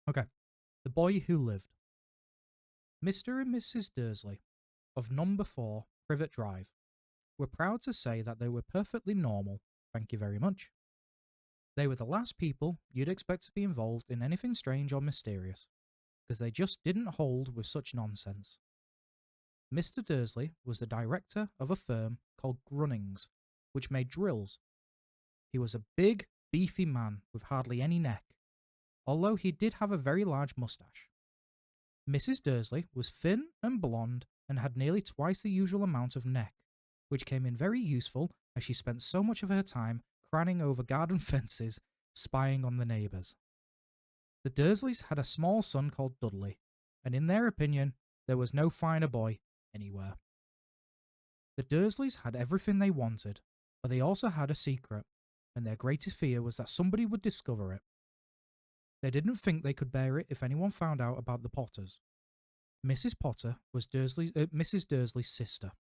Okay. The Boy Who Lived. Mr. and Mrs. Dursley of number 4 Privet Drive were proud to say that they were perfectly normal. Thank you very much. They were the last people you'd expect to be involved in anything strange or mysterious, because they just didn't hold with such nonsense. Mr. Dursley was the director of a firm called Grunnings, which made drills. He was a big, beefy man with hardly any neck, although he did have a very large moustache. Mrs. Dursley was thin and blonde and had nearly twice the usual amount of neck, which came in very useful as she spent so much of her time craning over garden fences, spying on the neighbours. The Dursleys had a small son called Dudley, and in their opinion, there was no finer boy anywhere. The Dursleys had everything they wanted, but they also had a secret, and their greatest fear was that somebody would discover it. They didn't think they could bear it if anyone found out about the Potters. Mrs. Potter was Mrs. Dursley's sister,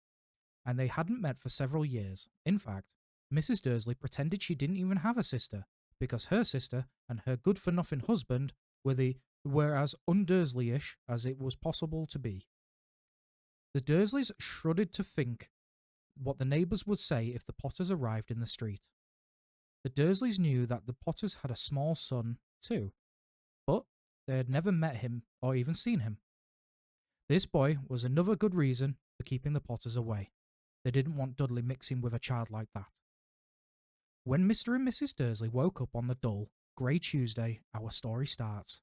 and they hadn't met for several years. In fact, Mrs. Dursley pretended she didn't even have a sister, because her sister and her good-for-nothing husband were as un-Dursley-ish as it was possible to be. The Dursleys shuddered to think what the neighbours would say if the Potters arrived in the street. The Dursleys knew that the Potters had a small son, too, but they had never met him or even seen him. This boy was another good reason for keeping the Potters away. They didn't want Dudley mixing with a child like that. When Mr. and Mrs. Dursley woke up on the dull, grey Tuesday, our story starts.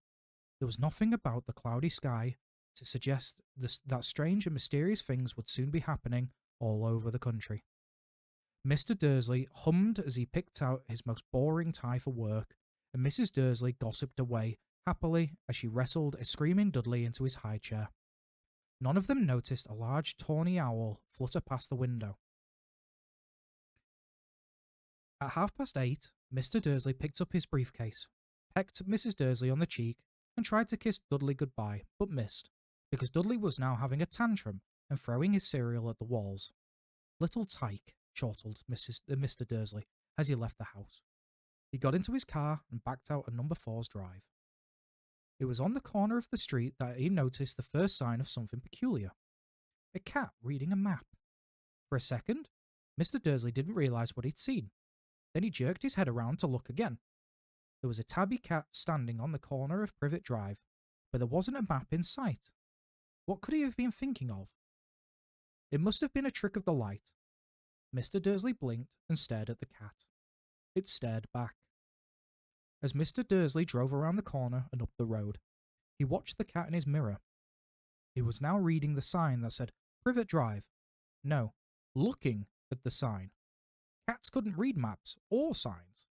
There was nothing about the cloudy sky to suggest that strange and mysterious things would soon be happening all over the country. Mr. Dursley hummed as he picked out his most boring tie for work, and Mrs. Dursley gossiped away happily as she wrestled a screaming Dudley into his high chair. None of them noticed a large tawny owl flutter past the window. At 8:30, Mr. Dursley picked up his briefcase, pecked Mrs. Dursley on the cheek, and tried to kiss Dudley goodbye, but missed, because Dudley was now having a tantrum and throwing his cereal at the walls. "Little tyke," chortled Mr. Dursley as he left the house. He got into his car and backed out on number 4's drive. It was on the corner of the street that he noticed the first sign of something peculiar. A cat reading a map. For a second, Mr. Dursley didn't realise what he'd seen. Then he jerked his head around to look again. There was a tabby cat standing on the corner of Privet Drive, but there wasn't a map in sight. What could he have been thinking of? It must have been a trick of the light. Mr. Dursley blinked and stared at the cat. It stared back. As Mr. Dursley drove around the corner and up the road, he watched the cat in his mirror. He was now reading the sign that said Privet Drive. No, looking at the sign. Cats couldn't read maps or signs.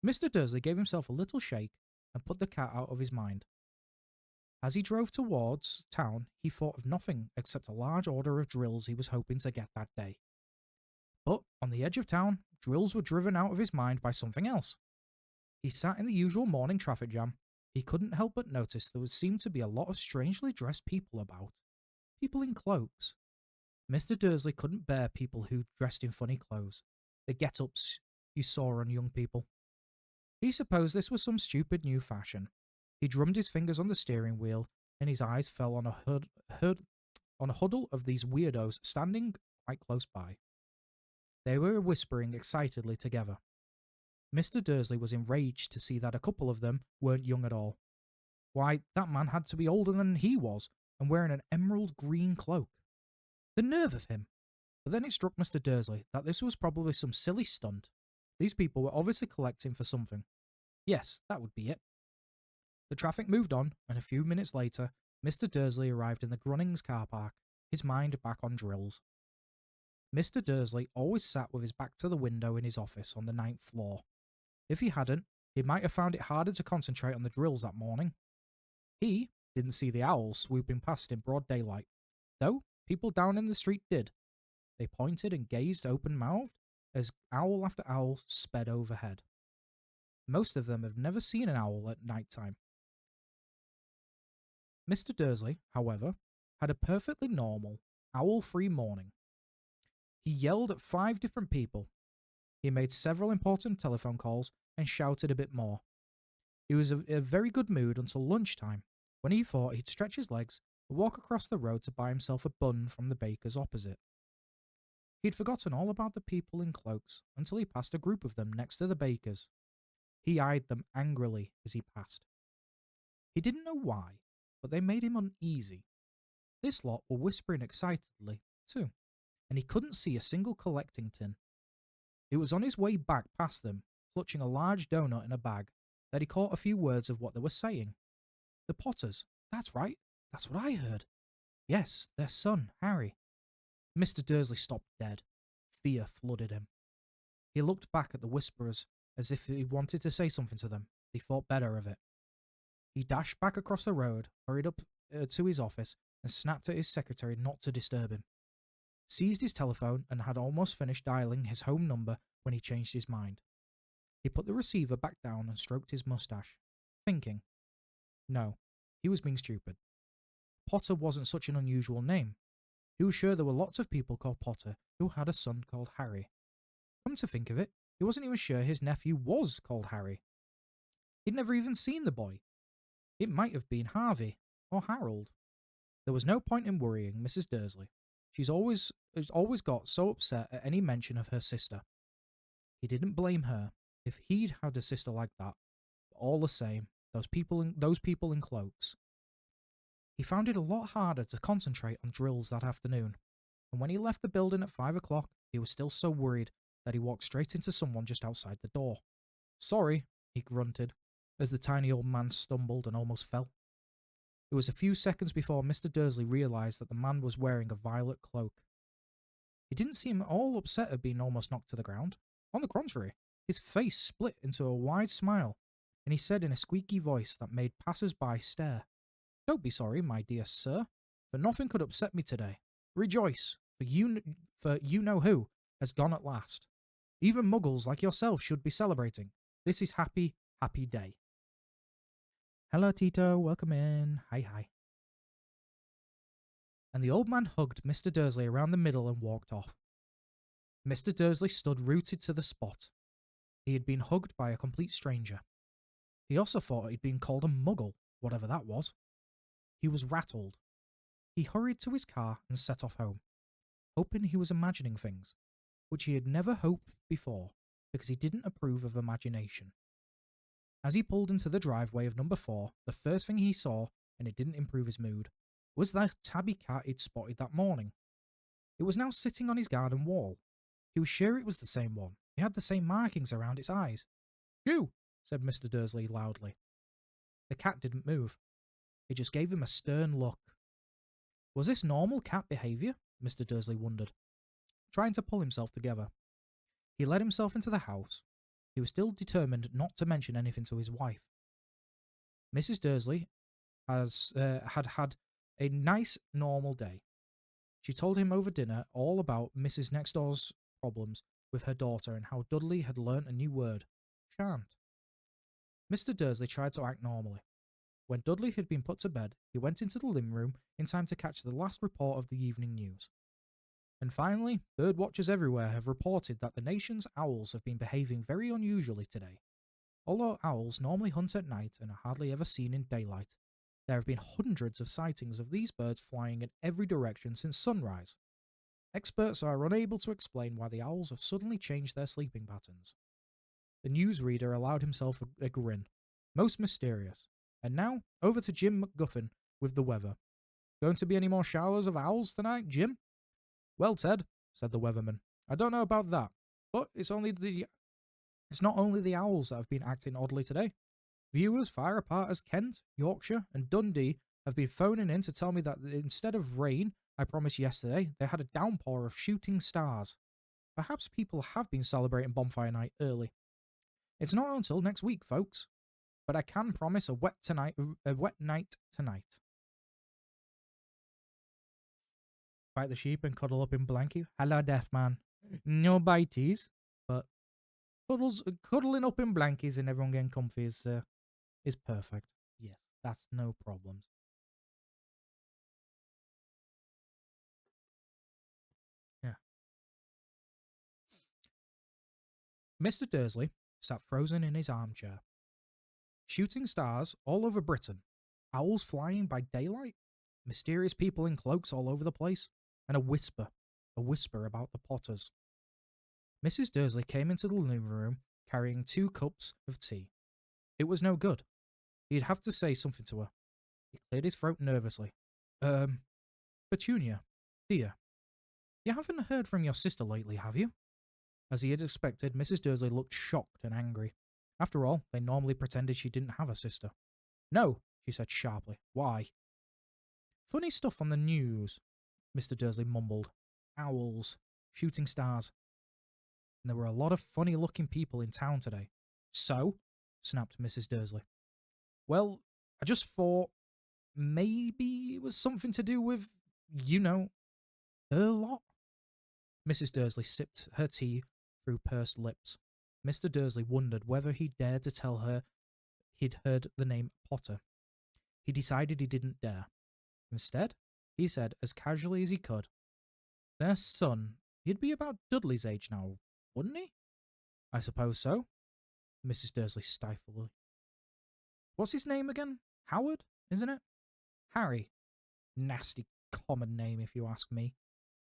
Mr. Dursley gave himself a little shake and put the cat out of his mind. As he drove towards town, he thought of nothing except a large order of drills he was hoping to get that day. But on the edge of town, drills were driven out of his mind by something else. He sat in the usual morning traffic jam. He couldn't help but notice there seemed to be a lot of strangely dressed people about. People in cloaks. Mr. Dursley couldn't bear people who dressed in funny clothes. The get-ups you saw on young people. He supposed this was some stupid new fashion. He drummed his fingers on the steering wheel, and his eyes fell on a huddle of these weirdos standing quite close by. They were whispering excitedly together. Mr. Dursley was enraged to see that a couple of them weren't young at all. Why, that man had to be older than he was, and wearing an emerald green cloak. The nerve of him! But then it struck Mr. Dursley that this was probably some silly stunt. These people were obviously collecting for something. Yes, that would be it. The traffic moved on, and a few minutes later, Mr. Dursley arrived in the Grunnings car park, his mind back on drills. Mr. Dursley always sat with his back to the window in his office on the 9th floor. If he hadn't, he might have found it harder to concentrate on the drills that morning. He didn't see the owls swooping past in broad daylight, though people down in the street did. They pointed and gazed open-mouthed as owl after owl sped overhead. Most of them have never seen an owl at night time. Mr. Dursley, however, had a perfectly normal, owl-free morning. He yelled at 5 different people. He made several important telephone calls and shouted a bit more. He was in a very good mood until lunchtime, when he thought he'd stretch his legs and walk across the road to buy himself a bun from the baker's opposite. He'd forgotten all about the people in cloaks until he passed a group of them next to the baker's. He eyed them angrily as he passed. He didn't know why, but they made him uneasy. This lot were whispering excitedly, too, and he couldn't see a single collecting tin. It was on his way back past them, clutching a large doughnut in a bag, that he caught a few words of what they were saying. The Potters. That's right. That's what I heard. Yes, their son, Harry. Mr. Dursley stopped dead. Fear flooded him. He looked back at the whisperers as if he wanted to say something to them. He thought better of it. He dashed back across the road, hurried up to his office, and snapped at his secretary not to disturb him. Seized his telephone and had almost finished dialing his home number when he changed his mind. He put the receiver back down and stroked his mustache, thinking. No, he was being stupid. Potter wasn't such an unusual name. He was sure there were lots of people called Potter who had a son called Harry. Come to think of it, he wasn't even sure his nephew was called Harry. He'd never even seen the boy. It might have been Harvey or Harold. There was no point in worrying Mrs. Dursley. She's always got so upset at any mention of her sister. He didn't blame her if he'd had a sister like that. But all the same, those people in cloaks. He found it a lot harder to concentrate on drills that afternoon, and when he left the building at 5 o'clock, he was still so worried that he walked straight into someone just outside the door. Sorry, he grunted, as the tiny old man stumbled and almost fell. It was a few seconds before Mr. Dursley realised that the man was wearing a violet cloak. He didn't seem at all upset at being almost knocked to the ground. On the contrary, his face split into a wide smile, and he said in a squeaky voice that made passers-by stare, "Don't be sorry, my dear sir, for nothing could upset me today. Rejoice, for you know who has gone at last. Even muggles like yourself should be celebrating. This is happy, happy day." "Hello, Tito, welcome in. Hi. And the old man hugged Mr. Dursley around the middle and walked off. Mr. Dursley stood rooted to the spot. He had been hugged by a complete stranger. He also thought he'd been called a muggle, whatever that was. He was rattled. He hurried to his car and set off home, hoping he was imagining things, which he had never hoped before because he didn't approve of imagination. As he pulled into the driveway of number 4, the first thing he saw, and it didn't improve his mood, was that tabby cat he'd spotted that morning. It was now sitting on his garden wall. He was sure it was the same one. It had the same markings around its eyes. "Shoo!" said Mr. Dursley loudly. The cat didn't move. It just gave him a stern look. Was this normal cat behaviour? Mr. Dursley wondered, trying to pull himself together. He let himself into the house. He was still determined not to mention anything to his wife. Mrs. Dursley had a nice, normal day. She told him over dinner all about Mrs. Nextdoor's problems with her daughter and how Dudley had learnt a new word, shan't. Mr. Dursley tried to act normally. When Dudley had been put to bed, he went into the living room in time to catch the last report of the evening news. And finally, bird watchers everywhere have reported that the nation's owls have been behaving very unusually today. Although owls normally hunt at night and are hardly ever seen in daylight, there have been hundreds of sightings of these birds flying in every direction since sunrise. Experts are unable to explain why the owls have suddenly changed their sleeping patterns. The newsreader allowed himself a grin. Most mysterious. And now, over to Jim McGuffin with the weather. Going to be any more showers of owls tonight, Jim? Well, Ted, said the weatherman, I don't know about that, but it's not only the owls that have been acting oddly today. Viewers far apart as Kent, Yorkshire, and Dundee have been phoning in to tell me that instead of rain I promised yesterday, they had a downpour of shooting stars. Perhaps people have been celebrating Bonfire Night early. It's not until next week, folks, but I can promise a wet night tonight. Bite the sheep and cuddle up in blankie. Hello, deaf man. No bites, but cuddling up in blankies and everyone getting comfy is perfect. Yes, that's no problems. Yeah. Mr. Dursley sat frozen in his armchair. Shooting stars all over Britain, owls flying by daylight, mysterious people in cloaks all over the place, and a whisper about the Potters. Mrs. Dursley came into the living room carrying 2 cups of tea. It was no good. He'd have to say something to her. He cleared his throat nervously. Petunia, dear, you haven't heard from your sister lately, have you? As he had expected, Mrs. Dursley looked shocked and angry. After all, they normally pretended she didn't have a sister. No, she said sharply. Why? Funny stuff on the news, Mr. Dursley mumbled. Owls, shooting stars. And there were a lot of funny-looking people in town today. So? Snapped Mrs. Dursley. Well, I just thought maybe it was something to do with, her lot. Mrs. Dursley sipped her tea through pursed lips. Mr. Dursley wondered whether he dared to tell her he'd heard the name Potter. He decided he didn't dare. Instead, he said as casually as he could, their son, he'd be about Dudley's age now, wouldn't he? I suppose so, Mrs. Dursley stifled. What's his name again? Howard, isn't it? Harry. Nasty common name, if you ask me.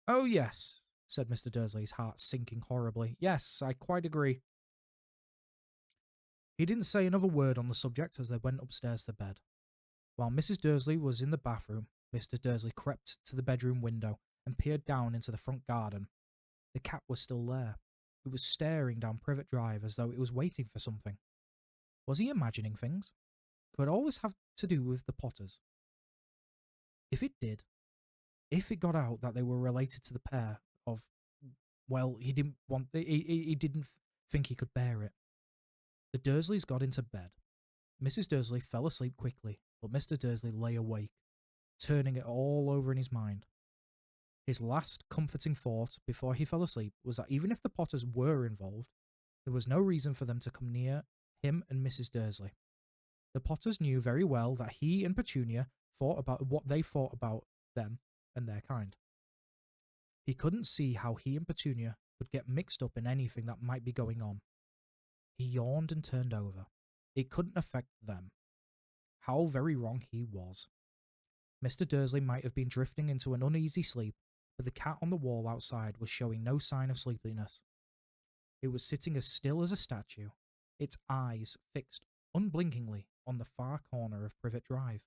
Oh, yes, said Mr. Dursley, his heart sinking horribly. Yes, I quite agree. He didn't say another word on the subject as they went upstairs to bed. While Mrs. Dursley was in the bathroom, Mr. Dursley crept to the bedroom window and peered down into the front garden. The cat was still there. It was staring down Privet Drive as though it was waiting for something. Was he imagining things? Could all this have to do with the Potters? If it did, if it got out that they were related to the pair of, well, he didn't think he could bear it. The Dursleys got into bed. Mrs. Dursley fell asleep quickly, but Mr. Dursley lay awake, turning it all over in his mind. His last comforting thought before he fell asleep was that even if the Potters were involved, there was no reason for them to come near him and Mrs. Dursley. The Potters knew very well that he and Petunia thought about what they thought about them and their kind. He couldn't see how he and Petunia could get mixed up in anything that might be going on. He yawned and turned over. It couldn't affect them. How very wrong he was. Mr. Dursley might have been drifting into an uneasy sleep, but the cat on the wall outside was showing no sign of sleepiness. It was sitting as still as a statue, its eyes fixed unblinkingly on the far corner of Privet Drive.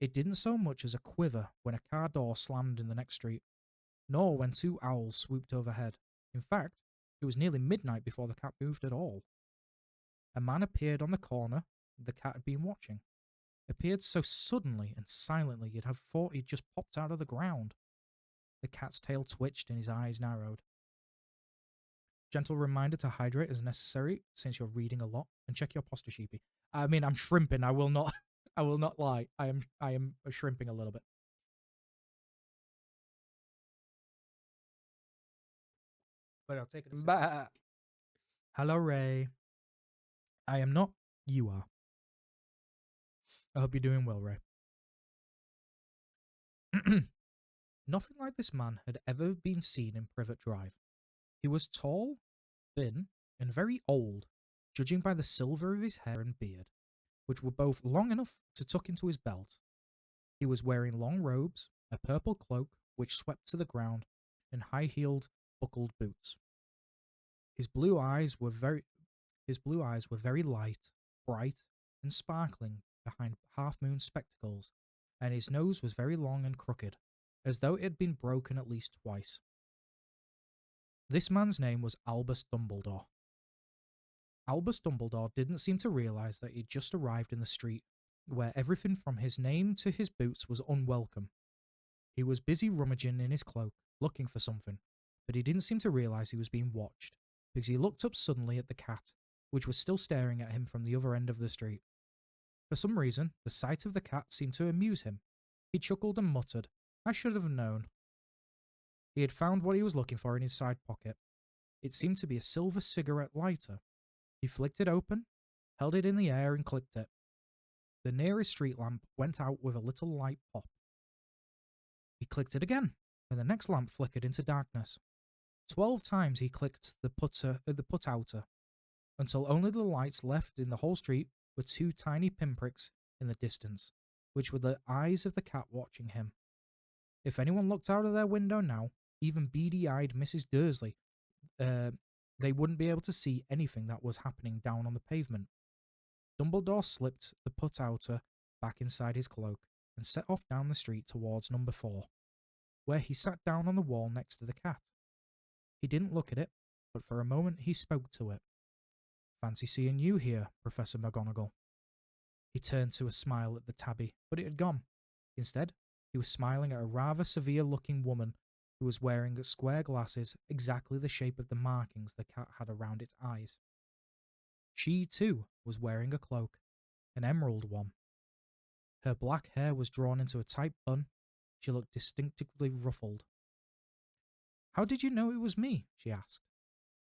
It didn't so much as a quiver when a car door slammed in the next street, nor when 2 owls swooped overhead. In fact, it was nearly midnight before the cat moved at all. A man appeared on the corner the cat had been watching. Appeared so suddenly and silently you'd have thought he'd just popped out of the ground. The cat's tail twitched and his eyes narrowed. Gentle reminder to hydrate as necessary, since you're reading a lot, and check your posture, sheepy. I mean, I'm shrimping. I will not. I will not lie. I am shrimping a little bit. But I'll take it a second. Hello, Ray. I am not. You are. I hope you're doing well, Ray. Nothing like this man had ever been seen in Privet Drive. He was tall, thin, and very old, judging by the silver of his hair and beard, which were both long enough to tuck into his belt. He was wearing long robes, a purple cloak which swept to the ground, and high-heeled, buckled boots. His blue eyes were very light, bright, and sparkling behind half-moon spectacles, and his nose was very long and crooked, as though it had been broken at least twice. This man's name was Albus Dumbledore. Albus Dumbledore didn't seem to realise that he'd just arrived in the street, where everything from his name to his boots was unwelcome. He was busy rummaging in his cloak, looking for something, but he didn't seem to realise he was being watched, because he looked up suddenly at the cat, which was still staring at him from the other end of the street. For some reason, the sight of the cat seemed to amuse him. He chuckled and muttered, "I should have known." He had found what he was looking for in his side pocket. It seemed to be a silver cigarette lighter. He flicked it open, held it in the air and clicked it. The nearest street lamp went out with a little light pop. He clicked it again, and the next lamp flickered into darkness. 12 times he clicked the put-outer, until only the lights left in the whole street were two tiny pinpricks in the distance, which were the eyes of the cat watching him. If anyone looked out of their window now, even beady-eyed Mrs. Dursley, uh, they wouldn't be able to see anything that was happening down on the pavement. Dumbledore slipped the put-outer back inside his cloak and set off down the street towards number 4, where he sat down on the wall next to the cat. He didn't look at it, but for a moment he spoke to it. "Fancy seeing you here, Professor McGonagall." He turned to a smile at the tabby, but it had gone. Instead, he was smiling at a rather severe-looking woman who was wearing square glasses exactly the shape of the markings the cat had around its eyes. She, too, was wearing a cloak, an emerald one. Her black hair was drawn into a tight bun. She looked distinctively ruffled. "How did you know it was me?" she asked.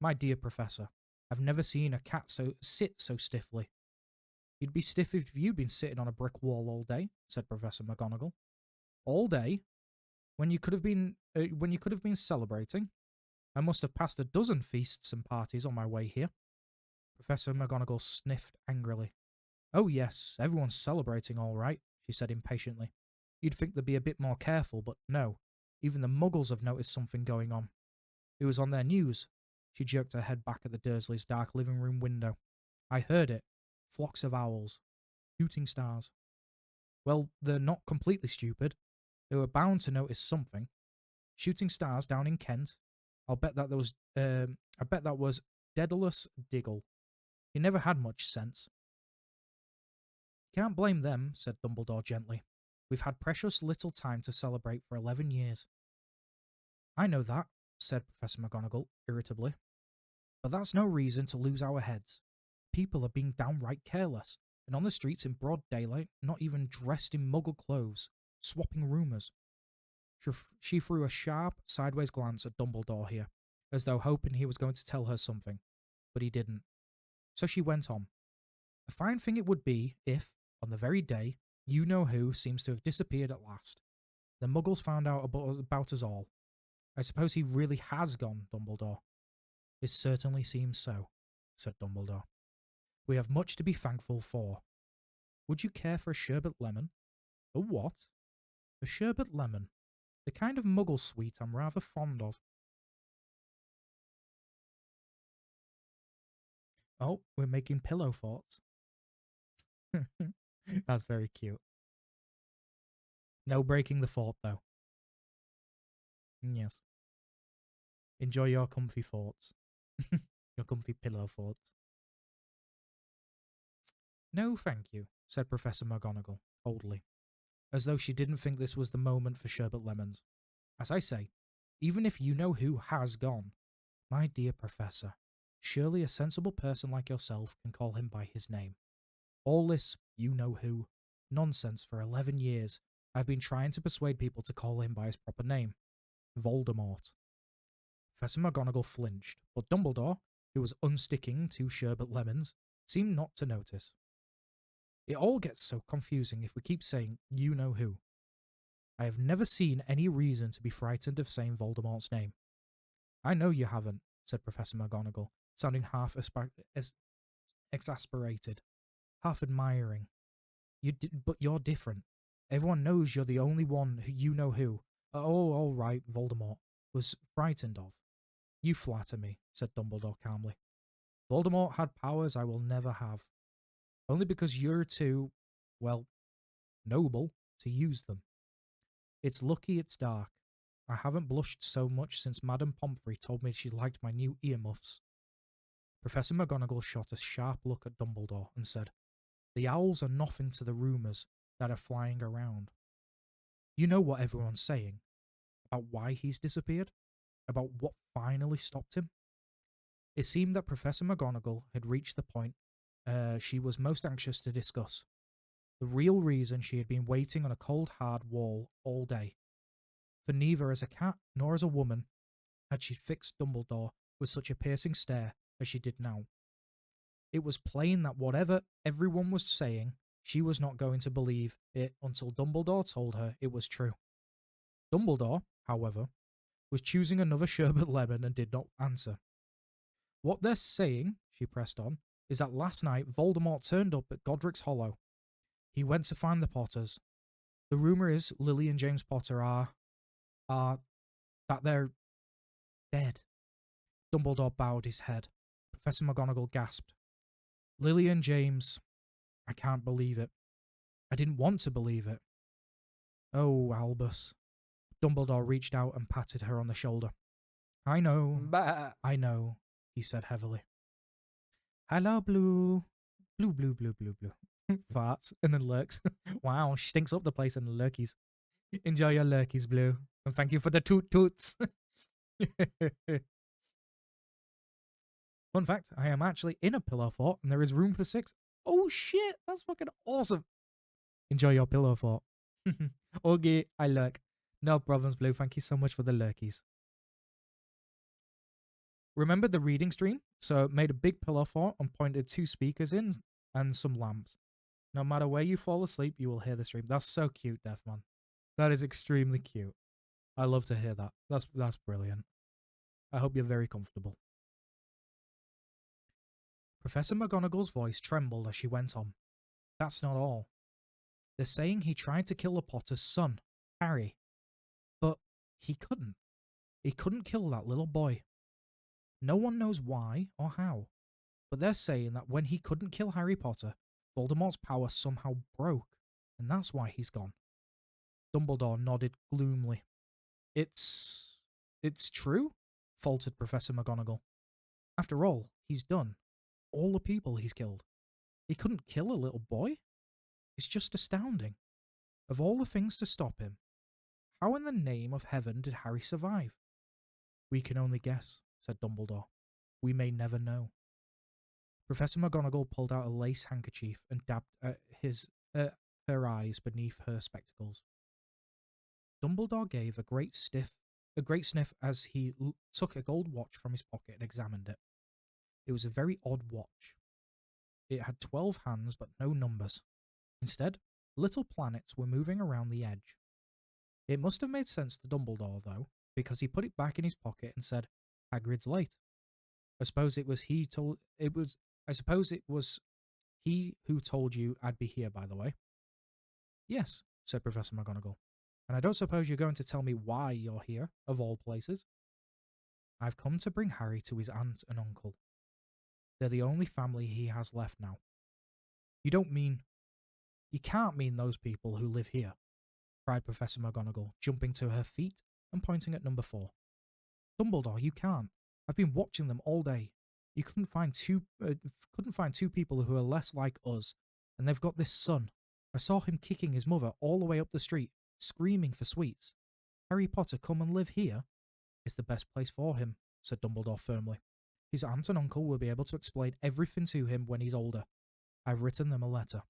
"My dear Professor, I've never seen a cat sit so stiffly." "You'd be stiff if you'd been sitting on a brick wall all day," said Professor McGonagall. "All day? When you could have been celebrating? I must have passed a dozen feasts and parties on my way here." Professor McGonagall sniffed angrily. "Oh yes, everyone's celebrating all right," she said impatiently. "You'd think they'd be a bit more careful, but no. Even the Muggles have noticed something going on. It was on their news." She jerked her head back at the Dursleys' dark living room window. "I heard it. Flocks of owls. Shooting stars. Well, they're not completely stupid. They were bound to notice something. Shooting stars down in Kent. I bet that was Daedalus Diggle. He never had much sense." "Can't blame them," said Dumbledore gently. "We've had precious little time to celebrate for 11 years. "I know that," said Professor McGonagall irritably. "But that's no reason to lose our heads. People are being downright careless, and on the streets in broad daylight, not even dressed in Muggle clothes, swapping rumours." She threw a sharp, sideways glance at Dumbledore here, as though hoping he was going to tell her something, but he didn't. So she went on. "A fine thing it would be if, on the very day, you-know-who seems to have disappeared at last. The Muggles found out about us all. I suppose he really has gone, Dumbledore." "It certainly seems so," said Dumbledore. "We have much to be thankful for. Would you care for a sherbet lemon?" "A what?" "A sherbet lemon. The kind of Muggle sweet I'm rather fond of." "Oh, we're making pillow forts." That's very cute. No breaking the fort, though. Yes. Enjoy your comfy forts. Your comfy pillow forts. "No, thank you," said Professor McGonagall, coldly, as though she didn't think this was the moment for sherbet lemons. "As I say, even if you-know-who has gone, my dear Professor, surely a sensible person like yourself can call him by his name. All this you-know-who nonsense for 11 years, I've been trying to persuade people to call him by his proper name. Voldemort." Professor McGonagall flinched, but Dumbledore, who was unsticking 2 sherbet lemons, seemed not to notice. "It all gets so confusing if we keep saying you-know-who. I have never seen any reason to be frightened of saying Voldemort's name." "I know you haven't," said Professor McGonagall, sounding half exasperated, half admiring. But you're different. Everyone knows you're the only one who you-know-who, oh, all right, Voldemort, was frightened of." "You flatter me," said Dumbledore calmly. "Voldemort had powers I will never have. Only because you're too, well, noble to use them. It's lucky it's dark. I haven't blushed so much since Madame Pomfrey told me she liked my new earmuffs." Professor McGonagall shot a sharp look at Dumbledore and said, "The owls are nothing to the rumours that are flying around. You know what everyone's saying? About why he's disappeared? About what finally stopped him?" It seemed that Professor McGonagall had reached the point she was most anxious to discuss. The real reason she had been waiting on a cold, hard wall all day. For neither as a cat nor as a woman had she fixed Dumbledore with such a piercing stare as she did now. It was plain that whatever everyone was saying, she was not going to believe it until Dumbledore told her it was true. Dumbledore, however, was choosing another sherbet lemon and did not answer. "What they're saying," she pressed on, is that last night Voldemort turned up at Godric's Hollow. He went to find the Potters. The rumour is Lily and James Potter are that they're dead. Dumbledore bowed his head. Professor McGonagall gasped. Lily and James, I can't believe it. I didn't want to believe it. Oh, Albus. Dumbledore reached out and patted her on the shoulder. I know. Bah. I know, he said heavily. Hello, Blue. Blue, blue, blue, blue, blue. Farts and then lurks. Wow, she stinks up the place in the lurkies. Enjoy your lurkies, Blue. And thank you for the toot toots. Fun fact, I am actually in a pillow fort and there is room for 6. Oh shit, that's fucking awesome. Enjoy your pillow fort. Okay, I lurk. No problems, Blue. Thank you so much for the lurkies. Remember the reading stream? So made a big pillow fort and pointed 2 speakers in and some lamps. No matter where you fall asleep, you will hear the stream. That's so cute, Deathman. That is extremely cute. I love to hear that. That's brilliant. I hope you're very comfortable. Professor McGonagall's voice trembled as she went on. That's not all. They're saying he tried to kill the Potter's son, Harry. But he couldn't. He couldn't kill that little boy. No one knows why or how, but they're saying that when he couldn't kill Harry Potter, Voldemort's power somehow broke, and that's why he's gone. Dumbledore nodded gloomily. It's true? Faltered Professor McGonagall. After all, he's done. All the people he's killed. He couldn't kill a little boy? It's just astounding. Of all the things to stop him, how in the name of heaven did Harry survive? We can only guess, said Dumbledore. We may never know. Professor McGonagall pulled out a lace handkerchief and dabbed at her eyes beneath her spectacles. Dumbledore gave a great sniff as he took a gold watch from his pocket and examined it. It was a very odd watch. It had 12 hands but no numbers. Instead, little planets were moving around the edge. It must have made sense to Dumbledore, though, because he put it back in his pocket and said, Hagrid's late. I suppose it was he who told you I'd be here, by the way. Yes, said Professor McGonagall. And I don't suppose you're going to tell me why you're here, of all places. I've come to bring Harry to his aunt and uncle. They're the only family he has left now. You can't mean those people who live here, cried Professor McGonagall, jumping to her feet and pointing at number 4. Dumbledore, you can't. I've been watching them all day. You couldn't find two people who are less like us, and they've got this son. I saw him kicking his mother all the way up the street, screaming for sweets. Harry Potter come and live here? It's the best place for him, said Dumbledore firmly. His aunt and uncle will be able to explain everything to him when he's older. I've written them a letter.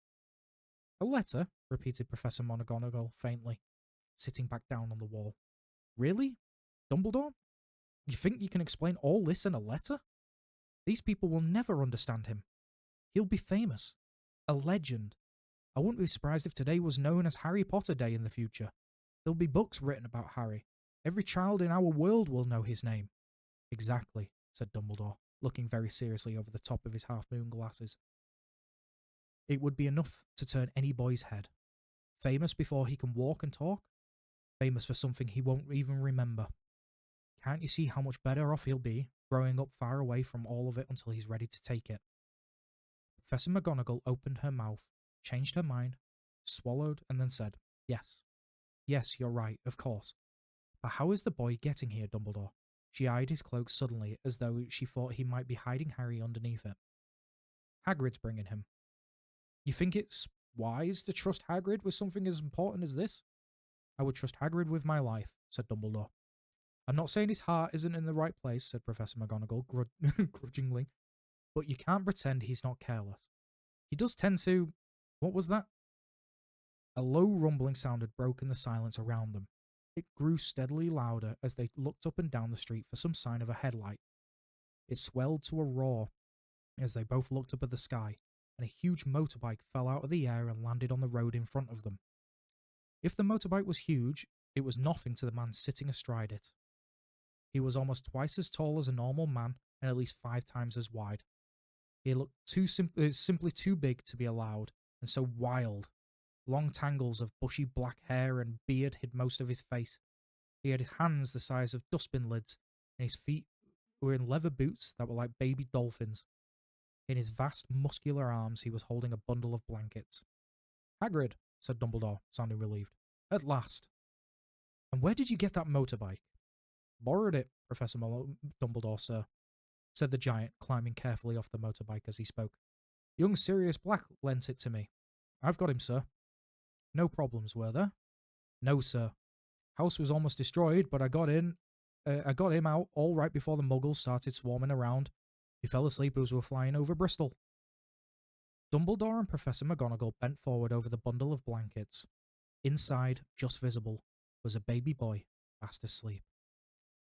A letter? Repeated Professor McGonagall faintly, sitting back down on the wall. Really? Dumbledore? You think you can explain all this in a letter? These people will never understand him. He'll be famous. A legend. I wouldn't be surprised if today was known as Harry Potter Day in the future. There'll be books written about Harry. Every child in our world will know his name. Exactly, said Dumbledore, looking very seriously over the top of his half-moon glasses. It would be enough to turn any boy's head. Famous before he can walk and talk. Famous for something he won't even remember. Can't you see how much better off he'll be, growing up far away from all of it until he's ready to take it? Professor McGonagall opened her mouth, changed her mind, swallowed, and then said, Yes. Yes, you're right, of course. But how is the boy getting here, Dumbledore? She eyed his cloak suddenly, as though she thought he might be hiding Harry underneath it. Hagrid's bringing him. You think it's wise to trust Hagrid with something as important as this? I would trust Hagrid with my life, said Dumbledore. I'm not saying his heart isn't in the right place, said Professor McGonagall grudgingly, but you can't pretend he's not careless. He does tend to... What was that? A low rumbling sound had broken the silence around them. It grew steadily louder as they looked up and down the street for some sign of a headlight. It swelled to a roar as they both looked up at the sky, and a huge motorbike fell out of the air and landed on the road in front of them. If the motorbike was huge, it was nothing to the man sitting astride it. He was almost twice as tall as a normal man and at least 5 times as wide. He looked simply too big to be allowed, and so wild. Long tangles of bushy black hair and beard hid most of his face. He had his hands the size of dustbin lids, and his feet were in leather boots that were like baby dolphins. In his vast, muscular arms he was holding a bundle of blankets. "Hagrid," said Dumbledore, sounding relieved. "At last." "And where did you get that motorbike?" "Borrowed it, Professor Dumbledore, sir," said the giant, climbing carefully off the motorbike as he spoke. "Young Sirius Black lent it to me. I've got him, sir." "No problems, were there?" "No, sir. House was almost destroyed, but I got him out all right before the Muggles started swarming around. He fell asleep as we were flying over Bristol." Dumbledore and Professor McGonagall bent forward over the bundle of blankets. Inside, just visible, was a baby boy, fast asleep.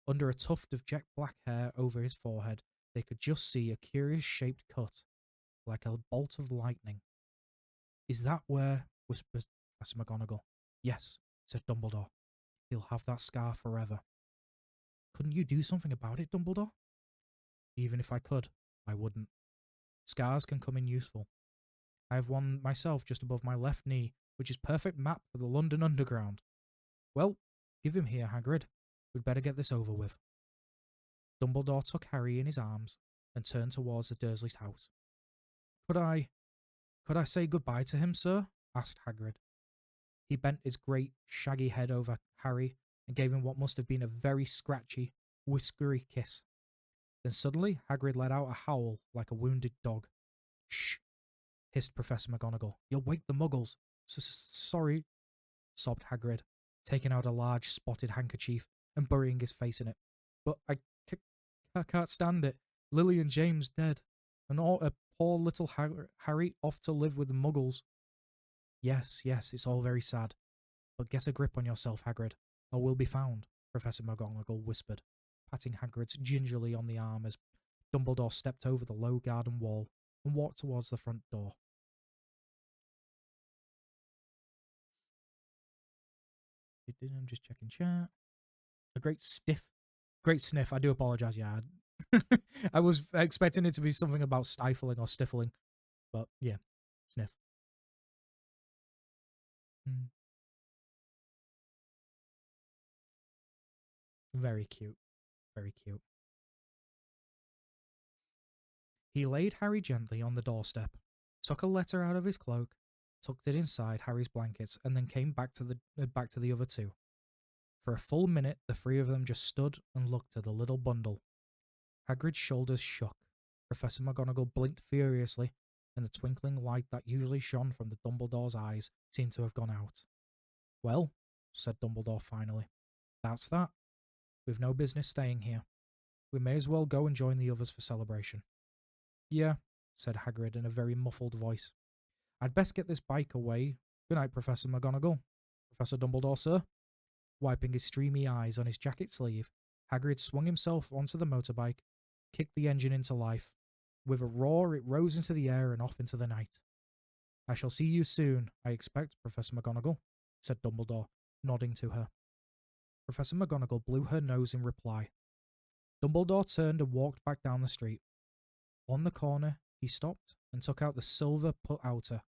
Under a tuft of jet black hair over his forehead, they could just see a curious shaped cut, like a bolt of lightning. "Is that where?" whispered Professor McGonagall. "Yes," said Dumbledore. "He'll have that scar forever." "Couldn't you do something about it, Dumbledore?" "Even if I could, I wouldn't. Scars can come in useful. I have one myself just above my left knee, which is perfect map for the London Underground. Well, give him here, Hagrid. We'd better get this over with." Dumbledore took Harry in his arms and turned towards the Dursleys' house. Could I say goodbye to him, sir?" asked Hagrid. He bent his great, shaggy head over Harry and gave him what must have been a very scratchy, whiskery kiss. Then suddenly Hagrid let out a howl like a wounded dog. "Shh!" hissed Professor McGonagall. "You'll wake the Muggles." Sorry," sobbed Hagrid, taking out a large spotted handkerchief and burying his face in it. "But I can't stand it. Lily and James dead, and poor little Harry off to live with the Muggles." Yes, it's all very sad. But get a grip on yourself, Hagrid, or we'll be found," Professor McGonagall whispered, patting Hagrid gingerly on the arm as Dumbledore stepped over the low garden wall and walked towards the front door. I'm just checking chat. A great sniff. I do apologise, yeah. I was expecting it to be something about stifling or stifling, but yeah, sniff. Mm. Very cute. Very cute. He laid Harry gently on the doorstep, took a letter out of his cloak, tucked it inside Harry's blankets, and then came back to the other two. For a full minute, the three of them just stood and looked at the little bundle. Hagrid's shoulders shook. Professor McGonagall blinked furiously, and the twinkling light that usually shone from the Dumbledore's eyes seemed to have gone out. "Well," said Dumbledore finally, "that's that. We've no business staying here. We may as well go and join the others for celebration." "Yeah," said Hagrid in a very muffled voice. "I'd best get this bike away. Good night, Professor McGonagall." "Professor Dumbledore, sir?" Wiping his streamy eyes on his jacket sleeve, Hagrid swung himself onto the motorbike, kicked the engine into life. With a roar, it rose into the air and off into the night. "I shall see you soon, I expect, Professor McGonagall," said Dumbledore, nodding to her. Professor McGonagall blew her nose in reply. Dumbledore turned and walked back down the street. On the corner, he stopped and took out the silver put-outer.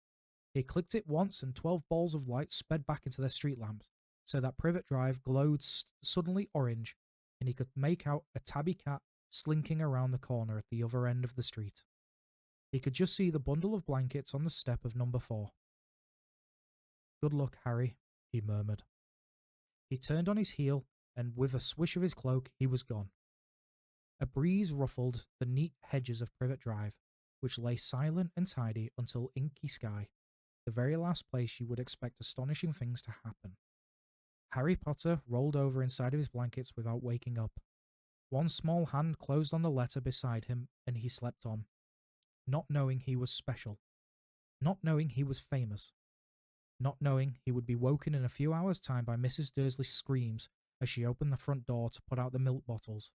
He clicked it once and 12 balls of light sped back into their street lamps, so that Privet Drive glowed suddenly orange, and he could make out a tabby cat slinking around the corner at the other end of the street. He could just see the bundle of blankets on the step of number 4. "Good luck, Harry," he murmured. He turned on his heel, and with a swish of his cloak, he was gone. A breeze ruffled the neat hedges of Privet Drive, which lay silent and tidy until inky sky, the very last place you would expect astonishing things to happen. Harry Potter rolled over inside of his blankets without waking up. One small hand closed on the letter beside him, and he slept on, not knowing he was special, not knowing he was famous, not knowing he would be woken in a few hours' time by Mrs. Dursley's screams as she opened the front door to put out the milk bottles,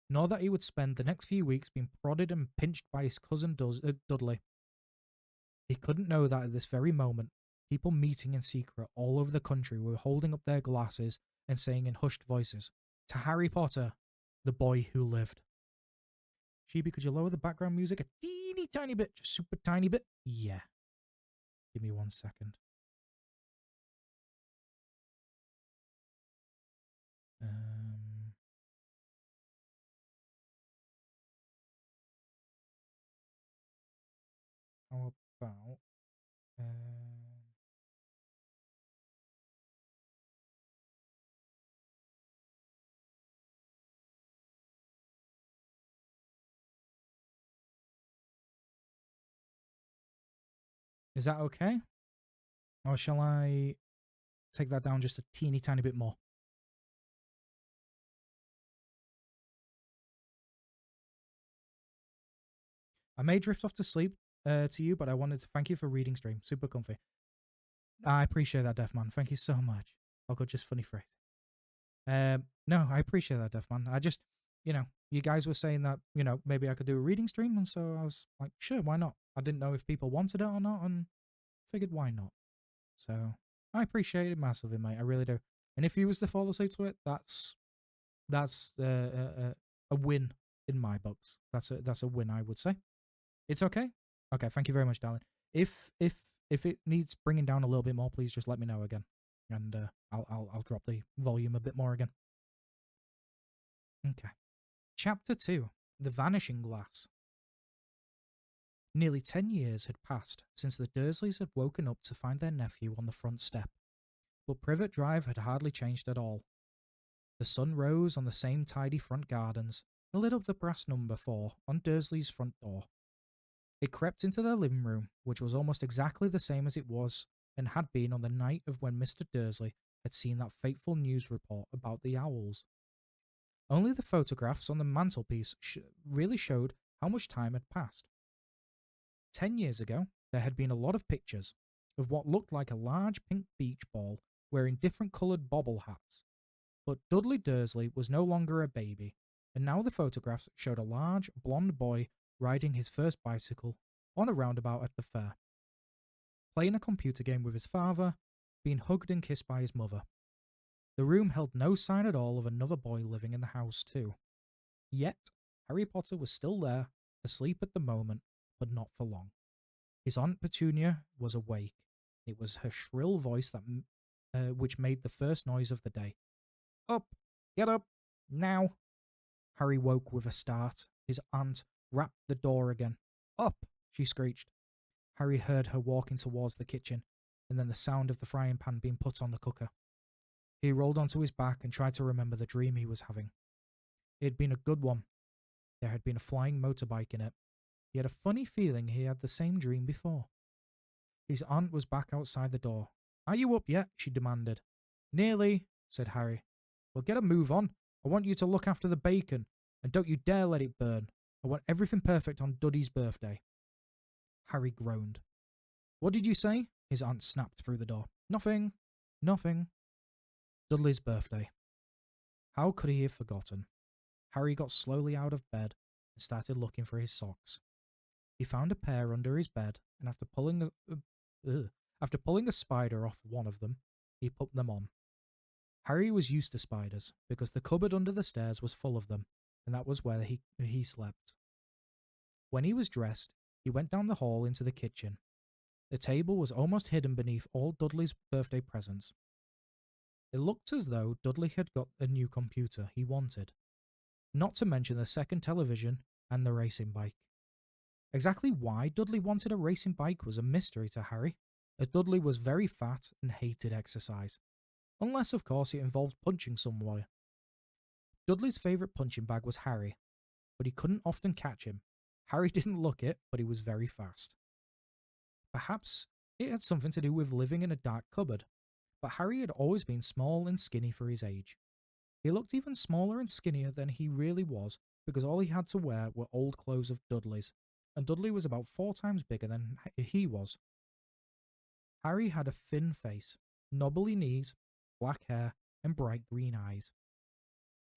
nor that he would spend the next few weeks being prodded and pinched by his cousin Dudley. He couldn't know that at this very moment, people meeting in secret all over the country were holding up their glasses and saying in hushed voices, "To Harry Potter, the boy who lived." Sheeby, could you lower the background music a teeny teeny tiny bit, just super tiny bit. Yeah. Give me 1 second. Um, how about is that okay? Or shall I take that down just a teeny tiny bit more? I may drift off to sleep to you, but I wanted to thank you for reading stream. Super comfy. I appreciate that, Deaf Man. Thank you so much. Oh god, just funny phrase. No, I appreciate that, Deaf Man. I just, you guys were saying that, maybe I could do a reading stream, and so I was like, sure, why not? I didn't know if people wanted it or not, and figured why not. So I appreciate it massively, mate. I really do. And if you was to fall asleep to it, that's a win in my books. That's a win, I would say. It's okay. Okay, thank you very much, darling. If it needs bringing down a little bit more, please just let me know again, and I'll drop the volume a bit more again. Okay. Chapter 2: The Vanishing Glass. Nearly 10 years had passed since the Dursleys had woken up to find their nephew on the front step, but Privet Drive had hardly changed at all. The sun rose on the same tidy front gardens and lit up the brass number 4 on Dursley's front door. It crept into their living room, which was almost exactly the same as it was and had been on the night of when Mr. Dursley had seen that fateful news report about the owls. Only the photographs on the mantelpiece really showed how much time had passed. 10 years ago, there had been a lot of pictures of what looked like a large pink beach ball wearing different coloured bobble hats. But Dudley Dursley was no longer a baby, and now the photographs showed a large, blonde boy riding his first bicycle on a roundabout at the fair, playing a computer game with his father, being hugged and kissed by his mother. The room held no sign at all of another boy living in the house too. Yet, Harry Potter was still there, asleep at the moment, but not for long. His Aunt Petunia was awake. It was her shrill voice which made the first noise of the day. Up! Get up! Now! Harry woke with a start. His aunt rapped the door again. Up! She screeched. Harry heard her walking towards the kitchen, and then the sound of the frying pan being put on the cooker. He rolled onto his back and tried to remember the dream he was having. It had been a good one. There had been a flying motorbike in it. He had a funny feeling he had the same dream before. His aunt was back outside the door. Are you up yet? She demanded. Nearly, said Harry. Well, get a move on. I want you to look after the bacon, and don't you dare let it burn. I want everything perfect on Duddy's birthday. Harry groaned. What did you say? His aunt snapped through the door. Nothing. Nothing. Dudley's birthday. How could he have forgotten? Harry got slowly out of bed and started looking for his socks. He found a pair under his bed, and after pulling a spider off one of them, he put them on. Harry was used to spiders, because the cupboard under the stairs was full of them, and that was where he slept. When he was dressed, he went down the hall into the kitchen. The table was almost hidden beneath all Dudley's birthday presents. It looked as though Dudley had got a new computer he wanted, not to mention the second television and the racing bike. Exactly why Dudley wanted a racing bike was a mystery to Harry, as Dudley was very fat and hated exercise. Unless, of course, it involved punching someone. Dudley's favourite punching bag was Harry, but he couldn't often catch him. Harry didn't look it, but he was very fast. Perhaps it had something to do with living in a dark cupboard, but Harry had always been small and skinny for his age. He looked even smaller and skinnier than he really was, because all he had to wear were old clothes of Dudley's, and Dudley was about 4 times bigger than he was. Harry had a thin face, knobbly knees, black hair, and bright green eyes.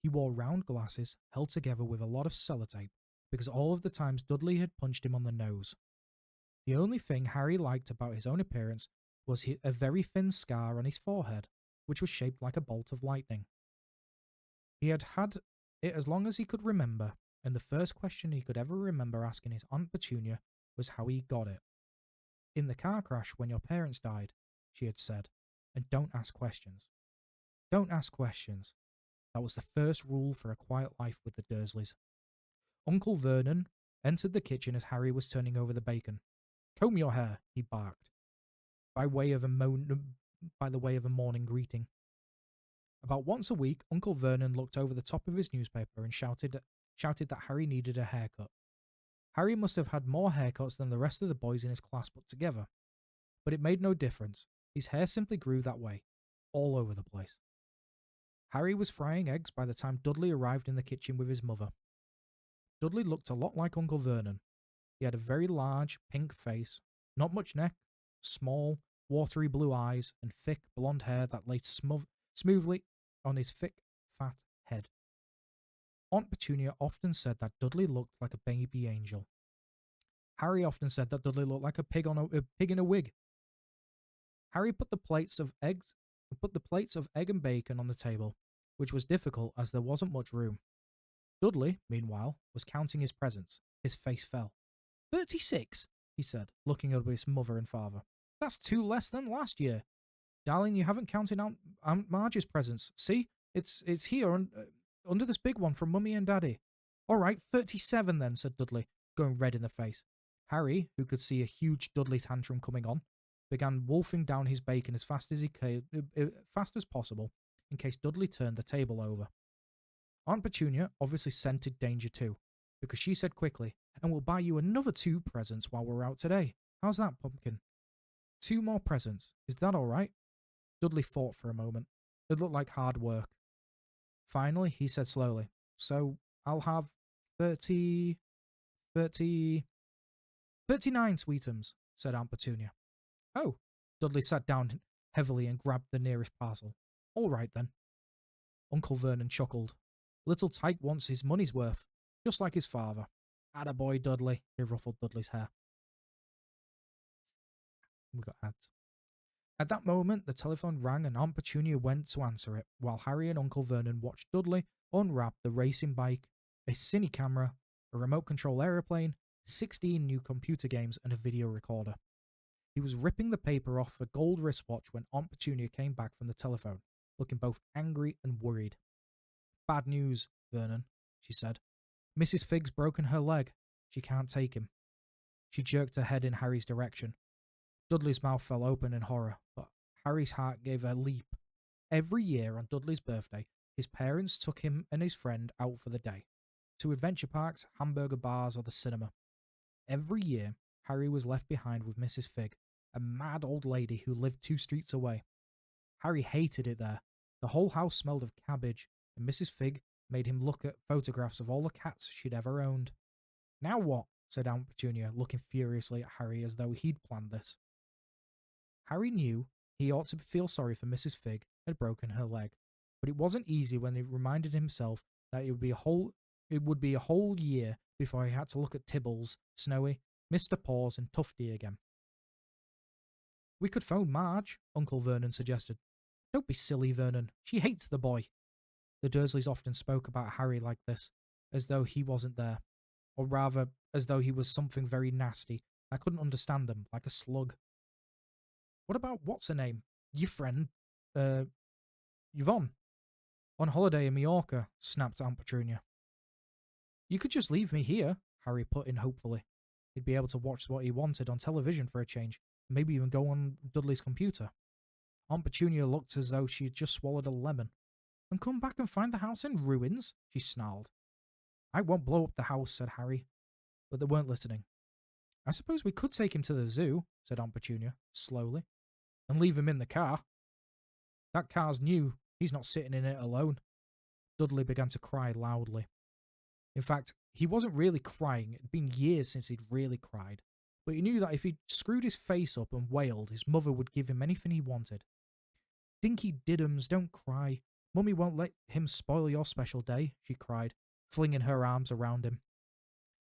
He wore round glasses held together with a lot of sellotape, because all of the times Dudley had punched him on the nose. The only thing Harry liked about his own appearance was a very thin scar on his forehead, which was shaped like a bolt of lightning. He had had it as long as he could remember, and the first question he could ever remember asking his Aunt Petunia was how he got it. In the car crash when your parents died, she had said, and don't ask questions. Don't ask questions. That was the first rule for a quiet life with the Dursleys. Uncle Vernon entered the kitchen as Harry was turning over the bacon. Comb your hair, he barked, by the way of a morning greeting. About once a week, Uncle Vernon looked over the top of his newspaper and shouted that Harry needed a haircut. Harry must have had more haircuts than the rest of the boys in his class put together. But it made no difference. His hair simply grew that way, all over the place. Harry was frying eggs by the time Dudley arrived in the kitchen with his mother. Dudley looked a lot like Uncle Vernon. He had a very large, pink face, not much neck, small, watery blue eyes, and thick, blonde hair that lay smoothly on his thick, fat head. Aunt Petunia often said that Dudley looked like a baby angel. Harry often said that Dudley looked like a pig in a wig. Harry put the plates of egg and bacon on the table, which was difficult as there wasn't much room. Dudley, meanwhile, was counting his presents. His face fell. 36, he said, looking up at his mother and father. That's 2 less than last year. Darling, you haven't counted Aunt Marge's presents. See, it's here under this big one from Mummy and Daddy. All right, 37 then, said Dudley, going red in the face. Harry, who could see a huge Dudley tantrum coming on, began wolfing down his bacon as fast as possible, in case Dudley turned the table over. Aunt Petunia obviously scented danger too, because she said quickly, and we'll buy you another 2 presents while we're out today. How's that, Pumpkin? 2 more presents. Is that all right? Dudley thought for a moment. It looked like hard work. Finally, he said slowly, so I'll have 39 sweetums, said Aunt Petunia. Oh, Dudley sat down heavily and grabbed the nearest parcel. All right then. Uncle Vernon chuckled. Little Tyke wants his money's worth, just like his father. Attaboy, Dudley, he ruffled Dudley's hair. We got ads. At that moment, the telephone rang and Aunt Petunia went to answer it, while Harry and Uncle Vernon watched Dudley unwrap the racing bike, a cine camera, a remote control aeroplane, 16 new computer games, and a video recorder. He was ripping the paper off a gold wristwatch when Aunt Petunia came back from the telephone, looking both angry and worried. Bad news, Vernon, she said. Mrs. Figg's broken her leg. She can't take him. She jerked her head in Harry's direction. Dudley's mouth fell open in horror, but Harry's heart gave a leap. Every year on Dudley's birthday, his parents took him and his friend out for the day, to adventure parks, hamburger bars, or the cinema. Every year, Harry was left behind with Mrs. Figg, a mad old lady who lived 2 streets away. Harry hated it there. The whole house smelled of cabbage, and Mrs. Figg made him look at photographs of all the cats she'd ever owned. Now what? Said Aunt Petunia, looking furiously at Harry as though he'd planned this. Harry knew he ought to feel sorry for Mrs. Figg had broken her leg, but it wasn't easy when he reminded himself that it would be a whole year before he had to look at Tibbles, Snowy, Mr. Paws, and Tufty again. We could phone Marge, Uncle Vernon suggested. Don't be silly, Vernon. She hates the boy. The Dursleys often spoke about Harry like this, as though he wasn't there, or rather, as though he was something very nasty. I couldn't understand them, like a slug. What about what's-her-name? Your friend, Yvonne. On holiday in Mallorca, snapped Aunt Petunia. You could just leave me here, Harry put in hopefully. He'd be able to watch what he wanted on television for a change, maybe even go on Dudley's computer. Aunt Petunia looked as though she had just swallowed a lemon. And come back and find the house in ruins, she snarled. I won't blow up the house, said Harry. But they weren't listening. I suppose we could take him to the zoo, said Aunt Petunia, slowly, and leave him in the car. That car's new. He's not sitting in it alone. Dudley began to cry loudly. In fact, he wasn't really crying. It had been years since he'd really cried. But he knew that if he screwed his face up and wailed, his mother would give him anything he wanted. Dinky Diddums, don't cry. Mummy won't let him spoil your special day, she cried, flinging her arms around him.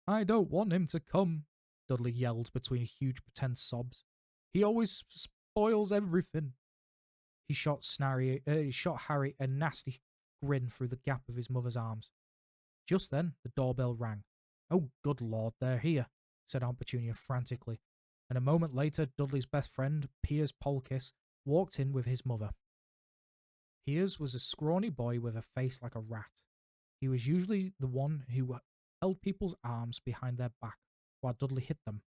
I don't want him to come, Dudley yelled between huge pretend sobs. He always spoils everything. He shot Harry a nasty grin through the gap of his mother's arms. Just then, the doorbell rang. "Oh, good Lord, they're here," said Aunt Petunia frantically, and a moment later, Dudley's best friend, Piers Polkiss, walked in with his mother. Piers was a scrawny boy with a face like a rat. He was usually the one who held people's arms behind their back while Dudley hit them.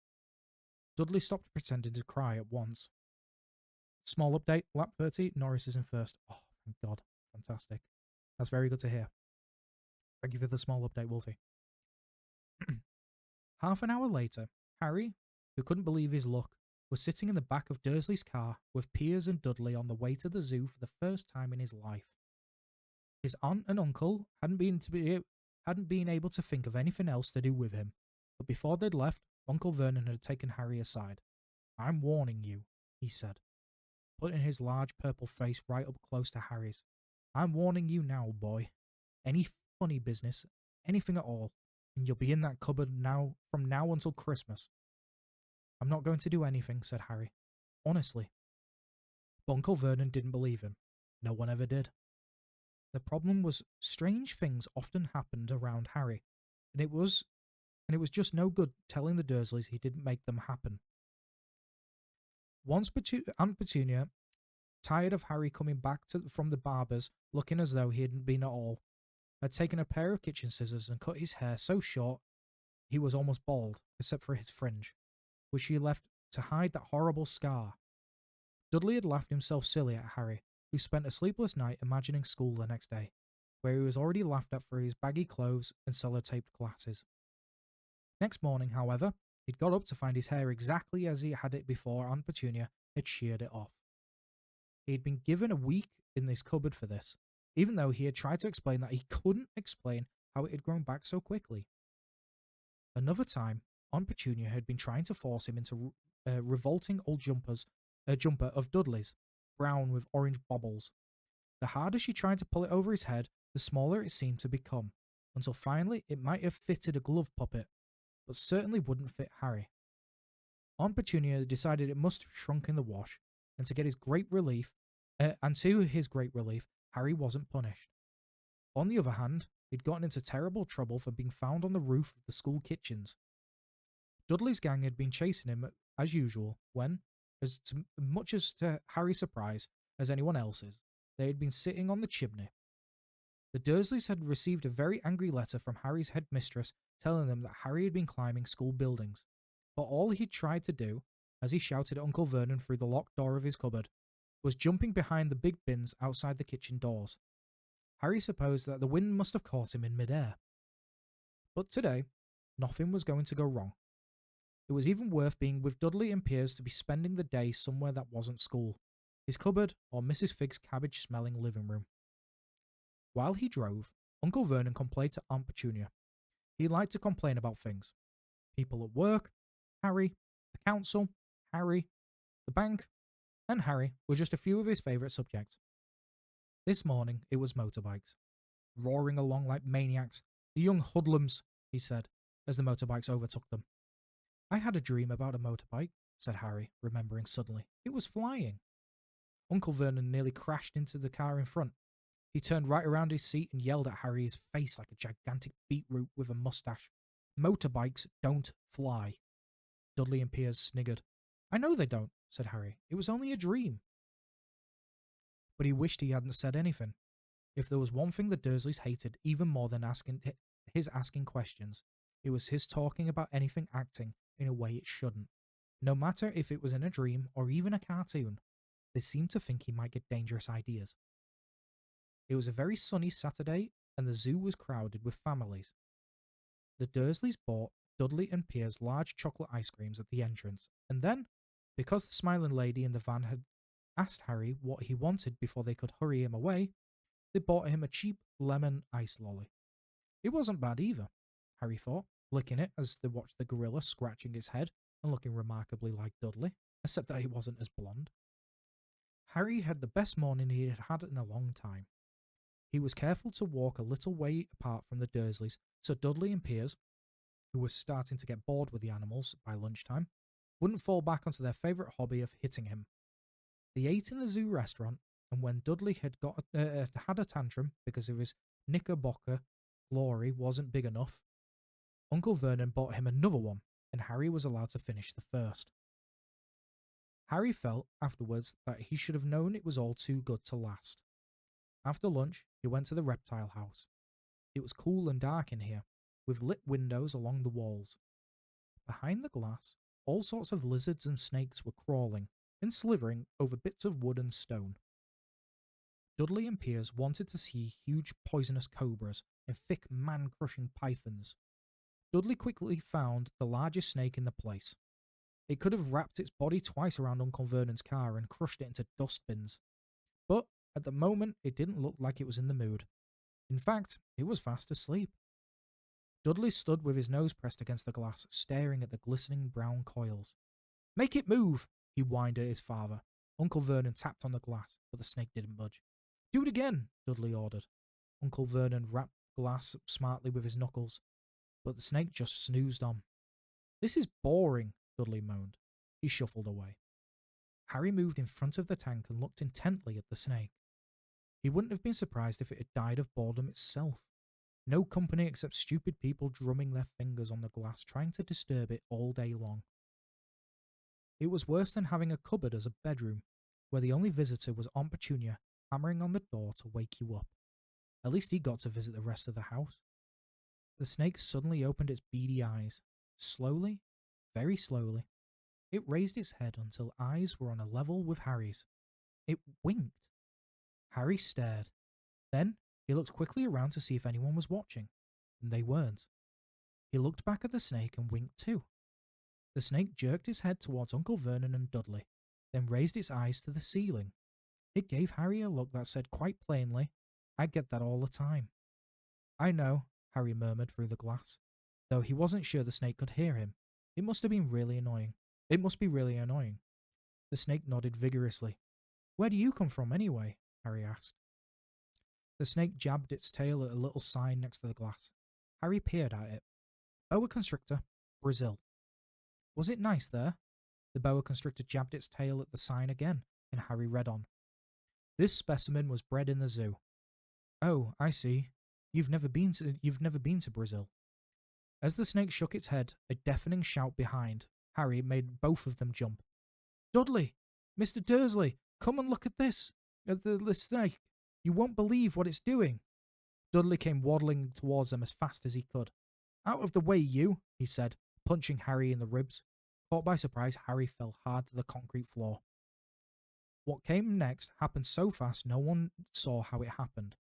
Dudley stopped pretending to cry at once. Small update, lap 30, Norris is in first. Oh, thank God. Fantastic. That's very good to hear. Thank you for the small update, Wolfie. Half an hour later, Harry, who couldn't believe his luck, was sitting in the back of Dursley's car with Piers and Dudley on the way to the zoo for the first time in his life. His aunt and uncle hadn't been able to think of anything else to do with him, but before they'd left, Uncle Vernon had taken Harry aside. "I'm warning you," he said, putting his large purple face right up close to Harry's. "I'm warning you now, boy. Any funny business, anything at all, and you'll be in that cupboard from now until Christmas." "I'm not going to do anything," said Harry. "Honestly." But Uncle Vernon didn't believe him. No one ever did. The problem was strange things often happened around Harry, and it was just no good telling the Dursleys he didn't make them happen. Once Aunt Petunia, tired of Harry coming back from the barber's looking as though he hadn't been at all, had taken a pair of kitchen scissors and cut his hair so short he was almost bald, except for his fringe, which she left to hide that horrible scar. Dudley had laughed himself silly at Harry, who spent a sleepless night imagining school the next day, where he was already laughed at for his baggy clothes and sellotaped glasses. Next morning, however, he'd got up to find his hair exactly as he had it before Aunt Petunia had sheared it off. He had been given a week in this cupboard for this, even though he had tried to explain that he couldn't explain how it had grown back so quickly. Another time, Aunt Petunia had been trying to force him into a revolting old jumper of Dudley's, brown with orange baubles. The harder she tried to pull it over his head, the smaller it seemed to become, until finally it might have fitted a glove puppet, but certainly wouldn't fit Harry. Aunt Petunia decided it must have shrunk in the wash, and to his great relief, Harry wasn't punished. On the other hand, he'd gotten into terrible trouble for being found on the roof of the school kitchens. Dudley's gang had been chasing him as usual when, much to Harry's surprise as anyone else's, they had been sitting on the chimney. The Dursleys had received a very angry letter from Harry's headmistress telling them that Harry had been climbing school buildings, but all he'd tried to do, as he shouted at Uncle Vernon through the locked door of his cupboard, was jumping behind the big bins outside the kitchen doors. Harry supposed that the wind must have caught him in midair. But today, nothing was going to go wrong. It was even worth being with Dudley and Piers to be spending the day somewhere that wasn't school, his cupboard or Mrs. Fig's cabbage-smelling living room. While he drove, Uncle Vernon complained to Aunt Petunia. He liked to complain about things. People at work, Harry, the council, Harry, the bank, and Harry were just a few of his favourite subjects. This morning it was motorbikes. Roaring along like maniacs, "The young hoodlums," he said, as the motorbikes overtook them. "I had a dream about a motorbike," said Harry, remembering suddenly. "It was flying." Uncle Vernon nearly crashed into the car in front. He turned right around his seat and yelled at Harry, his face like a gigantic beetroot with a mustache. "Motorbikes don't fly." Dudley and Piers sniggered. "I know they don't," said Harry. "It was only a dream." But he wished he hadn't said anything. If there was one thing the Dursleys hated even more than his asking questions, it was his talking about anything acting in a way it shouldn't. No matter if it was in a dream or even a cartoon, they seemed to think he might get dangerous ideas. It was a very sunny Saturday, and the zoo was crowded with families. The Dursleys bought Dudley and Piers large chocolate ice creams at the entrance, and then, because the smiling lady in the van had asked Harry what he wanted before they could hurry him away, they bought him a cheap lemon ice lolly. It wasn't bad either, Harry thought, licking it as they watched the gorilla scratching its head and looking remarkably like Dudley, except that he wasn't as blonde. Harry had the best morning he had had in a long time. He was careful to walk a little way apart from the Dursleys, so Dudley and Piers, who were starting to get bored with the animals by lunchtime, wouldn't fall back onto their favourite hobby of hitting him. They ate in the zoo restaurant, and when Dudley had had a tantrum because of his knickerbocker glory wasn't big enough, Uncle Vernon bought him another one, and Harry was allowed to finish the first. Harry felt afterwards that he should have known it was all too good to last. After lunch, he went to the reptile house. It was cool and dark in here, with lit windows along the walls. Behind the glass, all sorts of lizards and snakes were crawling and slithering over bits of wood and stone. Dudley and Piers wanted to see huge poisonous cobras and thick man-crushing pythons. Dudley quickly found the largest snake in the place. It could have wrapped its body twice around Uncle Vernon's car and crushed it into dustbins. But at the moment, it didn't look like it was in the mood. In fact, it was fast asleep. Dudley stood with his nose pressed against the glass, staring at the glistening brown coils. "Make it move!" he whined at his father. Uncle Vernon tapped on the glass, but the snake didn't budge. "Do it again," Dudley ordered. Uncle Vernon rapped the glass smartly with his knuckles, but the snake just snoozed on. "This is boring," Dudley moaned. He shuffled away. Harry moved in front of the tank and looked intently at the snake. He wouldn't have been surprised if it had died of boredom itself. No company except stupid people drumming their fingers on the glass trying to disturb it all day long. It was worse than having a cupboard as a bedroom, where the only visitor was Aunt Petunia hammering on the door to wake you up. At least he got to visit the rest of the house. The snake suddenly opened its beady eyes. Slowly, very slowly, it raised its head until eyes were on a level with Harry's. It winked. Harry stared. Then he looked quickly around to see if anyone was watching, and they weren't. He looked back at the snake and winked too. The snake jerked its head towards Uncle Vernon and Dudley, then raised its eyes to the ceiling. It gave Harry a look that said quite plainly, "I get that all the time." "I know," Harry murmured through the glass, though he wasn't sure the snake could hear him. It must be really annoying. The snake nodded vigorously. "Where do you come from, anyway?" Harry asked. The snake jabbed its tail at a little sign next to the glass. Harry peered at it. "Boa constrictor, Brazil." "Was it nice there?" The boa constrictor jabbed its tail at the sign again, and Harry read on. "This specimen was bred in the zoo." "Oh, I see. You've never been to Brazil." As the snake shook its head, a deafening shout behind Harry made both of them jump. "Dudley! Mr. Dursley! Come and look at this! At the snake! You won't believe what it's doing!" Dudley came waddling towards them as fast as he could. "Out of the way, you!" he said, punching Harry in the ribs. Caught by surprise, Harry fell hard to the concrete floor. What came next happened so fast no one saw how it happened.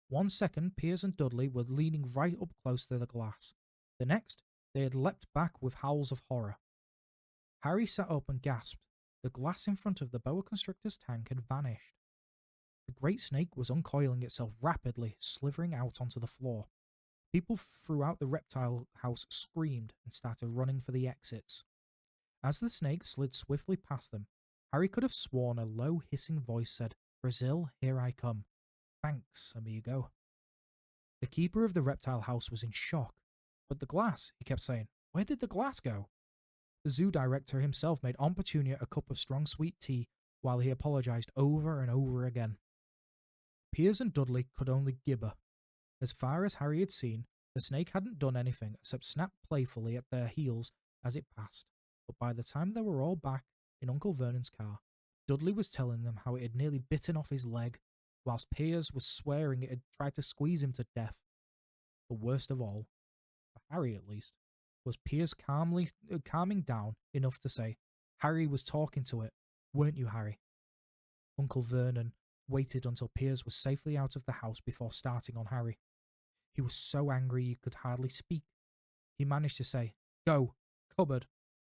1 second, Piers and Dudley were leaning right up close to the glass. The next, they had leapt back with howls of horror. Harry sat up and gasped. The glass in front of the boa constrictor's tank had vanished. The great snake was uncoiling itself rapidly, slithering out onto the floor. People throughout the reptile house screamed and started running for the exits. As the snake slid swiftly past them, Harry could have sworn a low, hissing voice said, "Brazil, here I come. Thanks, amigo." The keeper of the reptile house was in shock. "But the glass," he kept saying. "Where did the glass go?" The zoo director himself made Aunt Petunia a cup of strong sweet tea while he apologized over and over again. Piers and Dudley could only gibber. As far as Harry had seen, the snake hadn't done anything except snap playfully at their heels as it passed. But by the time they were all back in Uncle Vernon's car, Dudley was telling them how it had nearly bitten off his leg, whilst Piers was swearing it had tried to squeeze him to death. The worst of all, for Harry at least, was Piers calming down enough to say, "Harry was talking to it, weren't you, Harry?" Uncle Vernon waited until Piers was safely out of the house before starting on Harry. He was so angry he could hardly speak. He managed to say, "Go, cupboard,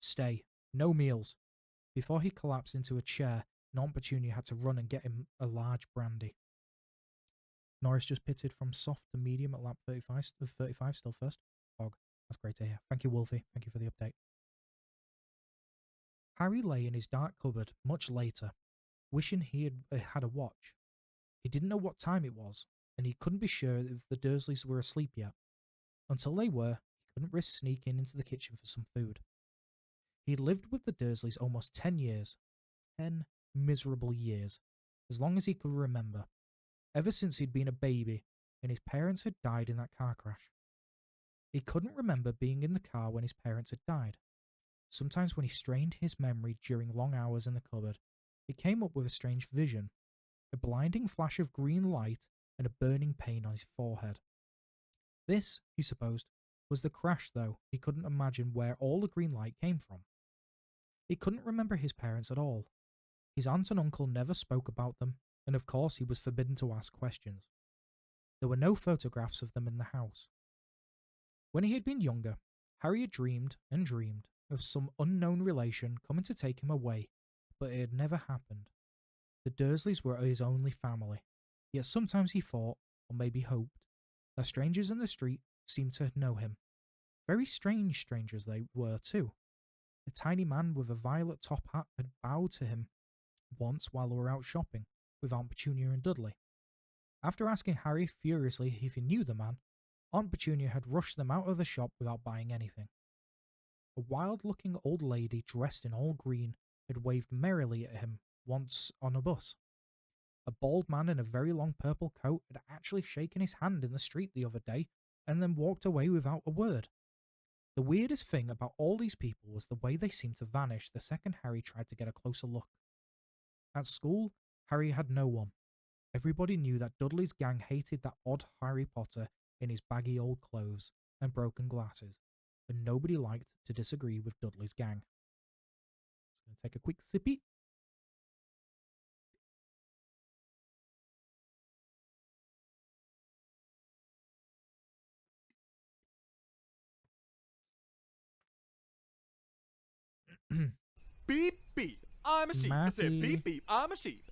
stay, no meals," before he collapsed into a chair and Aunt Petunia had to run and get him a large brandy. Norris just pitted from soft to medium at lap 35 still first. Og, that's great to hear. Thank you, Wolfie. Thank you for the update. Harry lay in his dark cupboard much later, wishing he had a watch. He didn't know what time it was, and he couldn't be sure if the Dursleys were asleep yet. Until they were, he couldn't risk sneaking into the kitchen for some food. He'd lived with the Dursleys almost 10 years. 10 miserable years. As long as he could remember. Ever since he'd been a baby, and his parents had died in that car crash. He couldn't remember being in the car when his parents had died. Sometimes when he strained his memory during long hours in the cupboard, he came up with a strange vision, a blinding flash of green light and a burning pain on his forehead. This, he supposed, was the crash, though he couldn't imagine where all the green light came from. He couldn't remember his parents at all. His aunt and uncle never spoke about them, and of course he was forbidden to ask questions. There were no photographs of them in the house. When he had been younger, Harry had dreamed and dreamed of some unknown relation coming to take him away, but it had never happened. The Dursleys were his only family, yet sometimes he thought, or maybe hoped, that strangers in the street seemed to know him. Very strange strangers they were, too. A tiny man with a violet top hat had bowed to him once while they were out shopping with Aunt Petunia and Dudley. After asking Harry furiously if he knew the man, Aunt Petunia had rushed them out of the shop without buying anything. A wild-looking old lady dressed in all green had waved merrily at him once on a bus. A bald man in a very long purple coat had actually shaken his hand in the street the other day and then walked away without a word. The weirdest thing about all these people was the way they seemed to vanish the second Harry tried to get a closer look. At school, Harry had no one. Everybody knew that Dudley's gang hated that odd Harry Potter in his baggy old clothes and broken glasses, and nobody liked to disagree with Dudley's gang. Just going to take a quick sippy. Beep, beep. I'm a sheep. I said Matty. beep, beep. I'm a sheep.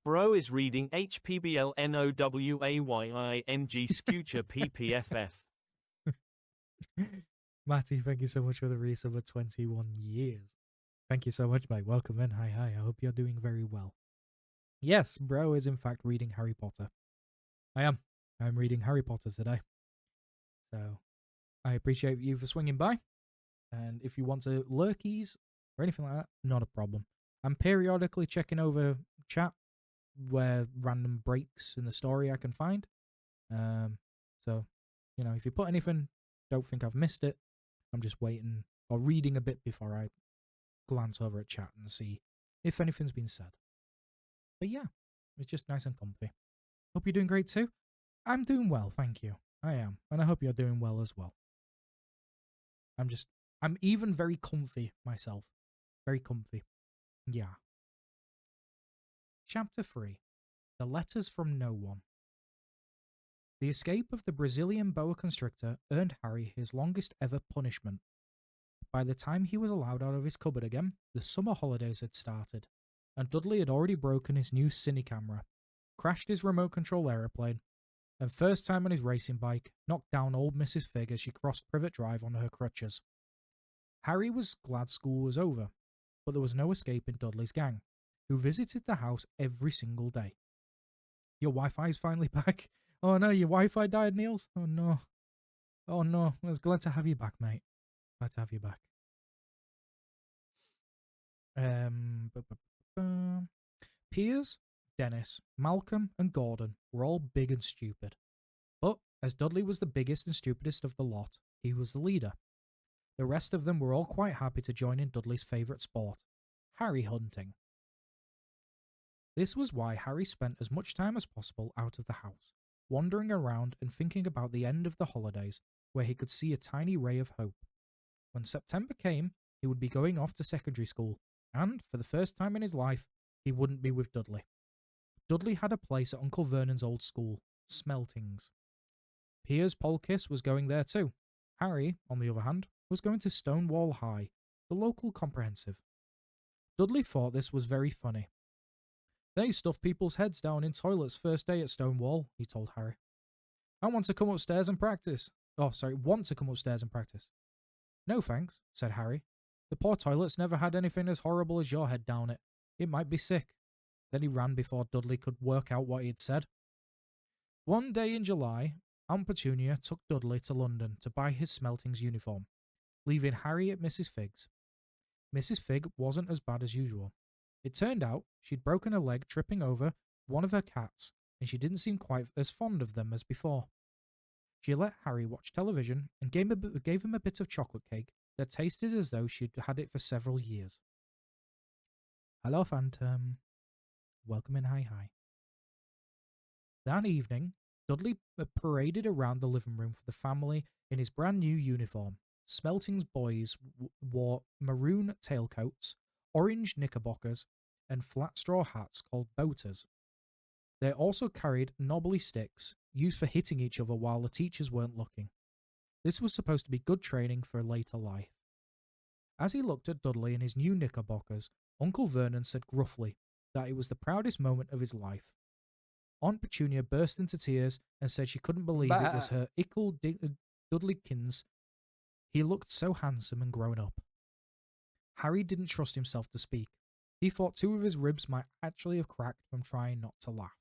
Bro is reading HPBL NOWAYING Scuture PPFF. Matty, thank you so much for the resub of 21 years. Thank you so much, mate. Welcome in. Hi. I hope you're doing very well. Yes, bro is in fact reading Harry Potter. I am. I'm reading Harry Potter today. So, I appreciate you for swinging by. And if you want to lurkies or anything like that, not a problem. I'm periodically checking over chat where random breaks in the story I can find. So, if you put anything, don't think I've missed it. I'm just waiting or reading a bit before I glance over at chat and see if anything's been said. But yeah, it's just nice and comfy. Hope you're doing great too. I'm doing well, thank you. I am, and I hope you're doing well as well. I'm even very comfy myself. Very comfy. Yeah. Chapter 3. The Letters from No One. The escape of the Brazilian boa constrictor earned Harry his longest ever punishment. By the time he was allowed out of his cupboard again, the summer holidays had started, and Dudley had already broken his new cine camera, crashed his remote control aeroplane, and first time on his racing bike, knocked down old Mrs. Figg as she crossed Privet Drive on her crutches. Harry was glad school was over, but there was no escaping Dudley's gang, who visited the house every single day. Your Wi-Fi's finally back. Oh no, your Wi-Fi died, Niels. Oh no. Oh no. I was glad to have you back, mate. Glad to have you back. Piers, Dennis, Malcolm, and Gordon were all big and stupid. But as Dudley was the biggest and stupidest of the lot, he was the leader. The rest of them were all quite happy to join in Dudley's favourite sport, Harry hunting. This was why Harry spent as much time as possible out of the house, wandering around and thinking about the end of the holidays, where he could see a tiny ray of hope. When September came, he would be going off to secondary school, and, for the first time in his life, he wouldn't be with Dudley. Dudley had a place at Uncle Vernon's old school, Smeltings. Piers Polkiss was going there too. Harry, on the other hand, was going to Stonewall High, the local comprehensive. Dudley thought this was very funny. They stuff people's heads down in toilets first day at Stonewall, he told Harry. I want to come upstairs and practice. Want to come upstairs and practice. No thanks, said Harry. The poor toilet's never had anything as horrible as your head down it. It might be sick. Then he ran before Dudley could work out what he had said. One day in July, Aunt Petunia took Dudley to London to buy his Smeltings uniform, leaving Harry at Mrs. Figg's. Mrs. Fig wasn't as bad as usual. It turned out she'd broken her leg tripping over one of her cats, and she didn't seem quite as fond of them as before. She let Harry watch television and gave him a bit of chocolate cake that tasted as though she'd had it for several years. Hello, Phantom. Welcome in, hi. That evening, Dudley paraded around the living room for the family in his brand new uniform. Smelting's boys wore maroon tailcoats, orange knickerbockers, and flat straw hats called boaters. They also carried knobbly sticks, used for hitting each other while the teachers weren't looking. This was supposed to be good training for later life. As he looked at Dudley in his new knickerbockers, Uncle Vernon said gruffly that it was the proudest moment of his life. Aunt Petunia burst into tears and said she couldn't believe it was her ickle Dudleykins. He looked so handsome and grown up. Harry didn't trust himself to speak. He thought two of his ribs might actually have cracked from trying not to laugh.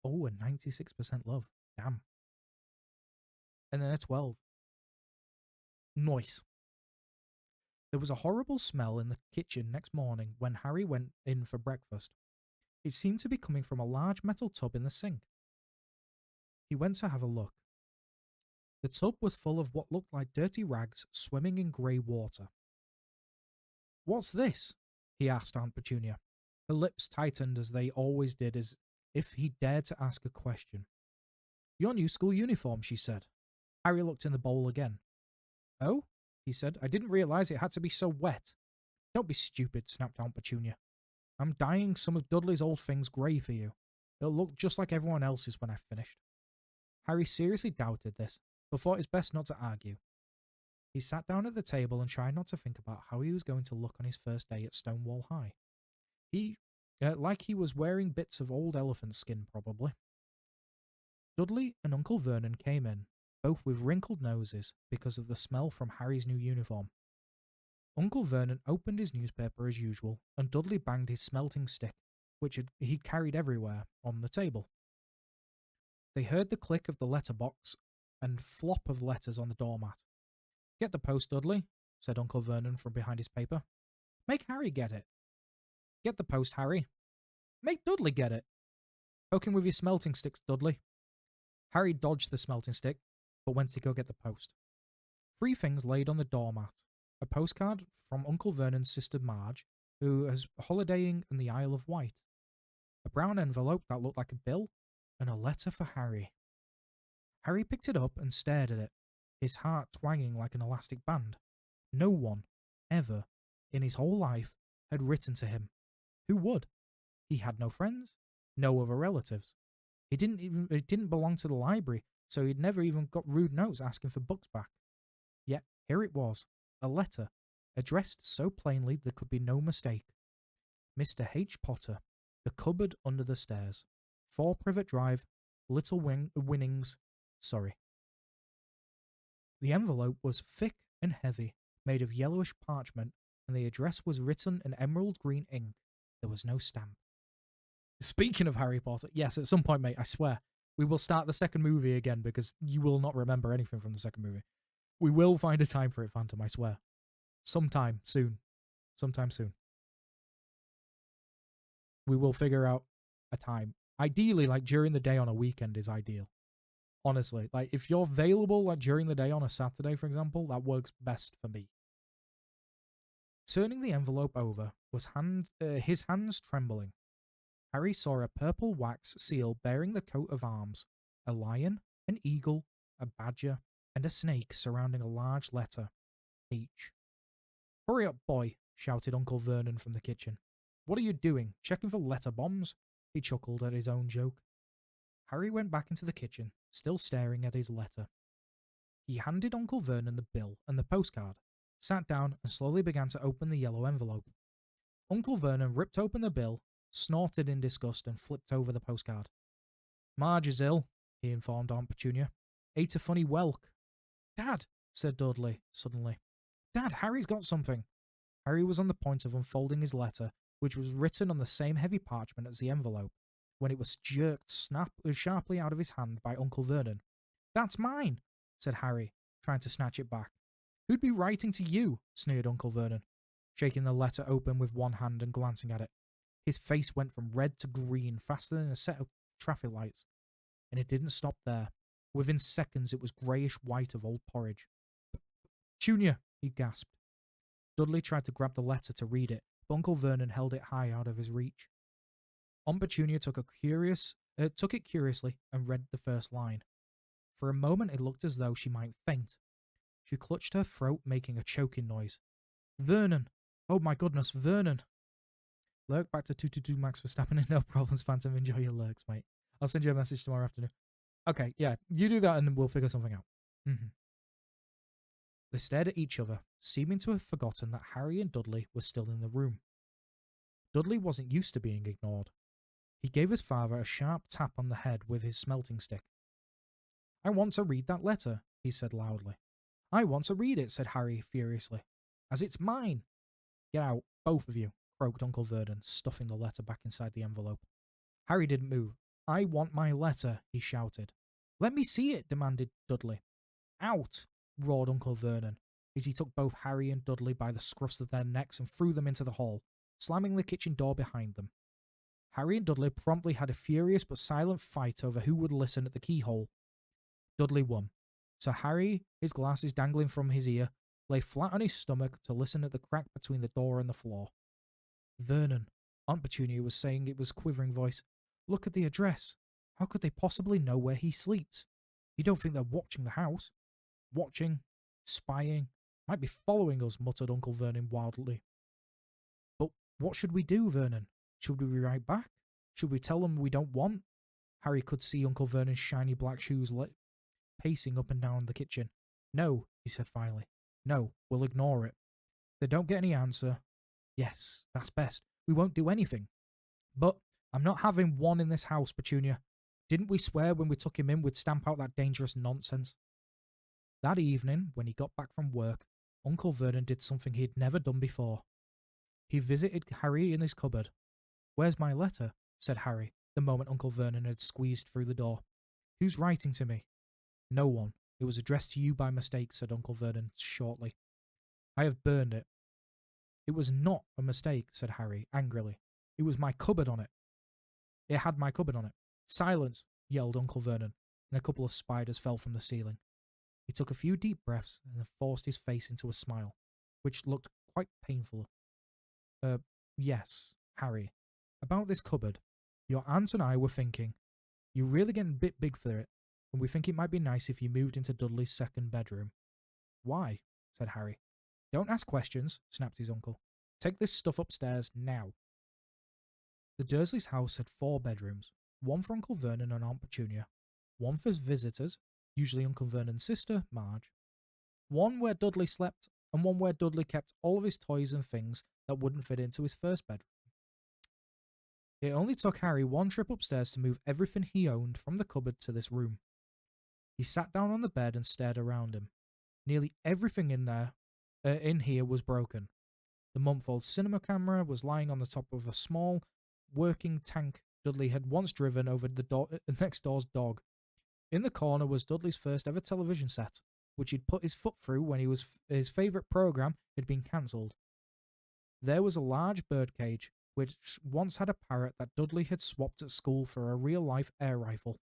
Oh, a 96% love. Damn. And then a 12. Nice. There was a horrible smell in the kitchen next morning when Harry went in for breakfast. It seemed to be coming from a large metal tub in the sink. He went to have a look. The tub was full of what looked like dirty rags swimming in grey water. "What's this?" he asked Aunt Petunia. Her lips tightened as they always did, as if he dared to ask a question. "Your new school uniform," she said. Harry looked in the bowl again. "Oh?" he said. "I didn't realize it had to be so wet." "Don't be stupid," snapped Aunt Petunia. "I'm dyeing some of Dudley's old things grey for you. It'll look just like everyone else's when I've finished." Harry seriously doubted this, but thought it best not to argue. He sat down at the table and tried not to think about how he was going to look on his first day at Stonewall High. Like he was wearing bits of old elephant skin, probably. Dudley and Uncle Vernon came in, both with wrinkled noses because of the smell from Harry's new uniform. Uncle Vernon opened his newspaper as usual, and Dudley banged his smelting stick, which he'd carried everywhere, on the table. They heard the click of the letterbox and flop of letters on the doormat. "Get the post, Dudley," said Uncle Vernon from behind his paper. "Make Harry get it." "Get the post, Harry." "Make Dudley get it." "Poke him with your smelting sticks, Dudley." Harry dodged the smelting stick, but went to go get the post. 3 things laid on the doormat. A postcard from Uncle Vernon's sister Marge, who was holidaying in the Isle of Wight. A brown envelope that looked like a bill, and a letter for Harry. Harry picked it up and stared at it, his heart twanging like an elastic band. No one, ever, in his whole life, had written to him. Who would? He had no friends, no other relatives. It didn't belong to the library, so he'd never even got rude notes asking for books back. Yet here it was, a letter, addressed so plainly there could be no mistake. Mr. H. Potter, The Cupboard Under the Stairs, 4 Privet Drive, Little Winnings, Surrey. The envelope was thick and heavy, made of yellowish parchment, and the address was written in emerald green ink. There was no stamp. Speaking of Harry Potter, yes, at some point, mate, I swear, we will start the second movie again because you will not remember anything from the second movie. We will find a time for it, Phantom, I swear. Sometime soon. We will figure out a time. Ideally, like during the day on a weekend is ideal. Honestly, like if you're available like during the day on a Saturday, for example, that works best for me. Turning the envelope over was his hands trembling. Harry saw a purple wax seal bearing the coat of arms, a lion, an eagle, a badger, and a snake surrounding a large letter, H. "Hurry up, boy," shouted Uncle Vernon from the kitchen. "What are you doing, checking for letter bombs?" He chuckled at his own joke. Harry went back into the kitchen, still staring at his letter. He handed Uncle Vernon the bill and the postcard, sat down and slowly began to open the yellow envelope. Uncle Vernon ripped open the bill, snorted in disgust, and flipped over the postcard. "Marge is ill," he informed Aunt Petunia. "Ate a funny whelk." "Dad," said Dudley, suddenly. "Dad, Harry's got something." Harry was on the point of unfolding his letter, which was written on the same heavy parchment as the envelope, when it was jerked sharply out of his hand by Uncle Vernon. "That's mine," said Harry, trying to snatch it back. Who'd be writing to you? Sneered Uncle Vernon, shaking the letter open with one hand and glancing at it. His face went from red to green faster than a set of traffic lights. And it didn't stop there. Within seconds, it was greyish-white of old porridge. Junior, he gasped. Dudley tried to grab the letter to read it, but Uncle Vernon held it high out of his reach. Aunt Petunia took it curiously and read the first line. For a moment, it looked as though she might faint. She clutched her throat, making a choking noise. Vernon! Oh my goodness, Vernon! Lurk back to 222 Max for snapping in. No problems, Phantom. Enjoy your lurks, mate. I'll send you a message tomorrow afternoon. Okay, yeah, you do that and then we'll figure something out. They stared at each other, seeming to have forgotten that Harry and Dudley were still in the room. Dudley wasn't used to being ignored. He gave his father a sharp tap on the head with his smelting stick. I want to read that letter, he said loudly. I want to read it, said Harry furiously, as it's mine. Get out, both of you, croaked Uncle Vernon, stuffing the letter back inside the envelope. Harry didn't move. I want my letter, he shouted. Let me see it, demanded Dudley. Out, roared Uncle Vernon, as he took both Harry and Dudley by the scruffs of their necks and threw them into the hall, slamming the kitchen door behind them. Harry and Dudley promptly had a furious but silent fight over who would listen at the keyhole. Dudley won, so Harry, his glasses dangling from his ear, lay flat on his stomach to listen at the crack between the door and the floor. Vernon, Aunt Petunia was saying in a quivering voice, look at the address. How could they possibly know where he sleeps? You don't think they're watching the house? Watching, spying, might be following us, muttered Uncle Vernon wildly. But what should we do, Vernon? Should we write back? Should we tell them we don't want? Harry could see Uncle Vernon's shiny black shoes pacing up and down the kitchen. No, he said finally. No, we'll ignore it. They don't get any answer. Yes, that's best. We won't do anything. But I'm not having one in this house, Petunia. Didn't we swear when we took him in we'd stamp out that dangerous nonsense? That evening, when he got back from work, Uncle Vernon did something he'd never done before. He visited Harry in his cupboard. Where's my letter? Said Harry, the moment Uncle Vernon had squeezed through the door. Who's writing to me? No one. It was addressed to you by mistake, said Uncle Vernon shortly. I have burned it. It was not a mistake, said Harry angrily. It was my cupboard on it. It had my cupboard on it. Silence, yelled Uncle Vernon, and a couple of spiders fell from the ceiling. He took a few deep breaths and then forced his face into a smile, which looked quite painful. Yes, Harry. About this cupboard. Your aunt and I were thinking, you're really getting a bit big for it, and we think it might be nice if you moved into Dudley's second bedroom. Why? Said Harry. Don't ask questions, snapped his uncle. Take this stuff upstairs now. The Dursleys' house had 4 bedrooms, one for Uncle Vernon and Aunt Petunia, one for visitors, usually Uncle Vernon's sister, Marge, one where Dudley slept, and one where Dudley kept all of his toys and things that wouldn't fit into his first bedroom. It only took Harry one trip upstairs to move everything he owned from the cupboard to this room. He sat down on the bed and stared around him. Nearly everything in here was broken. The month-old cinema camera was lying on the top of a small, working tank Dudley had once driven over the next door's dog. In the corner was Dudley's first ever television set, which he'd put his foot through when his favourite programme had been cancelled. There was a large birdcage, which once had a parrot that Dudley had swapped at school for a real-life air rifle,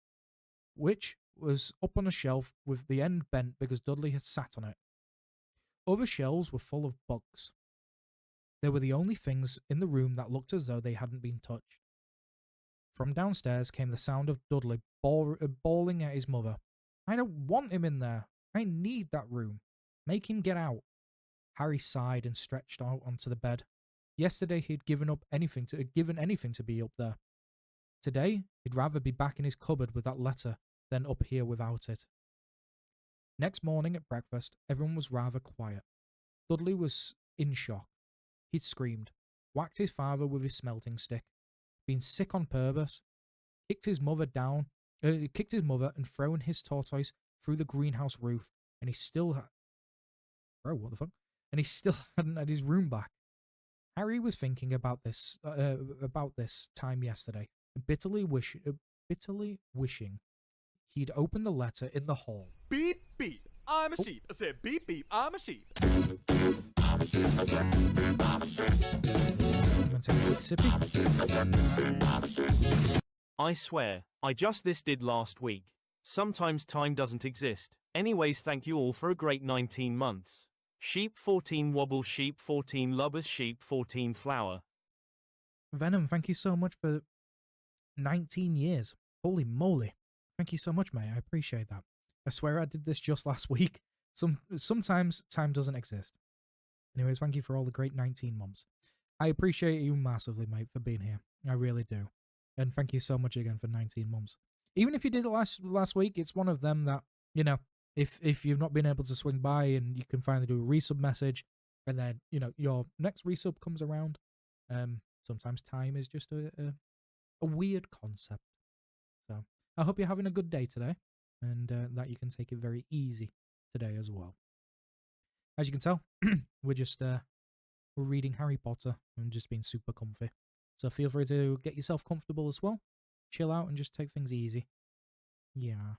which was up on a shelf with the end bent because Dudley had sat on it. Other shelves were full of books. They were the only things in the room that looked as though they hadn't been touched. From downstairs came the sound of Dudley bawling at his mother. I don't want him in there. I need that room. Make him get out. Harry sighed and stretched out onto the bed. Yesterday he'd given anything to be up there. Today he'd rather be back in his cupboard with that letter than up here without it. Next morning at breakfast, everyone was rather quiet. Dudley was in shock. He'd screamed, whacked his father with his smelting stick, been sick on purpose, kicked his mother and thrown his tortoise through the greenhouse roof, and he still hadn't had his room back. Harry was thinking about this time yesterday, and bitterly wishing he'd opened the letter in the hall. Beep, beep. I'm a sheep. I said beep beep. I'm a sheep. I'm going to take a quick sippy. I swear, I just this did last week. Sometimes time doesn't exist. Anyways, thank you all for a great 19 months. Sheep 14 wobble, sheep 14 lubbers, sheep 14 flower. Venom, thank you so much for 19 years. Holy moly. Thank you so much, mate. I appreciate that. I swear I did this just last week. Sometimes time doesn't exist. Anyways, thank you for all the great 19 months. I appreciate you massively, mate, for being here. I really do. And thank you so much again for 19 months. Even if you did it last week, it's one of them that, you know, if you've not been able to swing by and you can finally do a resub message, and then, you know, your next resub comes around, sometimes time is just a weird concept. So I hope you're having a good day today, and that you can take it very easy today as well. As you can tell, we're just we're reading Harry Potter and just being super comfy. So feel free to get yourself comfortable as well. Chill out and just take things easy. Yeah.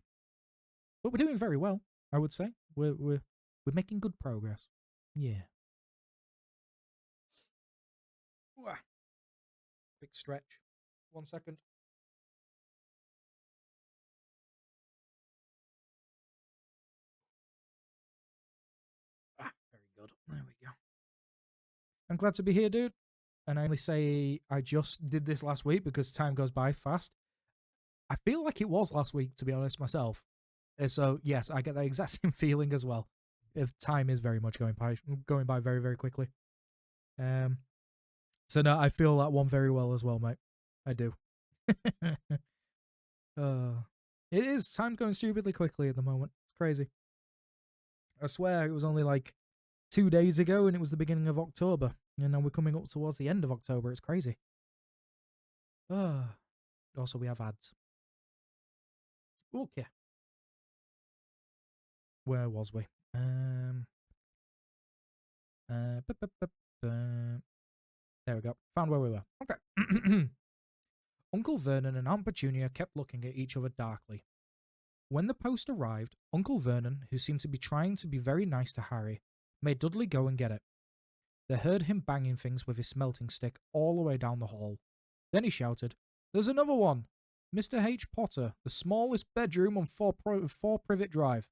But we're doing very well, I would say. We're making good progress. Yeah. Quick stretch. 1 second. Very good. There we go. I'm glad to be here, dude. And I only say I just did this last week because time goes by fast. I feel like it was last week, to be honest, myself. So, yes, I get that exact same feeling as well. If time is very much going by very, very quickly. So, no, I feel that one very well as well, mate. I do. It is. Time going stupidly quickly at the moment. It's crazy. I swear it was only like 2 days ago and it was the beginning of October. And now we're coming up towards the end of October. It's crazy. Also, we have ads. Okay. Where was we? There we go. Found where we were. Okay. Uncle Vernon and Aunt Petunia kept looking at each other darkly. When the post arrived, Uncle Vernon, who seemed to be trying to be very nice to Harry, made Dudley go and get it. They heard him banging things with his smelting stick all the way down the hall. Then he shouted, "There's another one! Mr. H. Potter, the smallest bedroom on 4 Privet Drive."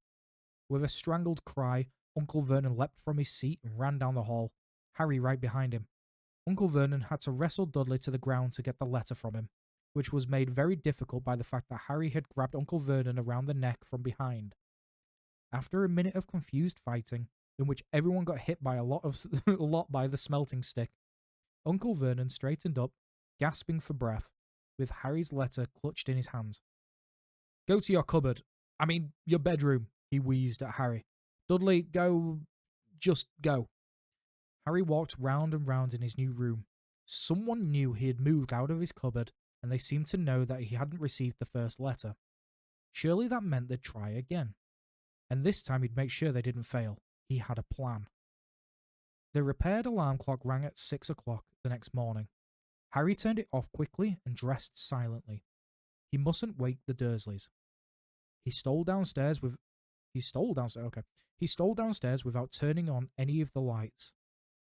With a strangled cry, Uncle Vernon leapt from his seat and ran down the hall, Harry right behind him. Uncle Vernon had to wrestle Dudley to the ground to get the letter from him, which was made very difficult by the fact that Harry had grabbed Uncle Vernon around the neck from behind. After a minute of confused fighting, in which everyone got hit by a lot by the smelting stick, Uncle Vernon straightened up, gasping for breath, with Harry's letter clutched in his hands. "Go to your cupboard. I mean, your bedroom," he wheezed at Harry. "Dudley, go. Just go." Harry walked round and round in his new room. Someone knew he had moved out of his cupboard, and they seemed to know that he hadn't received the first letter. Surely that meant they'd try again. And this time he'd make sure they didn't fail. He had a plan. The repaired alarm clock rang at 6 o'clock the next morning. Harry turned it off quickly and dressed silently. He mustn't wake the Dursleys. He stole downstairs without turning on any of the lights.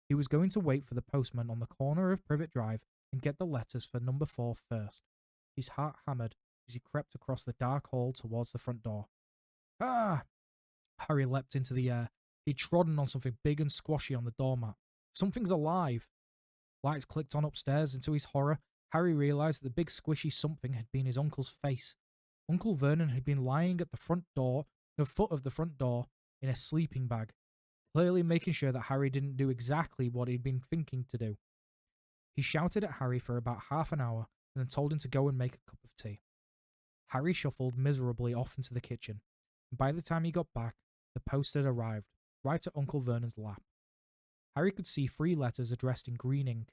He was going to wait for the postman on the corner of Privet Drive and get the letters for number 4 first. His heart hammered as he crept across the dark hall towards the front door. Ah! Harry leapt into the air. He'd trodden on something big and squashy on the doormat. Something's alive! Lights clicked on upstairs, and to his horror, Harry realised that the big squishy something had been his uncle's face. Uncle Vernon had been lying at the foot of the front door, in a sleeping bag, clearly making sure that Harry didn't do exactly what he'd been thinking to do. He shouted at Harry for about half an hour, and then told him to go and make a cup of tea. Harry shuffled miserably off into the kitchen, and by the time he got back, the post had arrived, right at Uncle Vernon's lap. Harry could see 3 letters addressed in green ink.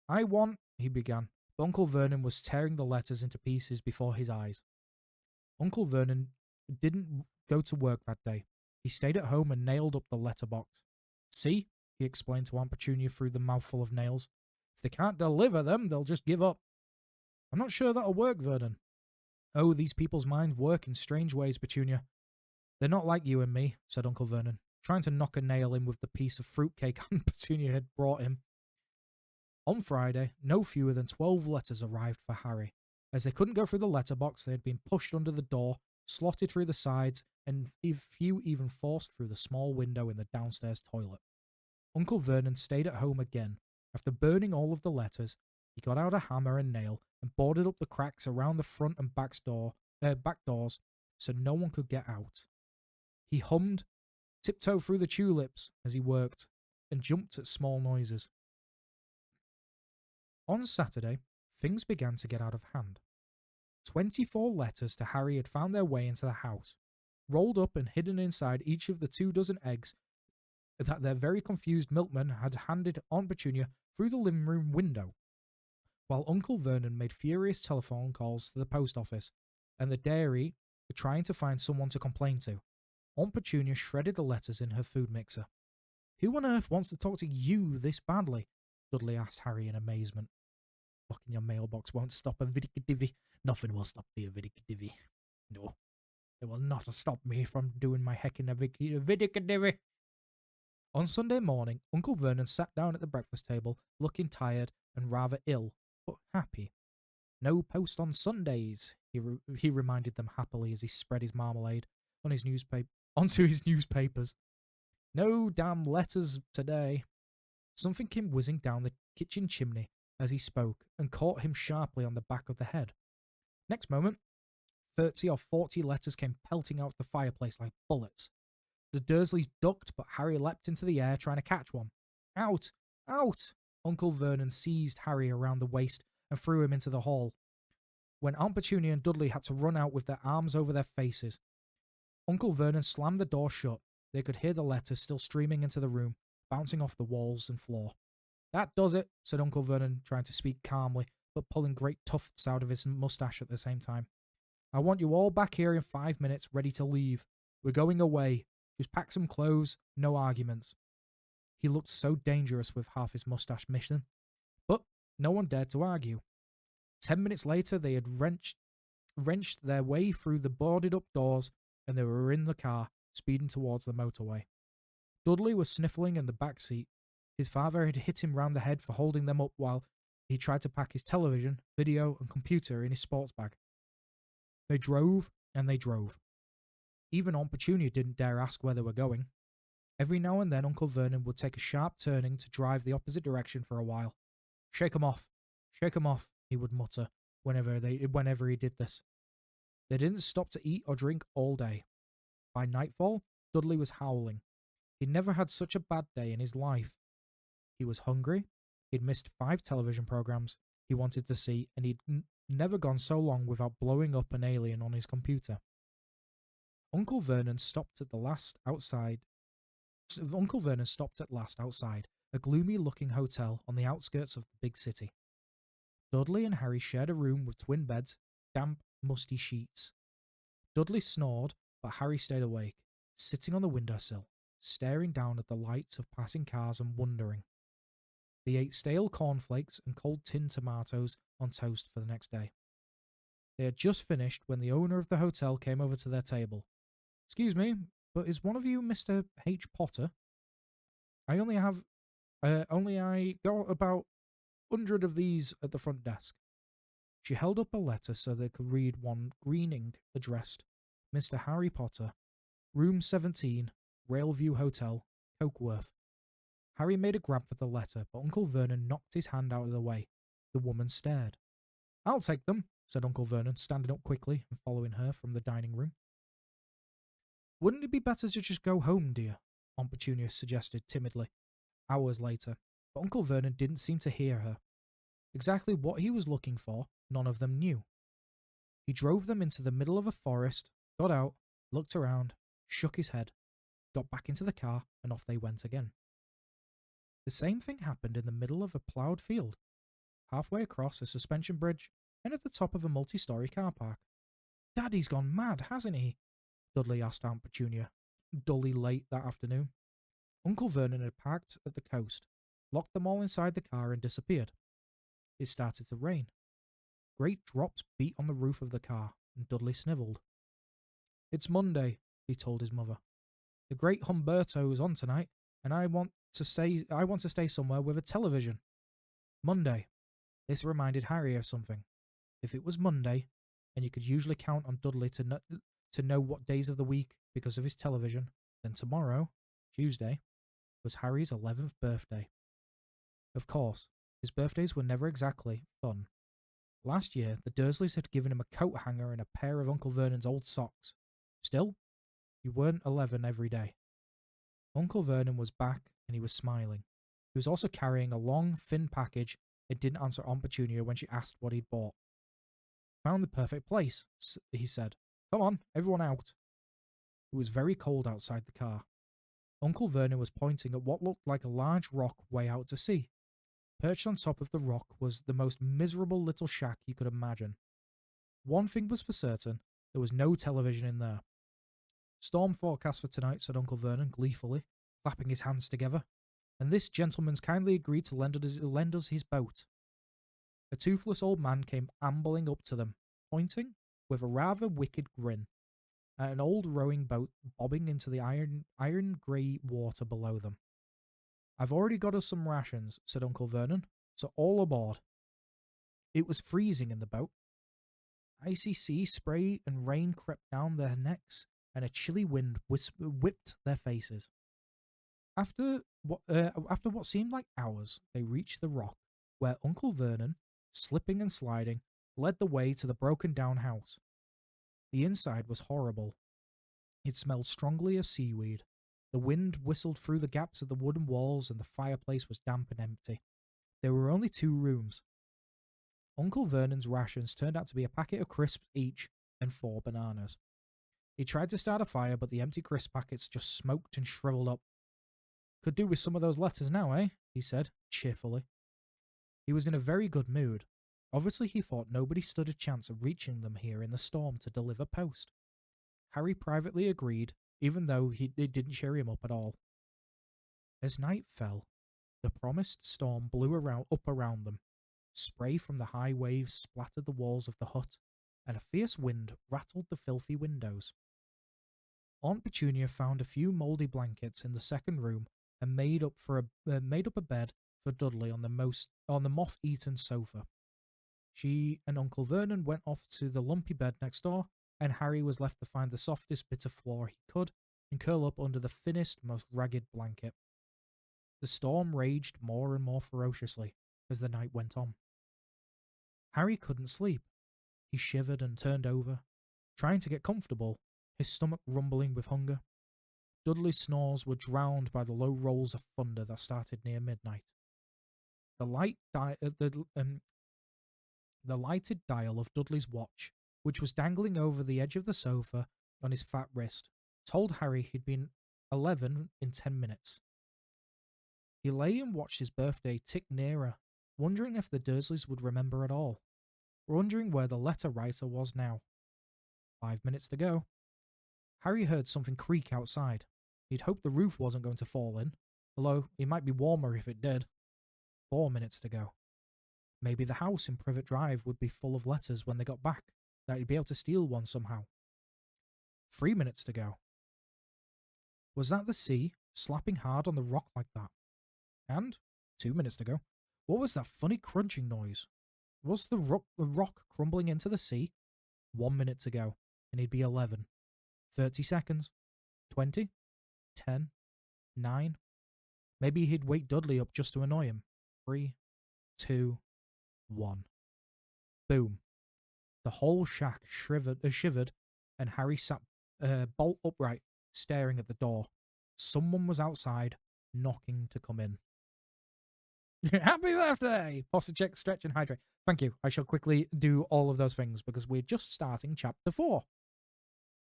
"I want," he began, but Uncle Vernon was tearing the letters into pieces before his eyes. Uncle Vernon didn't go to work that day. He stayed at home and nailed up the letterbox. "See," he explained to Aunt Petunia through the mouthful of nails. "If they can't deliver them, they'll just give up." "I'm not sure that'll work, Vernon." "Oh, these people's minds work in strange ways, Petunia. They're not like you and me, said Uncle Vernon, trying to knock a nail in with the piece of fruitcake Aunt Petunia had brought him. On Friday, no fewer than 12 letters arrived for Harry. As they couldn't go through the letterbox, they had been pushed under the door, slotted through the sides, and a few even forced through the small window in the downstairs toilet. Uncle Vernon stayed at home again. After burning all of the letters, he got out a hammer and nail and boarded up the cracks around the front and back doors so no one could get out. He hummed "Tiptoe Through the Tulips" as he worked and jumped at small noises. On Saturday, things began to get out of hand. 24 letters to Harry had found their way into the house, rolled up and hidden inside each of the 24 eggs that their very confused milkman had handed Aunt Petunia through the living room window, while Uncle Vernon made furious telephone calls to the post office and the dairy trying to find someone to complain to. Aunt Petunia shredded the letters in her food mixer. "Who on earth wants to talk to you this badly?" Dudley asked Harry in amazement. "Locking your mailbox won't stop a vidicadivy. Nothing will stop the vidicadivy. No, it will not stop me from doing my heckin' vidicadivy." On Sunday morning, Uncle Vernon sat down at the breakfast table, looking tired and rather ill, but happy. "No post on Sundays," he reminded them happily as he spread his marmalade on his onto his newspapers. "No damn letters today." Something came whizzing down the kitchen chimney as he spoke and caught him sharply on the back of the head. Next moment, 30 or 40 letters came pelting out of the fireplace like bullets. The Dursleys ducked, but Harry leapt into the air trying to catch one. "Out! Out!" Uncle Vernon seized Harry around the waist and threw him into the hall, when Aunt Petunia and Dudley had to run out with their arms over their faces. Uncle Vernon slammed the door shut. They could hear the letters still streaming into the room, bouncing off the walls and floor. "That does it," said Uncle Vernon, trying to speak calmly, but pulling great tufts out of his moustache at the same time. "I want you all back here in 5 minutes, ready to leave. We're going away. Just pack some clothes, no arguments." He looked so dangerous with half his moustache missing, but no one dared to argue. 10 minutes later, they had wrenched their way through the boarded up doors, and they were in the car, speeding towards the motorway. Dudley was sniffling in the back seat. His father had hit him round the head for holding them up while he tried to pack his television, video, and computer in his sports bag. They drove, and they drove. Even Aunt Petunia didn't dare ask where they were going. Every now and then Uncle Vernon would take a sharp turning to drive the opposite direction for a while. Shake 'em off, he would mutter whenever he did this. They didn't stop to eat or drink all day. By nightfall, Dudley was howling. He'd never had such a bad day in his life. He was hungry, he'd missed 5 television programs he wanted to see, and he'd never gone so long without blowing up an alien on his computer. Uncle Vernon stopped at last outside, a gloomy-looking hotel on the outskirts of the big city. Dudley and Harry shared a room with twin beds, damp, musty sheets. Dudley snored, but Harry stayed awake, sitting on the windowsill, staring down at the lights of passing cars and wondering. They ate stale cornflakes and cold tinned tomatoes on toast for the next day. They had just finished when the owner of the hotel came over to their table. "Excuse me, but is one of you Mr. H. Potter? I only got about 100 of these at the front desk." She held up a letter so they could read one green ink addressed Mr. Harry Potter, Room 17, Railview Hotel, Cokeworth. Harry made a grab for the letter, but Uncle Vernon knocked his hand out of the way. The woman stared. "I'll take them," said Uncle Vernon, standing up quickly and following her from the dining room. "Wouldn't it be better to just go home, dear?" Aunt Petunia suggested timidly, hours later, but Uncle Vernon didn't seem to hear her. Exactly what he was looking for, none of them knew. He drove them into the middle of a forest, got out, looked around, shook his head, got back into the car, and off they went again. The same thing happened in the middle of a ploughed field, halfway across a suspension bridge, and at the top of a multi-story car park. "Daddy's gone mad, hasn't he?" Dudley asked Aunt Petunia, dully late that afternoon. Uncle Vernon had parked at the coast, locked them all inside the car, and disappeared. It started to rain. Great drops beat on the roof of the car, and Dudley snivelled. "It's Monday," he told his mother. The great Humberto is on tonight, and I want to stay somewhere with a television. Monday. This reminded Harry of something. If it was Monday, and you could usually count on Dudley to know what days of the week because of his television, then tomorrow, Tuesday, was Harry's 11th birthday. Of course, his birthdays were never exactly fun. Last year, the Dursleys had given him a coat hanger and a pair of Uncle Vernon's old socks. Still, you weren't 11 every day. Uncle Vernon was back and he was smiling. He was also carrying a long, thin package and didn't answer Aunt Petunia when she asked what he'd bought. Found the perfect place, he said. Come on, everyone out. It was very cold outside the car. Uncle Vernon was pointing at what looked like a large rock way out to sea. Perched on top of the rock was the most miserable little shack you could imagine. One thing was for certain, there was no television in there. Storm forecast for tonight, said Uncle Vernon gleefully, clapping his hands together, and this gentleman's kindly agreed to lend us his boat. A toothless old man came ambling up to them, pointing, with a rather wicked grin, at an old rowing boat bobbing into the iron grey water below them. I've already got us some rations, said Uncle Vernon, so all aboard. It was freezing in the boat. Icy sea spray and rain crept down their necks, and a chilly wind whipped their faces. After what seemed like hours, they reached the rock, where Uncle Vernon, slipping and sliding, led the way to the broken-down house. The inside was horrible. It smelled strongly of seaweed. The wind whistled through the gaps of the wooden walls, and the fireplace was damp and empty. There were only 2 rooms. Uncle Vernon's rations turned out to be a packet of crisps each and 4 bananas. He tried to start a fire, but the empty crisp packets just smoked and shriveled up. Could do with some of those letters now, eh? He said, cheerfully. He was in a very good mood. Obviously, he thought nobody stood a chance of reaching them here in the storm to deliver post. Harry privately agreed, even though it didn't cheer him up at all. As night fell, the promised storm blew up around them. Spray from the high waves splattered the walls of the hut, and a fierce wind rattled the filthy windows. Aunt Petunia found a few mouldy blankets in the second room and made up a bed for Dudley on the moth-eaten sofa. She and Uncle Vernon went off to the lumpy bed next door, and Harry was left to find the softest bit of floor he could and curl up under the thinnest, most ragged blanket. The storm raged more and more ferociously as the night went on. Harry couldn't sleep. He shivered and turned over, trying to get comfortable, his stomach rumbling with hunger. Dudley's snores were drowned by the low rolls of thunder that started near midnight. The lighted dial of Dudley's watch, which was dangling over the edge of the sofa on his fat wrist, told Harry he'd been 11 in 10 minutes. He lay and watched his birthday tick nearer, wondering if the Dursleys would remember at all, wondering where the letter writer was now. 5 minutes to go. Harry heard something creak outside. He'd hoped the roof wasn't going to fall in, although it might be warmer if it did. 4 minutes to go. Maybe the house in Privet Drive would be full of letters when they got back, that he'd be able to steal one somehow. 3 minutes to go. Was that the sea slapping hard on the rock like that? And 2 minutes to go. What was that funny crunching noise? Was the rock crumbling into the sea? 1 minute to go, and he'd be 11. 30 seconds. 20. 10. 9. Maybe he'd wake Dudley up just to annoy him. 3, 2, 1. Boom. The whole shack shivered, and Harry sat bolt upright, staring at the door. Someone was outside, knocking to come in. Happy birthday! Posture check, stretch, and hydrate. Thank you. I shall quickly do all of those things because we're just starting chapter 4.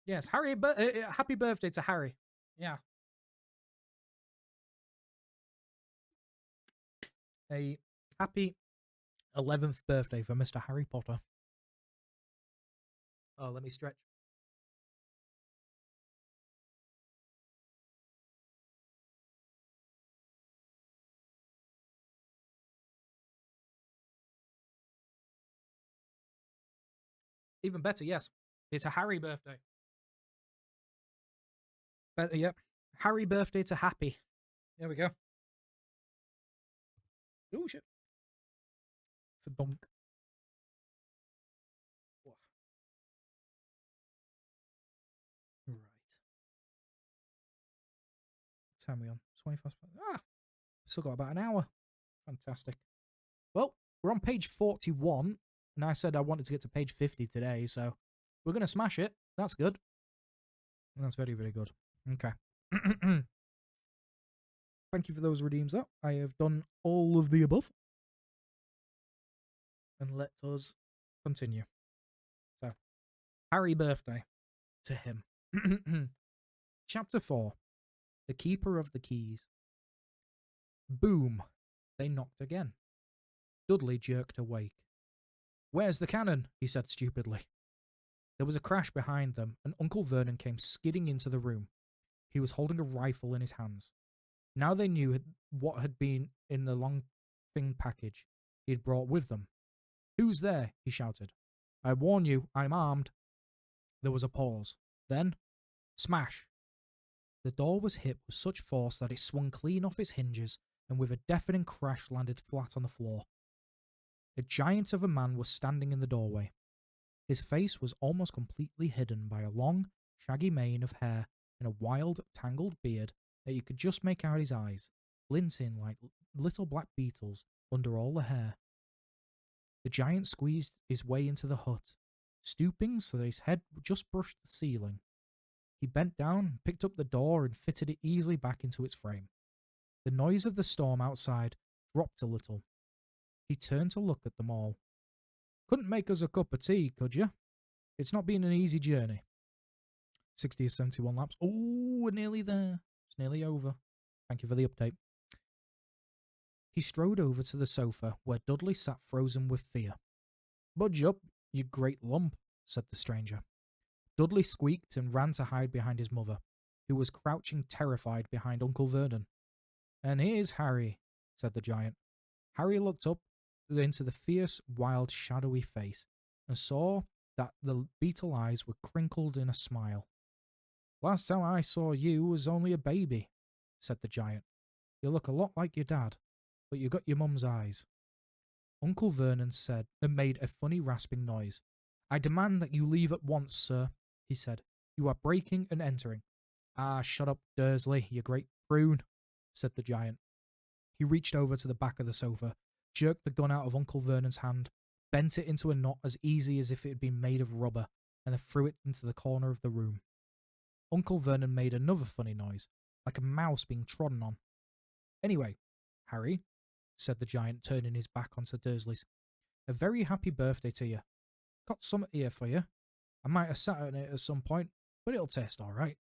Yes, Harry. Happy birthday to Harry. Yeah. A happy 11th birthday for Mr. Harry Potter. Oh, let me stretch. Even better, yes. It's a Harry birthday. But yep. Harry birthday to Happy. There we go. Oh shit. For dunk. Right. Time we on? 25. Still got about an hour. Fantastic. Well, we're on page 41, and I said I wanted to get to page 50 today, so we're going to smash it. That's good. That's very, very good. Okay. Thank you for those redeems, though. I have done all of the above. And let us continue. So, Harry birthday to him. Chapter 4. The Keeper of the Keys. Boom. They knocked again. Dudley jerked awake. "Where's the cannon?" he said stupidly. There was a crash behind them, and Uncle Vernon came skidding into the room. He was holding a rifle in his hands. Now they knew what had been in the long thin package he had brought with them. "Who's there?" he shouted. "I warn you, I'm armed." There was a pause. Then, smash! The door was hit with such force that it swung clean off its hinges and with a deafening crash landed flat on the floor. A giant of a man was standing in the doorway. His face was almost completely hidden by a long, shaggy mane of hair and a wild, tangled beard that you could just make out his eyes, glinting like little black beetles under all the hair. The giant squeezed his way into the hut, stooping so that his head just brushed the ceiling. He bent down, picked up the door, and fitted it easily back into its frame. The noise of the storm outside dropped a little. He turned to look at them all. "Couldn't make us a cup of tea, could you? It's not been an easy journey." 60 or 71 laps. Oh, we're nearly there. It's nearly over. Thank you for the update. He strode over to the sofa where Dudley sat frozen with fear. "Budge up, you great lump," said the stranger. Dudley squeaked and ran to hide behind his mother, who was crouching terrified behind Uncle Vernon. "And here's Harry," said the giant. Harry looked up into the fierce, wild, shadowy face and saw that the beetle eyes were crinkled in a smile. "Last time I saw you was only a baby," said the giant. "You look a lot like your dad, but you got your mum's eyes." Uncle Vernon said and made a funny rasping noise. "I demand that you leave at once, sir," he said. "You are breaking and entering." "Ah, shut up, Dursley, you great prune," said the giant. He reached over to the back of the sofa, jerked the gun out of Uncle Vernon's hand, bent it into a knot as easy as if it had been made of rubber, and then threw it into the corner of the room. Uncle Vernon made another funny noise, like a mouse being trodden on. "Anyway, Harry," said the giant, turning his back onto Dursley's, "a very happy birthday to you. Got some here for you. I might have sat on it at some point, but it'll taste all right."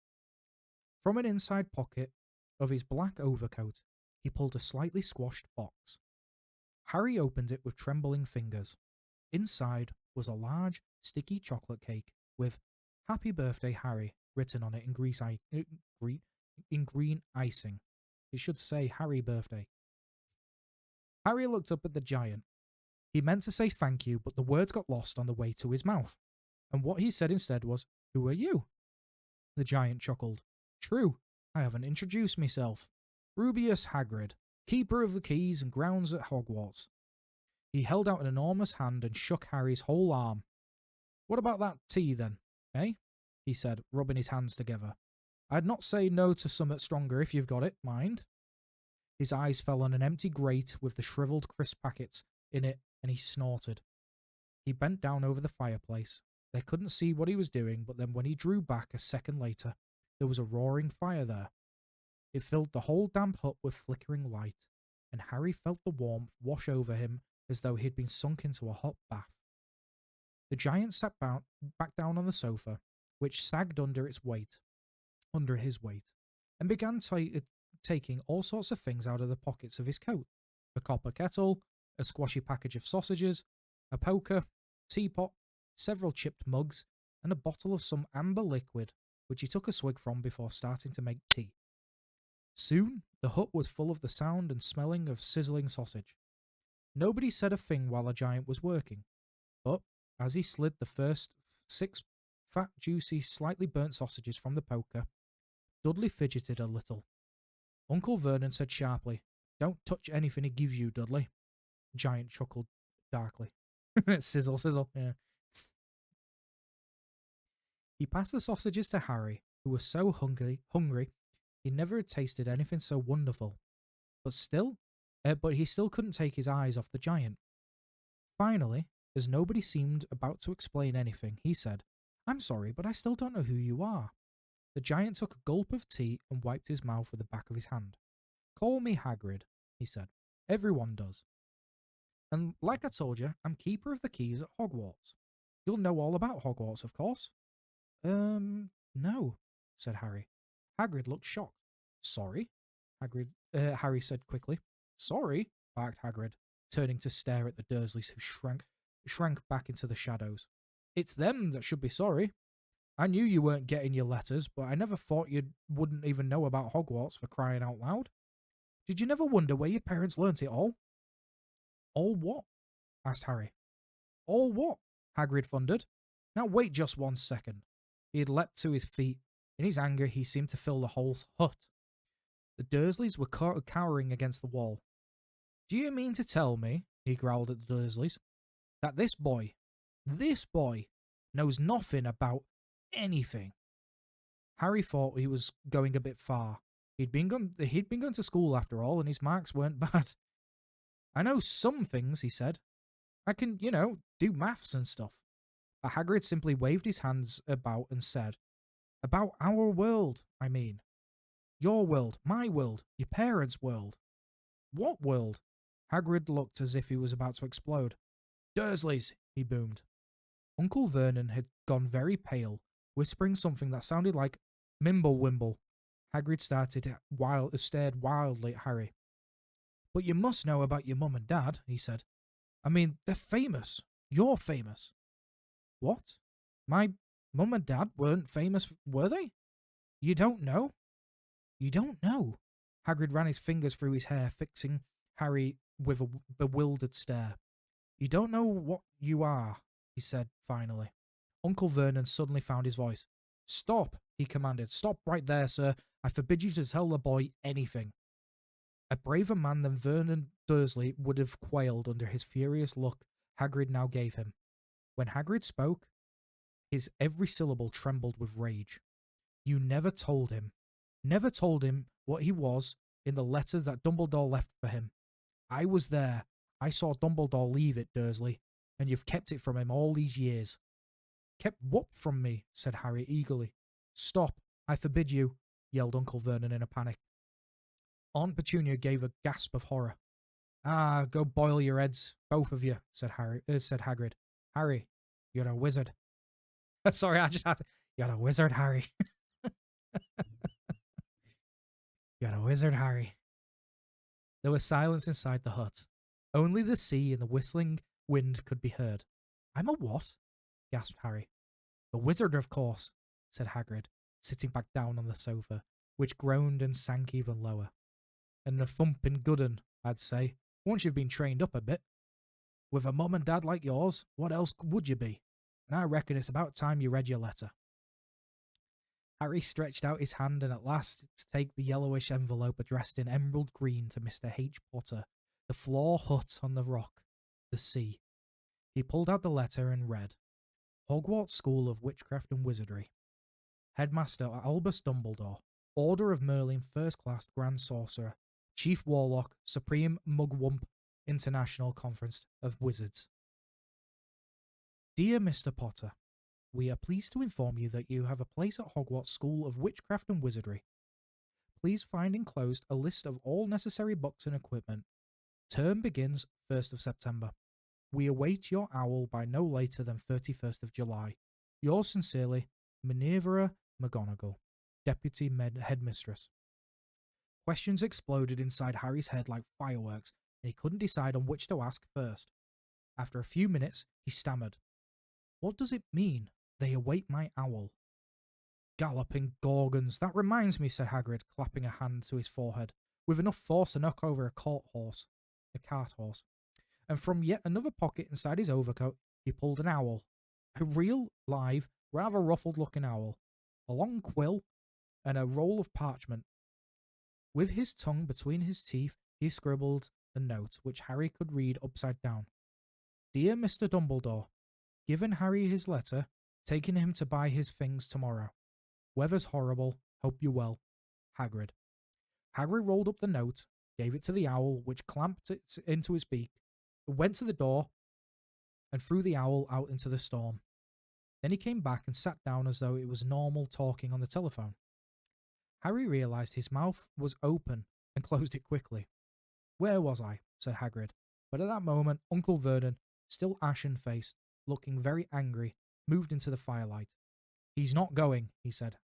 From an inside pocket of his black overcoat, he pulled a slightly squashed box. Harry opened it with trembling fingers. Inside was a large, sticky chocolate cake with "Happy Birthday, Harry" written on it in green icing. It should say Harry Birthday. Harry looked up at the giant. He meant to say thank you, but the words got lost on the way to his mouth. And what he said instead was, "Who are you?" The giant chuckled. "True, I haven't introduced myself. Rubeus Hagrid, keeper of the keys and grounds at Hogwarts." He held out an enormous hand and shook Harry's whole arm. "What about that tea, then, eh?" he said, rubbing his hands together. "I'd not say no to summat stronger if you've got it, mind." His eyes fell on an empty grate with the shriveled crisp packets in it, and he snorted. He bent down over the fireplace. They couldn't see what he was doing, but then when he drew back a second later, there was a roaring fire there. It filled the whole damp hut with flickering light, and Harry felt the warmth wash over him as though he had been sunk into a hot bath. The giant sat back down on the sofa, which sagged under his weight, and began taking all sorts of things out of the pockets of his coat. A copper kettle, a squashy package of sausages, a poker, teapot, several chipped mugs, and a bottle of some amber liquid, which he took a swig from before starting to make tea. Soon, the hut was full of the sound and smelling of sizzling sausage. Nobody said a thing while the giant was working, but as he slid the first 6 fat, juicy, slightly burnt sausages from the poker, Dudley fidgeted a little. Uncle Vernon said sharply, "Don't touch anything he gives you, Dudley." The giant chuckled darkly. Sizzle, sizzle. Yeah. He passed the sausages to Harry, who was so hungry, he never had tasted anything so wonderful. But he still couldn't take his eyes off the giant. Finally, as nobody seemed about to explain anything, he said, "I'm sorry, but I still don't know who you are." The giant took a gulp of tea and wiped his mouth with the back of his hand. "Call me Hagrid," he said. "Everyone does. And like I told you, I'm keeper of the keys at Hogwarts. You'll know all about Hogwarts, of course." No, said Harry. Hagrid looked shocked. "Sorry?" Harry said quickly. "Sorry?" barked Hagrid, turning to stare at the Dursleys, who shrank back into the shadows. "It's them that should be sorry. I knew you weren't getting your letters, but I never thought you wouldn't even know about Hogwarts, for crying out loud. Did you never wonder where your parents learnt it all?" "All what?" asked Harry. "All what?" Hagrid thundered. "Now wait just 1 second." He had leapt to his feet. In his anger, he seemed to fill the whole hut. The Dursleys were cowering against the wall. "Do you mean to tell me," he growled at the Dursleys, "that this boy, knows nothing about anything?" Harry thought he was going a bit far. He'd been going to school after all, and his marks weren't bad. "I know some things," he said. "I can, do maths and stuff." But Hagrid simply waved his hands about and said, "About our world, I mean. Your world, my world, your parents' world." "What world?" Hagrid looked as if he was about to explode. "Dursleys," he boomed. Uncle Vernon had gone very pale, whispering something that sounded like Mimblewimble. Hagrid stared wildly at Harry. "But you must know about your mum and dad," he said. "I mean, they're famous. You're famous." "What? My mum and dad weren't famous, were they? You don't know?" "You don't know?" Hagrid ran his fingers through his hair, fixing Harry with a bewildered stare. "You don't know what you are," he said finally. Uncle Vernon suddenly found his voice. "Stop," he commanded. "Stop right there, sir. I forbid you to tell the boy anything." A braver man than Vernon Dursley would have quailed under his furious look Hagrid now gave him. When Hagrid spoke, his every syllable trembled with rage. "You never told him what he was in the letters that Dumbledore left for him. I was there. I saw Dumbledore leave it, Dursley, and you've kept it from him all these years." "Kept what from me?" said Harry eagerly. "Stop, I forbid you," yelled Uncle Vernon in a panic. Aunt Petunia gave a gasp of horror. "Ah, go boil your heads, both of you," said Hagrid. "Harry, you're a wizard." Sorry, I just had to. "You're a wizard, Harry." "You're a wizard, Harry." There was silence inside the hut. Only the sea and the whistling wind could be heard. "I'm a what?" gasped Harry. "A wizard, of course," said Hagrid, sitting back down on the sofa, which groaned and sank even lower. "And a thumping good un, I'd say, once you've been trained up a bit. With a mum and dad like yours, what else would you be? And I reckon it's about time you read your letter." Harry stretched out his hand and at last to take the yellowish envelope addressed in emerald green to Mr. H. Potter, the floor hut on the rock, the sea. He pulled out the letter and read, "Hogwarts School of Witchcraft and Wizardry. Headmaster Albus Dumbledore, Order of Merlin First Class Grand Sorcerer, Chief Warlock, Supreme Mugwump, International Conference of Wizards. Dear Mr. Potter, we are pleased to inform you that you have a place at Hogwarts School of Witchcraft and Wizardry. Please find enclosed a list of all necessary books and equipment. Term begins 1st of September. We await your owl by no later than 31st of July. Yours sincerely, Minerva McGonagall, Deputy Headmistress." Questions exploded inside Harry's head like fireworks, and he couldn't decide on which to ask first. After a few minutes, he stammered, "What does it mean, they await my owl?" "Galloping Gorgons, that reminds me," said Hagrid, clapping a hand to his forehead, with enough force to knock over a cart horse. And from yet another pocket inside his overcoat, he pulled an owl. A real, live, rather ruffled-looking owl. A long quill, and a roll of parchment. With his tongue between his teeth, he scribbled a note which Harry could read upside down. Dear Mr. Dumbledore, given Harry his letter, taking him to buy his things tomorrow. Weather's horrible, hope you're well. Hagrid. Hagrid rolled up the note, gave it to the owl, which clamped it into his beak, went to the door, and threw the owl out into the storm. Then he came back and sat down as though it was normal talking on the telephone. Harry realised his mouth was open and closed it quickly. Where was I? Said Hagrid. But at that moment, Uncle Vernon, still ashen-faced, looking very angry, moved into the firelight. He's not going, he said.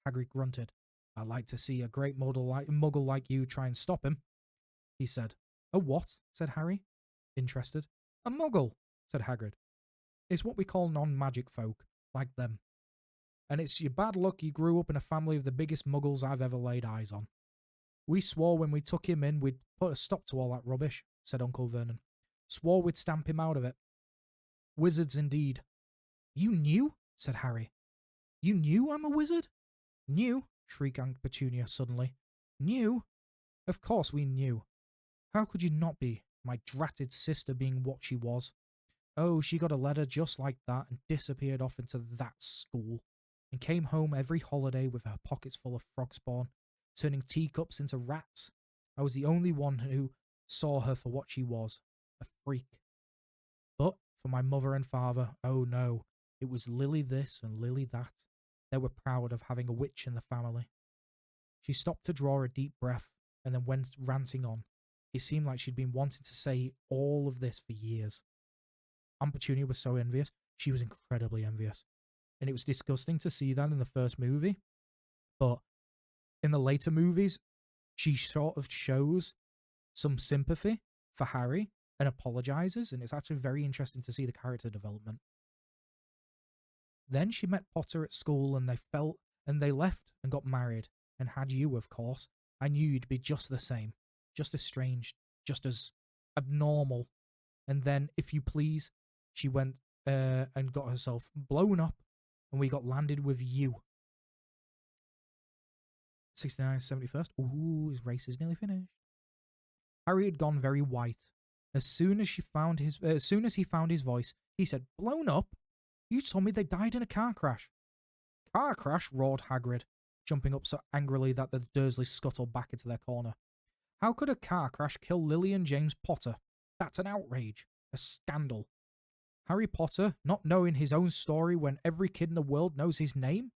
Hagrid grunted. I'd like to see a great muggle like you try and stop him, he said. A what? Said Harry, interested. A muggle, said Hagrid. It's what we call non-magic folk, like them. And it's your bad luck you grew up in a family of the biggest muggles I've ever laid eyes on. We swore when we took him in we'd put a stop to all that rubbish, said Uncle Vernon. Swore we'd stamp him out of it. Wizards indeed. You knew? Said Harry. You knew I'm a wizard? Knew? Shrieked Aunt Petunia suddenly. Knew? Of course we knew. How could you not be, my dratted sister being what she was? Oh, she got a letter just like that and disappeared off into that school, and came home every holiday with her pockets full of frog spawn, turning teacups into rats. I was the only one who saw her for what she was, a freak. But for my mother and father, oh no, it was Lily this and Lily that. They were proud of having a witch in the family. She stopped to draw a deep breath and then went ranting on. It seemed like she'd been wanting to say all of this for years. Aunt Petunia was so envious. She was incredibly envious. And it was disgusting to see that in the first movie. But in the later movies, she sort of shows some sympathy for Harry and apologizes, and it's actually very interesting to see the character development. Then she met Potter at school, and they left and got married, and had you, of course. I knew you'd be just the same, just as strange, just as abnormal. And then, if you please, she went and got herself blown up, and we got landed with you. 69, 71st. Ooh, his race is nearly finished. Harry had gone very white. As soon as he found his voice, he said, "Blown up? You told me they died in a car crash." "Car crash?" roared Hagrid, jumping up so angrily that the Dursleys scuttled back into their corner. "How could a car crash kill Lily and James Potter? That's an outrage. A scandal. Harry Potter not knowing his own story when every kid in the world knows his name?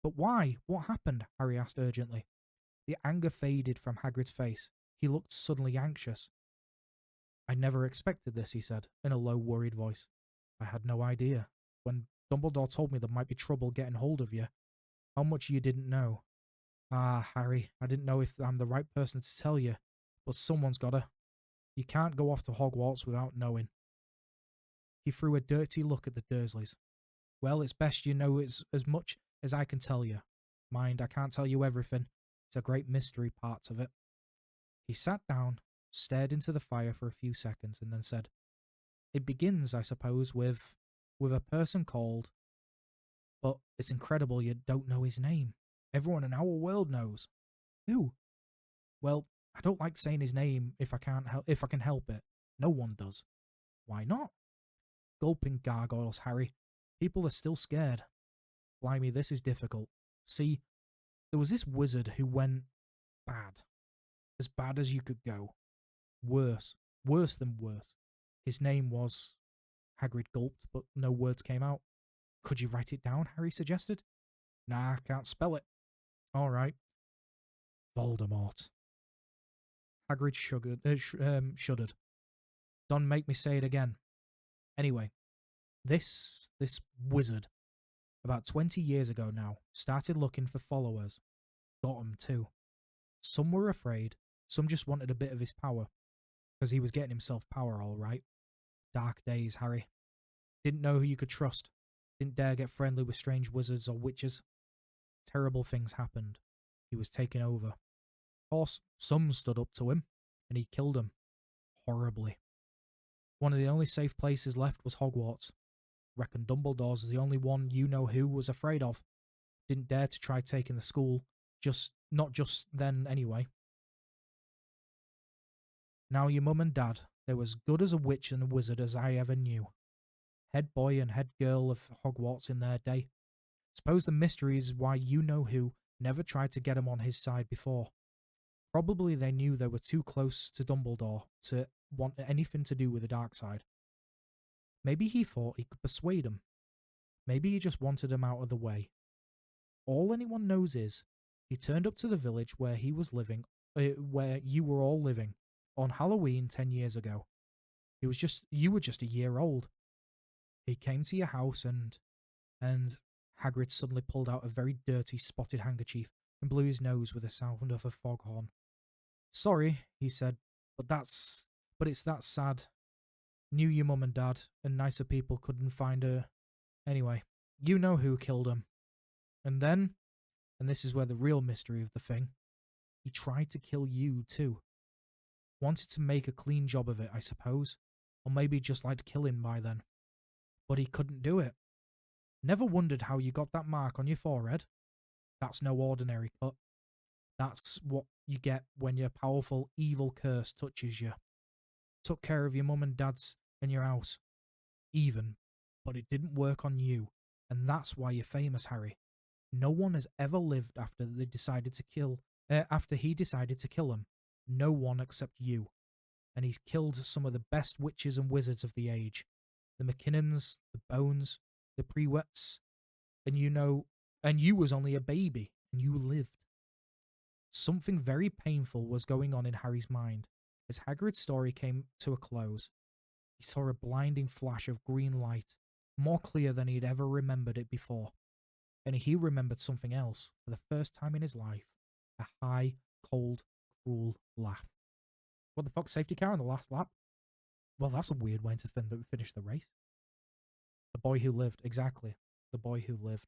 But why? What happened?" Harry asked urgently. The anger faded from Hagrid's face. He looked suddenly anxious. "I never expected this," he said, in a low, worried voice. "I had no idea. When Dumbledore told me there might be trouble getting hold of you, how much you didn't know." "Ah, Harry, I didn't know if I'm the right person to tell you, but someone's gotta. You can't go off to Hogwarts without knowing." He threw a dirty look at the Dursleys. "Well, it's best you know as much as I can tell you. Mind, I can't tell you everything. It's a great mystery, parts of it." He sat down, stared into the fire for a few seconds, and then said, "It begins, I suppose, with a person called... But it's incredible you don't know his name. Everyone in our world knows." "Who?" "Well, I don't like saying his name if I can help it. No one does." "Why not?" "Gulping gargoyles, Harry. People are still scared. Blimey, this is difficult. See, there was this wizard who went bad. As bad as you could go. Worse than worse. His name was..." Hagrid gulped, but no words came out. "Could you write it down?" Harry suggested. "Nah, can't spell it." "All right." "Voldemort." Hagrid shuddered. "Don't make me say it again. Anyway, this wizard, about 20 years ago now, started looking for followers. Got 'em too. Some were afraid, some just wanted a bit of his power. Because he was getting himself power, all right. Dark days, Harry. Didn't know who you could trust. Didn't dare get friendly with strange wizards or witches. Terrible things happened. He was taken over. Of course, some stood up to him, and he killed them. Horribly. One of the only safe places left was Hogwarts. Reckon Dumbledore's the only one you know who was afraid of. Didn't dare to try taking the school. Not just then anyway. Now your mum and dad, they were as good as a witch and a wizard as I ever knew. Head boy and head girl of Hogwarts in their day. Suppose the mystery is why you know who never tried to get him on his side before. Probably they knew they were too close to Dumbledore to want anything to do with the dark side. Maybe he thought he could persuade him. Maybe he just wanted him out of the way. All anyone knows is he turned up to the village where he was living, where you were all living, on Halloween 10 years ago. You were just a year old. He came to your house and Hagrid suddenly pulled out a very dirty spotted handkerchief and blew his nose with the sound of a foghorn. Sorry, he said, but it's that sad. Knew your mum and dad, and nicer people couldn't find her. Anyway, you know who killed him. And then, and this is where the real mystery of the thing, he tried to kill you too. Wanted to make a clean job of it, I suppose. Or maybe just liked killing by then. But he couldn't do it. Never wondered how you got that mark on your forehead? That's no ordinary cut. That's what you get when your powerful evil curse touches you. Took care of your mum and dad's and your house. Even, but it didn't work on you, and that's why you're famous, Harry. No one has ever lived after he decided to kill him. No one except you. And he's killed some of the best witches and wizards of the age. The McKinnons, the Bones, the Prewets, and you was only a baby, and you lived. Something very painful was going on in Harry's mind. As Hagrid's story came to a close, he saw a blinding flash of green light, more clear than he had ever remembered it before. And he remembered something else, for the first time in his life, a high, cold, cruel laugh. What the fuck, safety car on the last lap? Well, that's a weird way to finish the race. The boy who lived, exactly. The boy who lived.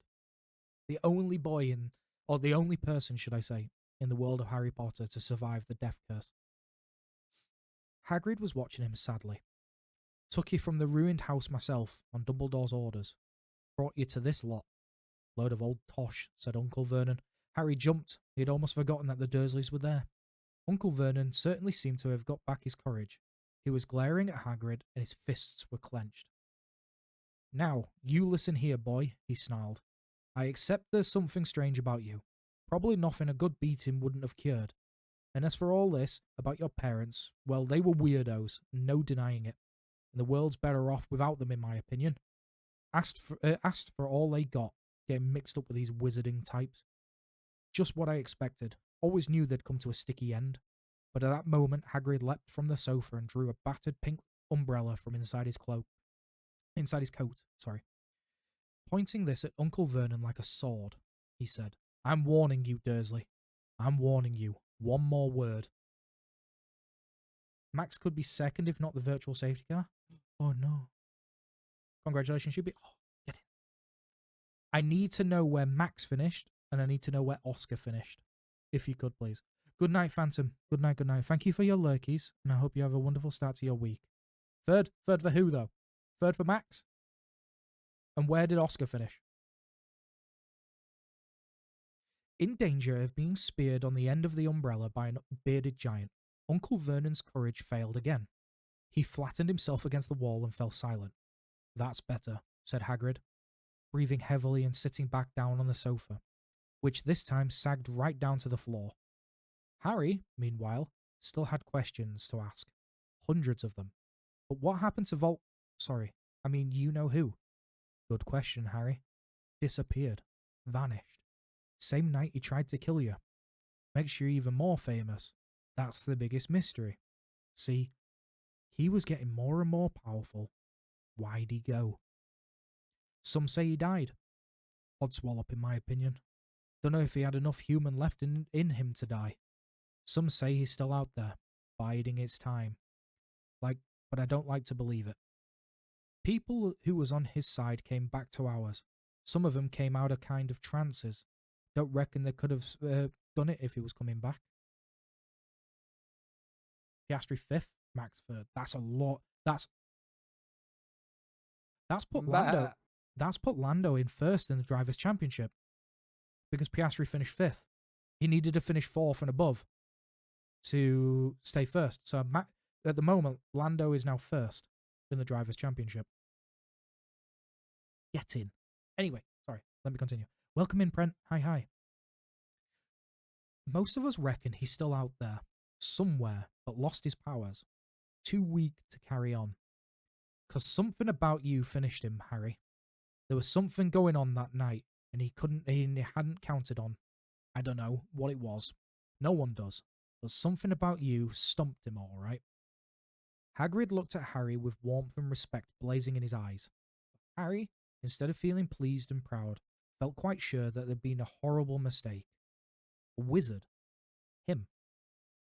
The only the only person, should I say, in the world of Harry Potter to survive the death curse. Hagrid was watching him sadly. Took you from the ruined house myself, on Dumbledore's orders. Brought you to this lot. Load of old tosh, said Uncle Vernon. Harry jumped. He had almost forgotten that the Dursleys were there. Uncle Vernon certainly seemed to have got back his courage. He was glaring at Hagrid, and his fists were clenched. Now, you listen here, boy, he snarled. I accept there's something strange about you. Probably nothing a good beating wouldn't have cured. And as for all this, about your parents, well, they were weirdos, no denying it. And the world's better off without them, in my opinion. Asked for all they got, getting mixed up with these wizarding types. Just what I expected. Always knew they'd come to a sticky end. But at that moment, Hagrid leapt from the sofa and drew a battered pink umbrella from inside his coat. Pointing this at Uncle Vernon like a sword, he said, I'm warning you, Dursley. I'm warning you. One more word. Max could be second, if not the virtual safety car. Oh no. Congratulations, you'll be... Oh, get in. I need to know where Max finished, and I need to know where Oscar finished. If you could, please. Good night, Phantom. Good night, good night. Thank you for your lurkies, and I hope you have a wonderful start to your week. Third for who, though? Third for Max? And where did Oscar finish? In danger of being speared on the end of the umbrella by a bearded giant, Uncle Vernon's courage failed again. He flattened himself against the wall and fell silent. That's better, said Hagrid, breathing heavily and sitting back down on the sofa, which this time sagged right down to the floor. Harry, meanwhile, still had questions to ask. Hundreds of them. But what happened to you know who? Good question, Harry. Disappeared. Vanished. Same night he tried to kill you. Makes you even more famous. That's the biggest mystery. See, he was getting more and more powerful. Why'd he go? Some say he died. Odswallop, in my opinion. Don't know if he had enough human left in him to die. Some say he's still out there, biding his time. But I don't like to believe it. People who was on his side came back to ours. Some of them came out of kind of trances. Don't reckon they could have done it if he was coming back. Piastri 5th, Max 3rd. That's a lot. That's put Lando. That's put Lando in first in the Drivers' Championship. Because Piastri finished 5th. He needed to finish 4th and above to stay first. So at the moment, Lando is now first in the Drivers' Championship. Get in. Anyway, sorry, let me continue. Welcome in, Brent. Hi. Most of us reckon he's still out there, somewhere, but lost his powers. Too weak to carry on. 'Cause something about you finished him, Harry. There was something going on that night, and he hadn't counted on. I don't know what it was. No one does. But something about you stumped him, all right. Hagrid looked at Harry with warmth and respect blazing in his eyes. Harry, instead of feeling pleased and proud, felt quite sure that there'd been a horrible mistake. A wizard. Him.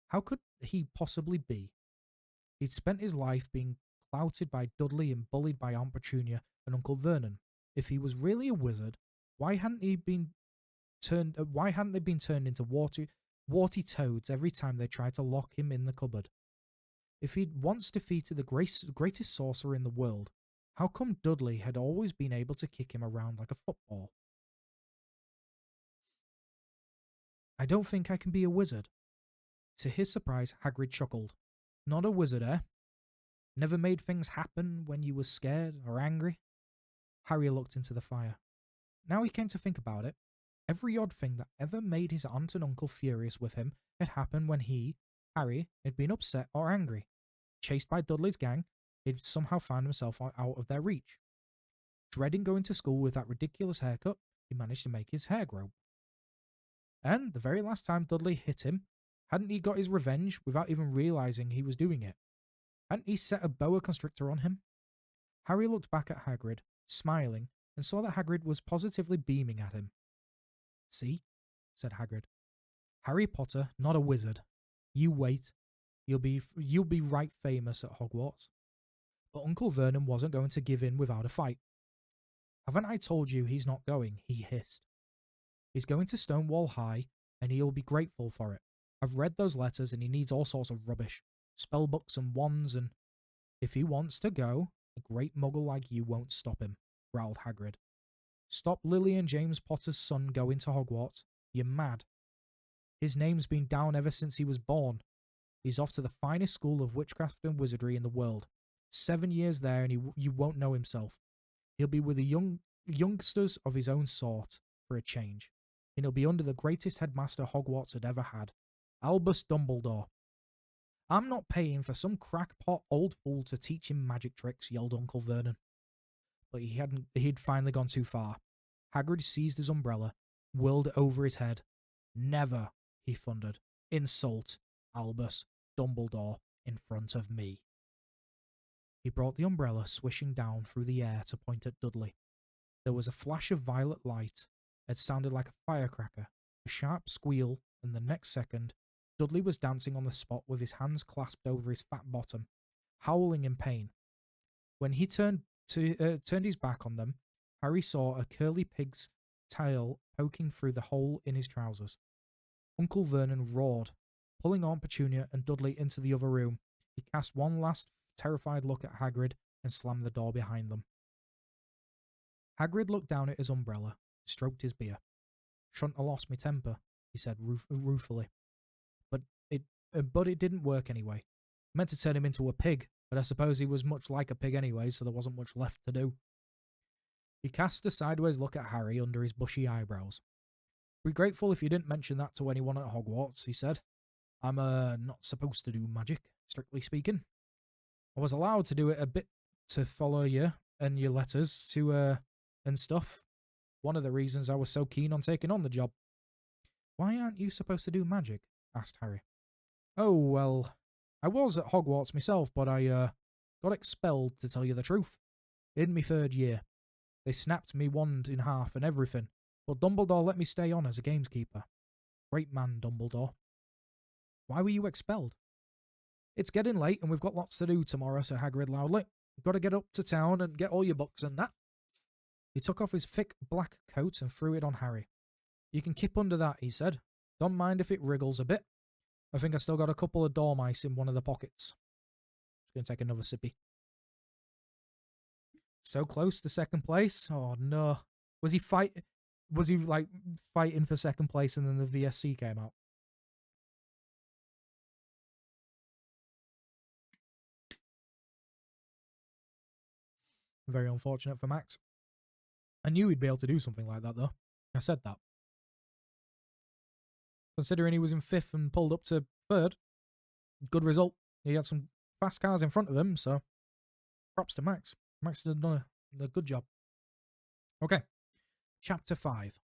How could he possibly be? He'd spent his life being clouted by Dudley and bullied by Aunt Petunia and Uncle Vernon. If he was really a wizard, why hadn't they been turned into warty toads every time they tried to lock him in the cupboard? If he'd once defeated the greatest sorcerer in the world, how come Dudley had always been able to kick him around like a football? I don't think I can be a wizard. To his surprise, Hagrid chuckled. Not a wizard, eh? Never made things happen when you were scared or angry? Harry looked into the fire. Now he came to think about it. Every odd thing that ever made his aunt and uncle furious with him had happened when he, Harry, had been upset or angry. Chased by Dudley's gang, he'd somehow found himself out of their reach. Dreading going to school with that ridiculous haircut, he managed to make his hair grow. And the very last time Dudley hit him, hadn't he got his revenge without even realising he was doing it? Hadn't he set a boa constrictor on him? Harry looked back at Hagrid, smiling, and saw that Hagrid was positively beaming at him. See? Said Hagrid. Harry Potter, not a wizard. You wait. You'll be right famous at Hogwarts. But Uncle Vernon wasn't going to give in without a fight. Haven't I told you he's not going? He hissed. He's going to Stonewall High, and he'll be grateful for it. I've read those letters, and he needs all sorts of rubbish. Spellbooks and wands, and if he wants to go, a great muggle like you won't stop him, growled Hagrid. Stop Lily and James Potter's son going to Hogwarts. You're mad. His name's been down ever since he was born. He's off to the finest school of witchcraft and wizardry in the world. 7 years there, and you won't know himself. He'll be with the youngsters of his own sort, for a change. And he'll be under the greatest headmaster Hogwarts had ever had, Albus Dumbledore. I'm not paying for some crackpot old fool to teach him magic tricks, yelled Uncle Vernon. But he'd finally gone too far. Hagrid seized his umbrella, whirled it over his head. Never, he thundered, insult Albus Dumbledore in front of me. He brought the umbrella swishing down through the air to point at Dudley. There was a flash of violet light. It sounded like a firecracker, a sharp squeal, and the next second, Dudley was dancing on the spot with his hands clasped over his fat bottom, howling in pain. When he turned his back on them, Harry saw a curly pig's tail poking through the hole in his trousers. Uncle Vernon roared, pulling Aunt Petunia and Dudley into the other room. He cast one last terrified look at Hagrid and slammed the door behind them. Hagrid looked down at his umbrella, stroked his beard. Shouldn't have lost my temper, he said ruefully. But it didn't work anyway. I meant to turn him into a pig, but I suppose he was much like a pig anyway, so there wasn't much left to do. He cast a sideways look at Harry under his bushy eyebrows. Be grateful if you didn't mention that to anyone at Hogwarts, he said. I'm not supposed to do magic, strictly speaking. I was allowed to do it a bit to follow you and your letters and stuff. One of the reasons I was so keen on taking on the job. Why aren't you supposed to do magic? Asked Harry. Oh, well, I was at Hogwarts myself, but I got expelled, to tell you the truth. In my 3rd year. They snapped me wand in half and everything, but Dumbledore let me stay on as a gamekeeper. Great man, Dumbledore. Why were you expelled? It's getting late and we've got lots to do tomorrow, said Hagrid loudly. You've got to get up to town and get all your books and that. He took off his thick black coat and threw it on Harry. You can keep under that, he said. Don't mind if it wriggles a bit. I think I still got a couple of dormice in one of the pockets. Just going to take another sippy. So close to second place. Oh no. Was he fight? Was he like fighting for second place and then the VSC came out? Very unfortunate for Max. I knew he'd be able to do something like that, though. I said that. Considering he was in fifth and pulled up to third, good result. He had some fast cars in front of him, so props to Max. Max has done a good job. Okay, Chapter 5.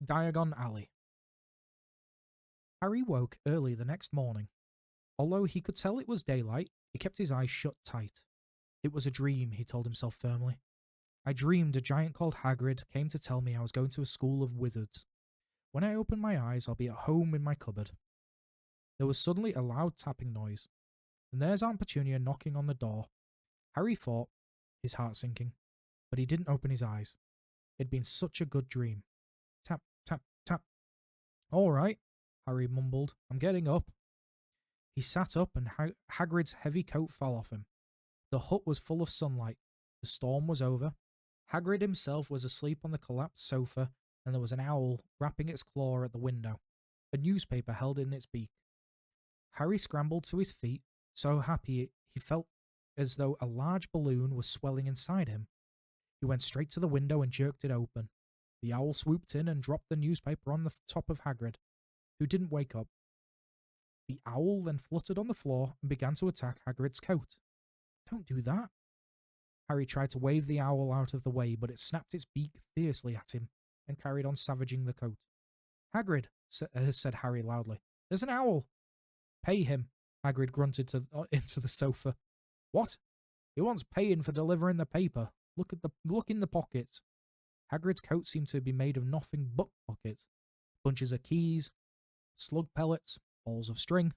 Diagon Alley. Harry woke early the next morning. Although he could tell it was daylight, he kept his eyes shut tight. It was a dream, he told himself firmly. I dreamed a giant called Hagrid came to tell me I was going to a school of wizards. When I open my eyes, I'll be at home in my cupboard. There was suddenly a loud tapping noise, and there's Aunt Petunia knocking on the door. Harry thought, his heart sinking, but he didn't open his eyes. It'd been such a good dream. Tap, tap, tap. All right, Harry mumbled. I'm getting up. He sat up and Hagrid's heavy coat fell off him. The hut was full of sunlight. The storm was over. Hagrid himself was asleep on the collapsed sofa, and there was an owl rapping its claw at the window, a newspaper held in its beak. Harry scrambled to his feet, so happy he felt as though a large balloon was swelling inside him. He went straight to the window and jerked it open. The owl swooped in and dropped the newspaper on the top of Hagrid, who didn't wake up. The owl then fluttered on the floor and began to attack Hagrid's coat. Don't do that. Harry tried to wave the owl out of the way, but it snapped its beak fiercely at him and carried on savaging the coat. Hagrid, said Harry loudly. There's an owl. Pay him, Hagrid grunted into the sofa. What? He wants paying for delivering the paper. Look in the pockets. Hagrid's coat seemed to be made of nothing but pockets. Bunches of keys, slug pellets, balls of string,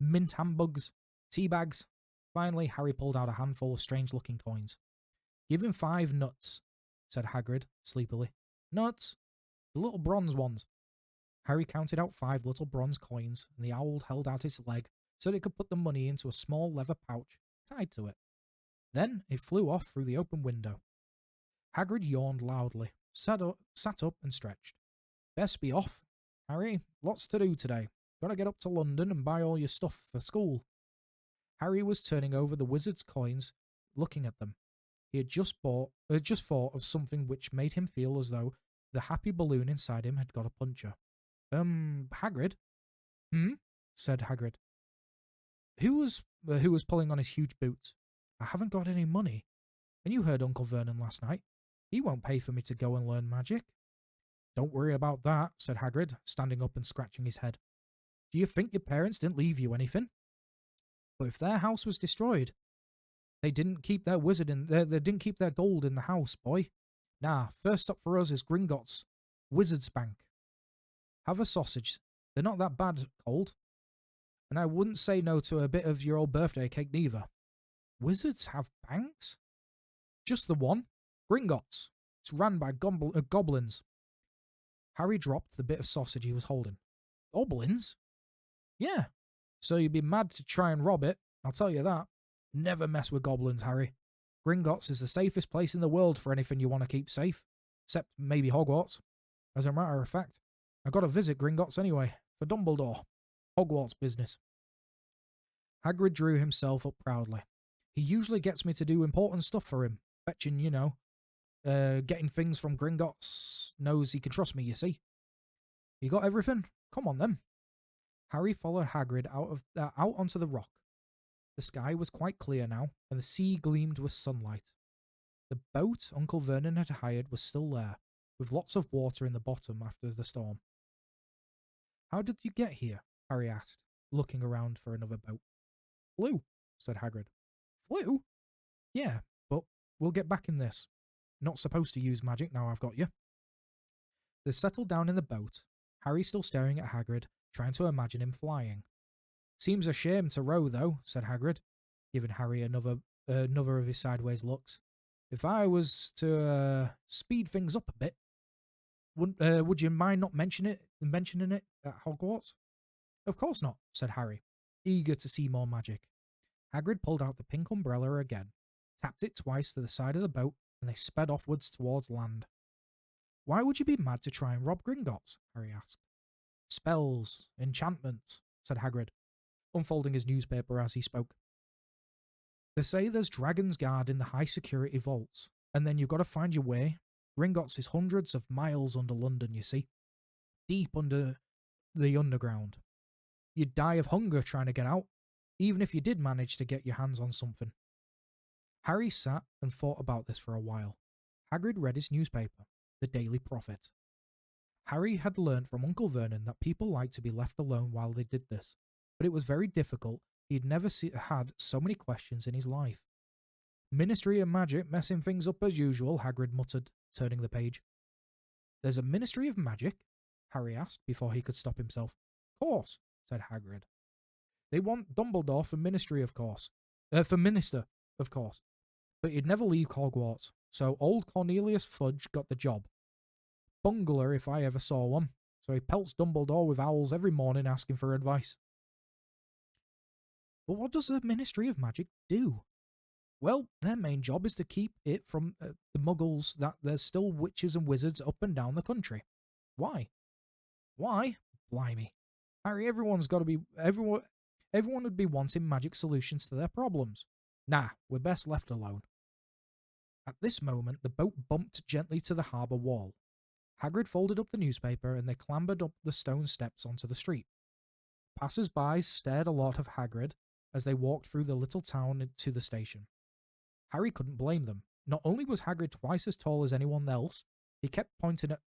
mint handbugs, tea bags. Finally, Harry pulled out a handful of strange-looking coins. Give him 5 nuts, said Hagrid, sleepily. Nuts? The little bronze ones. Harry counted out 5 little bronze coins, and the owl held out its leg so that it could put the money into a small leather pouch tied to it. Then it flew off through the open window. Hagrid yawned loudly, sat up and stretched. Best be off, Harry. Lots to do today. Gotta get up to London and buy all your stuff for school. Harry was turning over the wizard's coins, looking at them. He had just thought of something which made him feel as though the happy balloon inside him had got a puncture. Hagrid? Said Hagrid. Who was pulling on his huge boots? I haven't got any money. And you heard Uncle Vernon last night. He won't pay for me to go and learn magic. Don't worry about that, said Hagrid, standing up and scratching his head. Do you think your parents didn't leave you anything? But if their house was destroyed, they didn't keep their they didn't keep their gold in the house, boy. Nah, first stop for us is Gringotts, Wizard's Bank. Have a sausage. They're not that bad cold. And I wouldn't say no to a bit of your old birthday cake neither. Wizards have banks? Just the one. Gringotts. It's ran by goblins. Harry dropped the bit of sausage he was holding. Goblins? Yeah. So you'd be mad to try and rob it, I'll tell you that. Never mess with goblins, Harry. Gringotts is the safest place in the world for anything you want to keep safe. Except maybe Hogwarts. As a matter of fact, I've got to visit Gringotts anyway, for Dumbledore. Hogwarts business. Hagrid drew himself up proudly. He usually gets me to do important stuff for him. Fetching, getting things from Gringotts. Knows he can trust me, you see. You got everything? Come on, then. Harry followed Hagrid out onto the rock. The sky was quite clear now, and the sea gleamed with sunlight. The boat Uncle Vernon had hired was still there, with lots of water in the bottom after the storm. How did you get here? Harry asked, looking around for another boat. Flew, said Hagrid. Flew? Yeah, but we'll get back in this. Not supposed to use magic now I've got you. They settled down in the boat, Harry still staring at Hagrid, trying to imagine him flying. Seems a shame to row, though, said Hagrid, giving Harry another of his sideways looks. If I was to speed things up a bit, would you mind not mentioning it at Hogwarts? Of course not, said Harry, eager to see more magic. Hagrid pulled out the pink umbrella again, tapped it twice to the side of the boat, and they sped offwards towards land. Why would you be mad to try and rob Gringotts? Harry asked. Spells, enchantments, said Hagrid, unfolding his newspaper as he spoke. They say there's Dragon's Guard in the high security vaults, and then you've got to find your way. Gringotts is hundreds of miles under London, you see. Deep under the underground. You'd die of hunger trying to get out, even if you did manage to get your hands on something. Harry sat and thought about this for a while. Hagrid read his newspaper, the Daily Prophet. Harry had learnt from Uncle Vernon that people liked to be left alone while they did this, but it was very difficult. He'd never had so many questions in his life. Ministry of Magic messing things up as usual, Hagrid muttered, turning the page. There's a Ministry of Magic? Harry asked before he could stop himself. Course, said Hagrid. They want Dumbledore for Ministry, of course. For Minister, of course. But he'd never leave Hogwarts, so old Cornelius Fudge got the job. Bungler if I ever saw one, so he pelts Dumbledore with owls every morning asking for advice. But what does the Ministry of Magic do? Well, their main job is to keep it from the muggles that there's still witches and wizards up and down the country. Why? Why? Blimey. Harry, everyone would be wanting magic solutions to their problems. Nah, we're best left alone. At this moment, the boat bumped gently to the harbour wall. Hagrid folded up the newspaper and they clambered up the stone steps onto the street. Passers-by stared a lot of Hagrid as they walked through the little town to the station. Harry couldn't blame them. Not only was Hagrid twice as tall as anyone else, he kept pointing at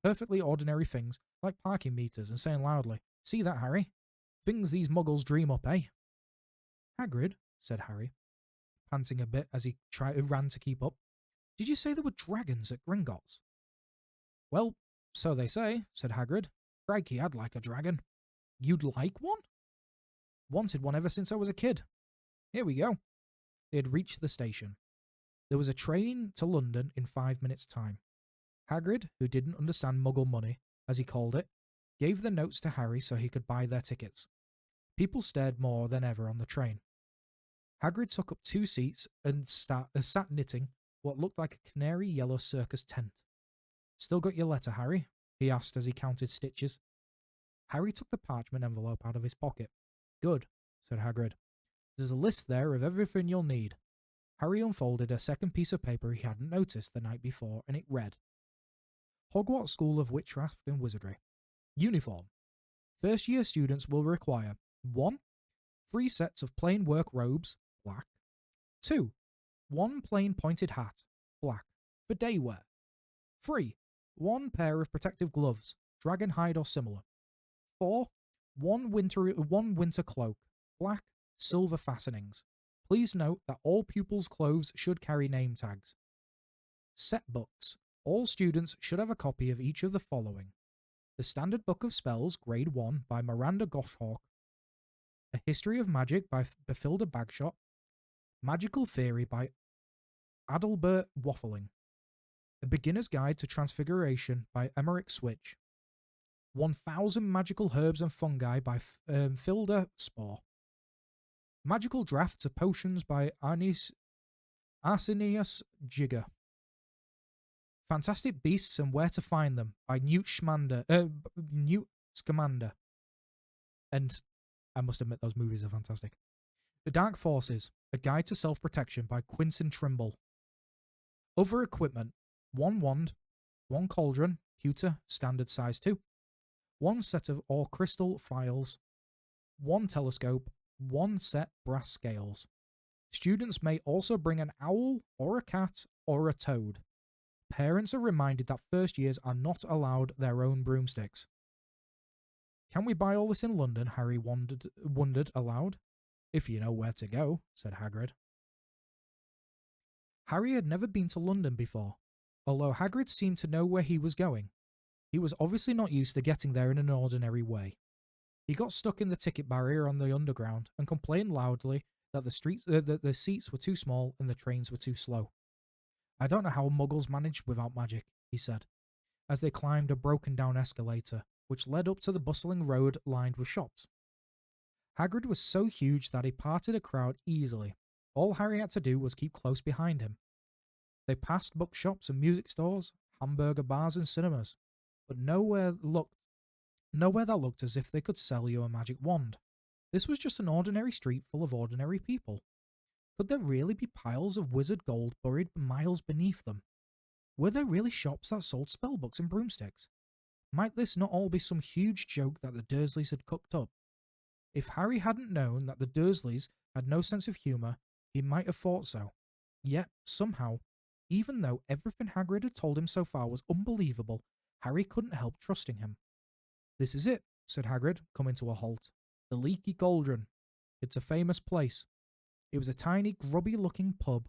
perfectly ordinary things like parking meters and saying loudly, "See that, Harry? Things these muggles dream up, eh?" Hagrid, said Harry, panting a bit as he ran to keep up. Did you say there were dragons at Gringotts? Well, so they say, said Hagrid. Crikey, I'd like a dragon. You'd like one? Wanted one ever since I was a kid. Here we go. They had reached the station. There was a train to London in 5 minutes' time. Hagrid, who didn't understand Muggle money, as he called it, gave the notes to Harry so he could buy their tickets. People stared more than ever on the train. Hagrid took up 2 seats and sat knitting what looked like a canary yellow circus tent. Still got your letter, Harry? He asked as he counted stitches. Harry took the parchment envelope out of his pocket. Good, said Hagrid. There's a list there of everything you'll need. Harry unfolded a second piece of paper he hadn't noticed the night before, and it read, Hogwarts School of Witchcraft and Wizardry. Uniform. First year students will require 1. 3 sets of plain work robes, black. 2. 1 plain pointed hat, black, for day wear. 3. 1 pair of protective gloves, dragon hide or similar. 4. 1 winter cloak, black, silver fastenings. Please note that all pupils' clothes should carry name tags. Set books. All students should have a copy of each of the following. The Standard Book of Spells, Grade 1, by Miranda Goshawk. A History of Magic by Bethilda Bagshot. Magical Theory by Adalbert Waffling. A Beginner's Guide to Transfiguration by Emmerich Switch. 1000 Magical Herbs and Fungi by Filda Spore. Magical Drafts of Potions by Arsenius Jigger. Fantastic Beasts and Where to Find Them by Newt Scamander. And I must admit, those movies are fantastic. The Dark Forces, A Guide to Self-Protection by Quinton Trimble. Other equipment, 1 wand, 1 cauldron, pewter, standard size 2, 1 set of ore crystal files, 1 telescope, 1 set brass scales. Students may also bring an owl or a cat or a toad. Parents are reminded that first years are not allowed their own broomsticks. Can we buy all this in London? Harry wondered aloud. If you know where to go, said Hagrid. Harry had never been to London before, although Hagrid seemed to know where he was going. He was obviously not used to getting there in an ordinary way. He got stuck in the ticket barrier on the underground and complained loudly that the seats were too small and the trains were too slow. I don't know how muggles manage without magic, he said, as they climbed a broken-down escalator, which led up to the bustling road lined with shops. Hagrid was so huge that he parted a crowd easily. All Harry had to do was keep close behind him. They passed bookshops and music stores, hamburger bars and cinemas, but nowhere that looked as if they could sell you a magic wand. This was just an ordinary street full of ordinary people. Could there really be piles of wizard gold buried miles beneath them? Were there really shops that sold spellbooks and broomsticks? Might this not all be some huge joke that the Dursleys had cooked up? If Harry hadn't known that the Dursleys had no sense of humour, he might have thought so. Yet, somehow, even though everything Hagrid had told him so far was unbelievable, Harry couldn't help trusting him. "This is it," said Hagrid, coming to a halt. "The Leaky Cauldron. It's a famous place." It was a tiny, grubby-looking pub.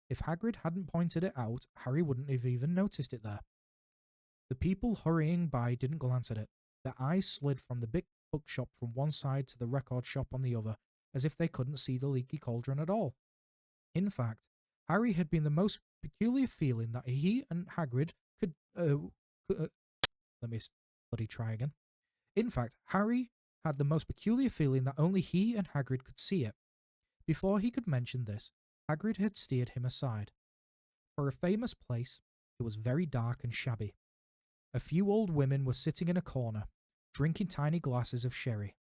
If Hagrid hadn't pointed it out, Harry wouldn't have even noticed it there. The people hurrying by didn't glance at it. Their eyes slid from the big bookshop from one side to the record shop on the other, as if they couldn't see the Leaky Cauldron at all. In fact, Harry had been the most peculiar feeling that he and Hagrid could... let me bloody try again. In fact, Harry had the most peculiar feeling that only he and Hagrid could see it. Before he could mention this, Hagrid had steered him aside. For a famous place, it was very dark and shabby. A few old women were sitting in a corner, drinking tiny glasses of sherry.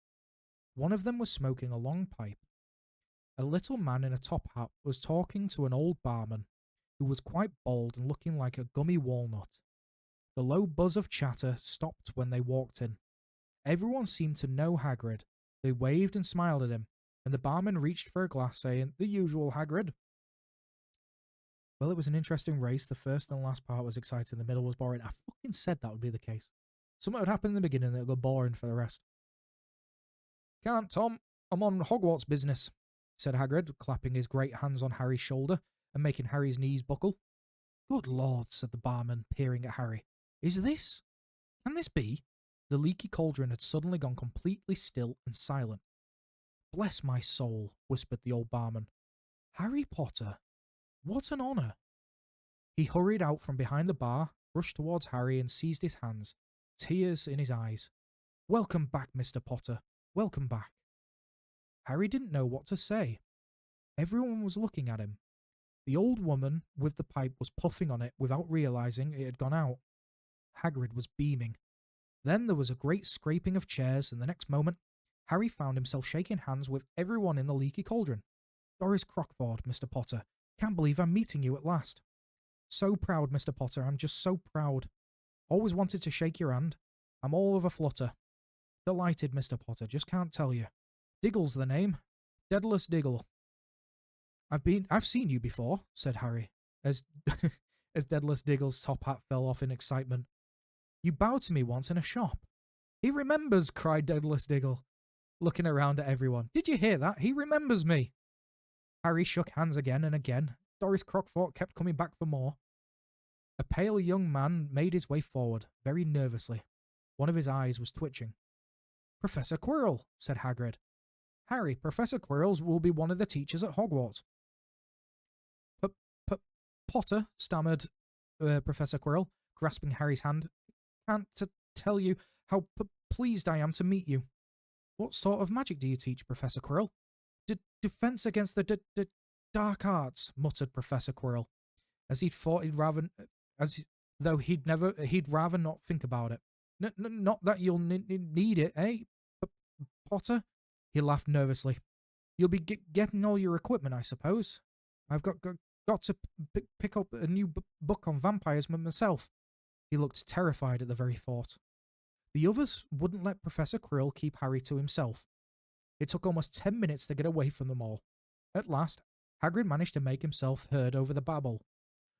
One of them was smoking a long pipe. A little man in a top hat was talking to an old barman, who was quite bald and looking like a gummy walnut. The low buzz of chatter stopped when they walked in. Everyone seemed to know Hagrid. They waved and smiled at him, and the barman reached for a glass, saying, "The usual, Hagrid." Well, it was an interesting race. The first and last part was exciting. The middle was boring. I fucking said that would be the case. Something would happen in the beginning that would go boring for the rest. "Can't, Tom. I'm on Hogwarts business," said Hagrid, clapping his great hands on Harry's shoulder and making Harry's knees buckle. "Good Lord," said the barman, peering at Harry. Can this be?" The Leaky Cauldron had suddenly gone completely still and silent. "Bless my soul," whispered the old barman. "Harry Potter. What an honour." He hurried out from behind the bar, rushed towards Harry and seized his hands, tears in his eyes. "Welcome back, Mr. Potter. Welcome back." Harry didn't know what to say. Everyone was looking at him. The old woman with the pipe was puffing on it without realising it had gone out. Hagrid was beaming. Then there was a great scraping of chairs, and the next moment, Harry found himself shaking hands with everyone in the Leaky Cauldron. "Doris Crockford, Mr. Potter. Can't believe I'm meeting you at last." "So proud, Mr. Potter. I'm just so proud. Always wanted to shake your hand. I'm all of a flutter." "Delighted, Mr. Potter. Just can't tell you. Diggle's the name. Daedalus Diggle." I've seen you before," said Harry, as as Daedalus Diggle's top hat fell off in excitement. "You bowed to me once in a shop." "He remembers," cried Daedalus Diggle, looking around at everyone. "Did you hear that? He remembers me." Harry shook hands again and again. Doris Crockford kept coming back for more. A pale young man made his way forward, very nervously. One of his eyes was twitching. "Professor Quirrell," said Hagrid. "Harry, Professor Quirrell will be one of the teachers at Hogwarts." Potter," stammered Professor Quirrell, grasping Harry's hand. "Can't tell you how pleased I am to meet you." "What sort of magic do you teach, Professor Quirrell?" Defense against the dark arts," muttered Professor Quirrell, as he'd thought he'd rather not think about it. Not that you'll need it, eh, Potter?" He laughed nervously. "You'll be getting all your equipment, I suppose. I've got to pick up a new book on vampires myself." He looked terrified at the very thought. The others wouldn't let Professor Quirrell keep Harry to himself. It took almost 10 minutes to get away from them all. At last, Hagrid managed to make himself heard over the babble.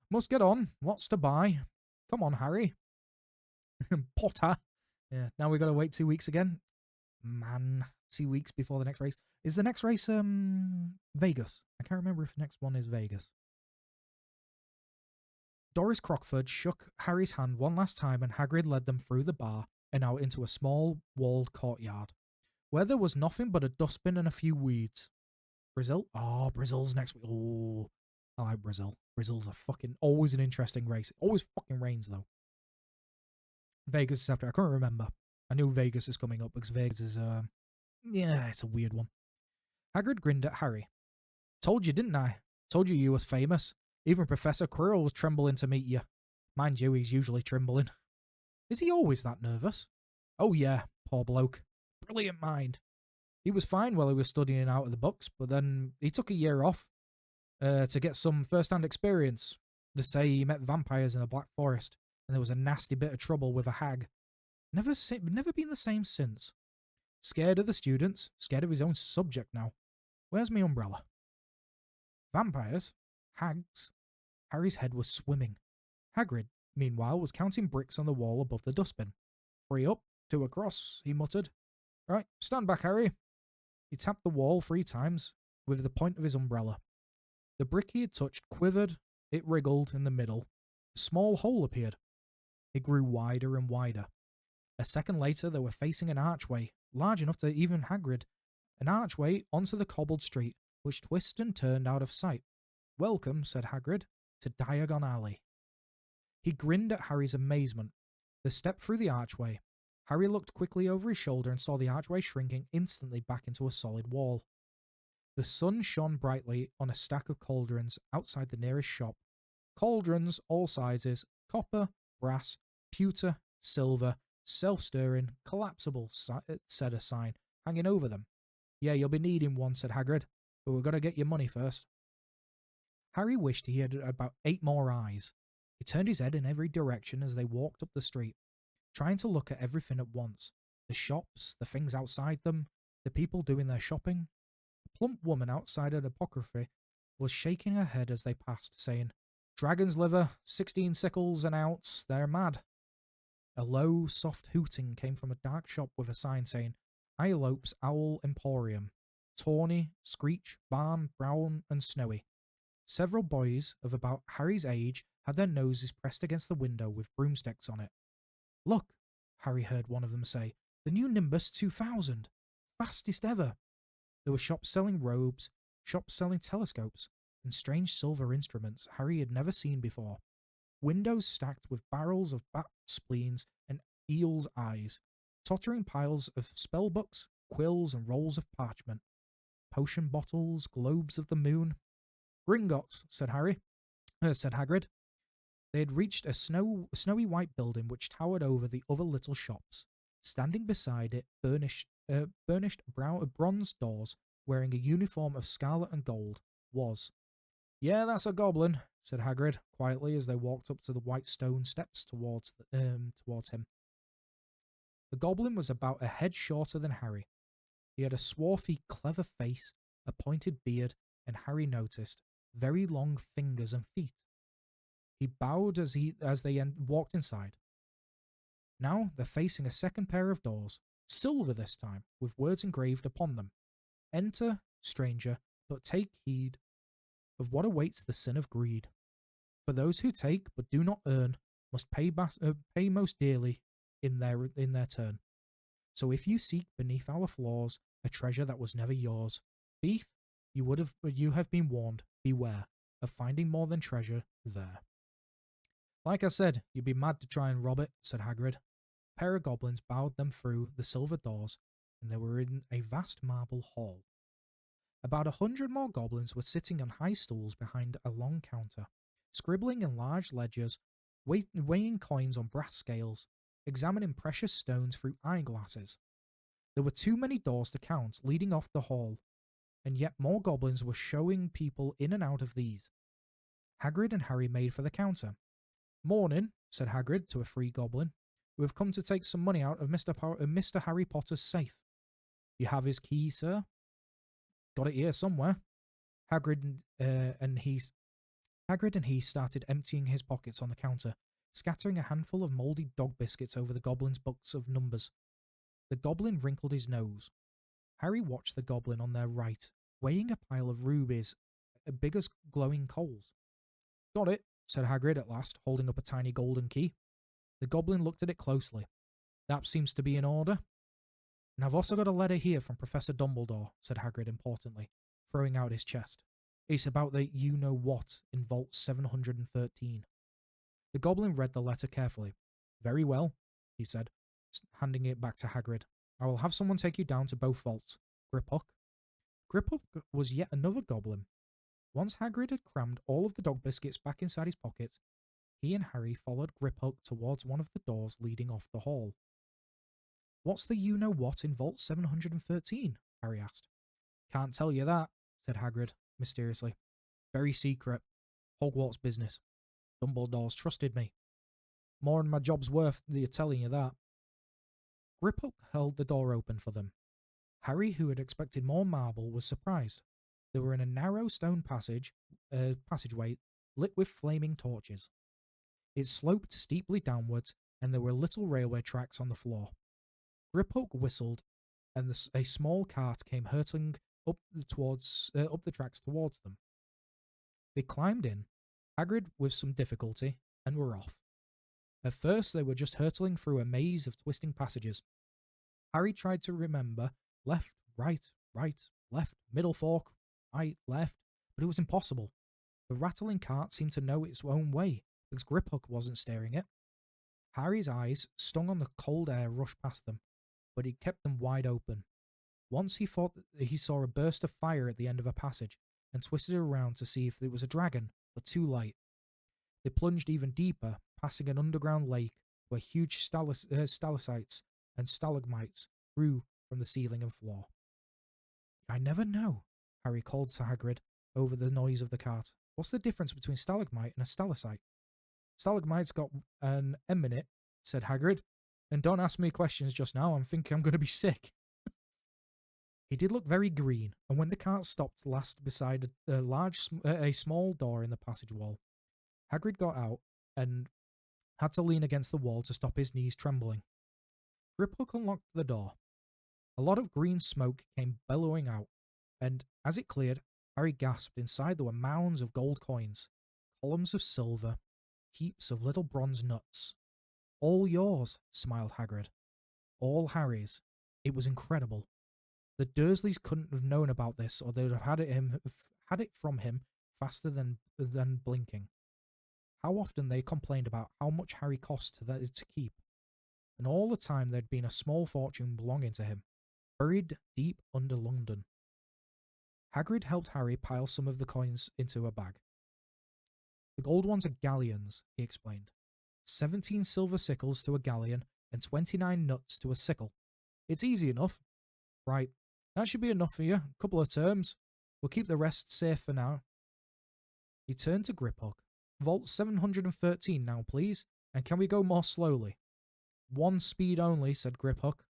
"Must get on. Lots to buy. Come on, Harry." "Potter." Yeah, now we've got to wait 2 weeks again. Man, 2 weeks before the next race. Is the next race, Vegas? I can't remember if the next one is Vegas. Doris Crockford shook Harry's hand one last time, and Hagrid led them through the bar and out into a small walled courtyard, where there was nothing but a dustbin and a few weeds. Brazil? Oh, Brazil's next week. Oh, I like Brazil. Brazil's always an interesting race. It always fucking rains, though. Vegas is after. I can't remember. I knew Vegas is coming up because Vegas is, it's a weird one. Hagrid grinned at Harry. "Told you, didn't I? Told you was famous. Even Professor Quirrell was trembling to meet you." Mind you, he's usually trembling. Is he always that nervous? Oh yeah, poor bloke. Brilliant mind. He was fine while he was studying out of the books, but then he took a year off to get some first-hand experience. They say he met vampires in the Black Forest, and there was a nasty bit of trouble with a hag. Never been the same since. Scared of the students, scared of his own subject now. Where's my umbrella? Vampires? Hags? Harry's head was swimming. Hagrid, meanwhile, was counting bricks on the wall above the dustbin. 3 up, 2 across, he muttered. Right, stand back, Harry. He tapped the wall 3 times with the point of his umbrella. The brick he had touched quivered, it wriggled in the middle. A small hole appeared. It grew wider and wider. A second later, they were facing an archway, large enough to even Hagrid. An archway onto the cobbled street, which twisted and turned out of sight. Welcome, said Hagrid, to Diagon Alley. He grinned at Harry's amazement. They stepped through the archway. Harry looked quickly over his shoulder and saw the archway shrinking instantly back into a solid wall. The sun shone brightly on a stack of cauldrons outside the nearest shop. Cauldrons, all sizes, copper, brass, pewter, silver, self-stirring, collapsible, said a sign, hanging over them. Yeah, you'll be needing one, said Hagrid, but we're going to get your money first. Harry wished he had about 8 more eyes. He turned his head in every direction as they walked up the street, trying to look at everything at once. The shops, the things outside them, the people doing their shopping. The plump woman outside an apothecary was shaking her head as they passed, saying, Dragon's liver, 16 sickles an ounce, they're mad. A low, soft hooting came from a dark shop with a sign saying, Iope's Owl Emporium. Tawny, Screech, Barn, Brown, and Snowy. Several boys of about Harry's age had their noses pressed against the window with broomsticks on it. Look, Harry heard one of them say, the new Nimbus 2000. Fastest ever. There were shops selling robes, shops selling telescopes, and strange silver instruments Harry had never seen before. Windows stacked with barrels of bat spleens and eel's eyes, tottering piles of spellbooks, quills, and rolls of parchment, potion bottles, globes of the moon. Gringotts, said Hagrid. They had reached a snowy white building which towered over the other little shops. Standing beside it, burnished bronze doors, wearing a uniform of scarlet and gold, was. Yeah, that's a goblin, said Hagrid quietly as they walked up to the white stone steps towards him. The goblin was about a head shorter than Harry. He had a swarthy, clever face, a pointed beard, and Harry noticed very long fingers and feet. He bowed as they walked inside. Now they're facing a second pair of doors, silver this time, with words engraved upon them. Enter, stranger, but take heed of what awaits the sin of greed. For those who take but do not earn must pay most dearly in their turn. So if you seek beneath our floors a treasure that was never yours, thief, you have been warned. Beware of finding more than treasure there. Like I said, you'd be mad to try and rob it, said Hagrid. A pair of goblins bowed them through the silver doors, and they were in a vast marble hall. About 100 more goblins were sitting on high stools behind a long counter, scribbling in large ledgers, weighing coins on brass scales, examining precious stones through eyeglasses. There were too many doors to count leading off the hall, and yet more goblins were showing people in and out of these. Hagrid and Harry made for the counter. Morning, said Hagrid to a free goblin. We have come to take some money out of Mr. Harry Potter's safe. You have his key, sir? Got it here somewhere. Hagrid and he started emptying his pockets on the counter, scattering a handful of mouldy dog biscuits over the goblin's books of numbers. The goblin wrinkled his nose. Harry watched the goblin on their right, weighing a pile of rubies, big as glowing coals. Got it, said Hagrid at last, holding up a tiny golden key. The goblin looked at it closely. That seems to be in order. And I've also got a letter here from Professor Dumbledore, said Hagrid importantly, throwing out his chest. It's about the you-know-what in Vault 713. The goblin read the letter carefully. Very well, he said, handing it back to Hagrid. I will have someone take you down to both vaults. Griphook. Griphook was yet another goblin. Once Hagrid had crammed all of the dog biscuits back inside his pocket, he and Harry followed Griphook towards one of the doors leading off the hall. What's the you-know-what in Vault 713? Harry asked. Can't tell you that, said Hagrid, mysteriously. Very secret. Hogwarts business. Dumbledore's trusted me. More than my job's worth, they're telling you that. Griphook held the door open for them. Harry, who had expected more marble, was surprised. They were in a narrow stone passageway lit with flaming torches. It sloped steeply downwards, and there were little railway tracks on the floor. Griphook whistled, and a small cart came hurtling up the tracks towards them. They climbed in, Hagrid with some difficulty, and were off. At first they were just hurtling through a maze of twisting passages. Harry tried to remember left, right, left, middle fork, right, left, but it was impossible. The rattling cart seemed to know its own way, because Griphook wasn't steering it. Harry's eyes, stung on the cold air, rushed past them, but he kept them wide open. Once he thought that he saw a burst of fire at the end of a passage, and twisted around to see if it was a dragon, but too late. They plunged even deeper, passing an underground lake where huge stalactites and stalagmites grew from the ceiling and floor. I never know, Harry called to Hagrid over the noise of the cart. What's the difference between stalagmite and a stalactite? Stalagmite's got an M in it, said Hagrid. And don't ask me questions just now, I'm thinking I'm going to be sick. He did look very green, and when the cart stopped last beside a small door in the passage wall, Hagrid got out and had to lean against the wall to stop his knees trembling. Griphook unlocked the door. A lot of green smoke came bellowing out, and as it cleared, Harry gasped. Inside there were mounds of gold coins, columns of silver, heaps of little bronze nuts. All yours, smiled Hagrid. All Harry's. It was incredible. The Dursleys couldn't have known about this, or they would have had it from him faster than blinking. How often they complained about how much Harry cost to keep. And all the time there'd been a small fortune belonging to him, buried deep under London. Hagrid helped Harry pile some of the coins into a bag. The gold ones are galleons, he explained. 17 silver sickles to a galleon and 29 nuts to a sickle. It's easy enough. Right, that should be enough for you. A couple of terms. We'll keep the rest safe for now. He turned to Griphook. Vault 713 now, please, and can we go more slowly? One speed only, said Griphook.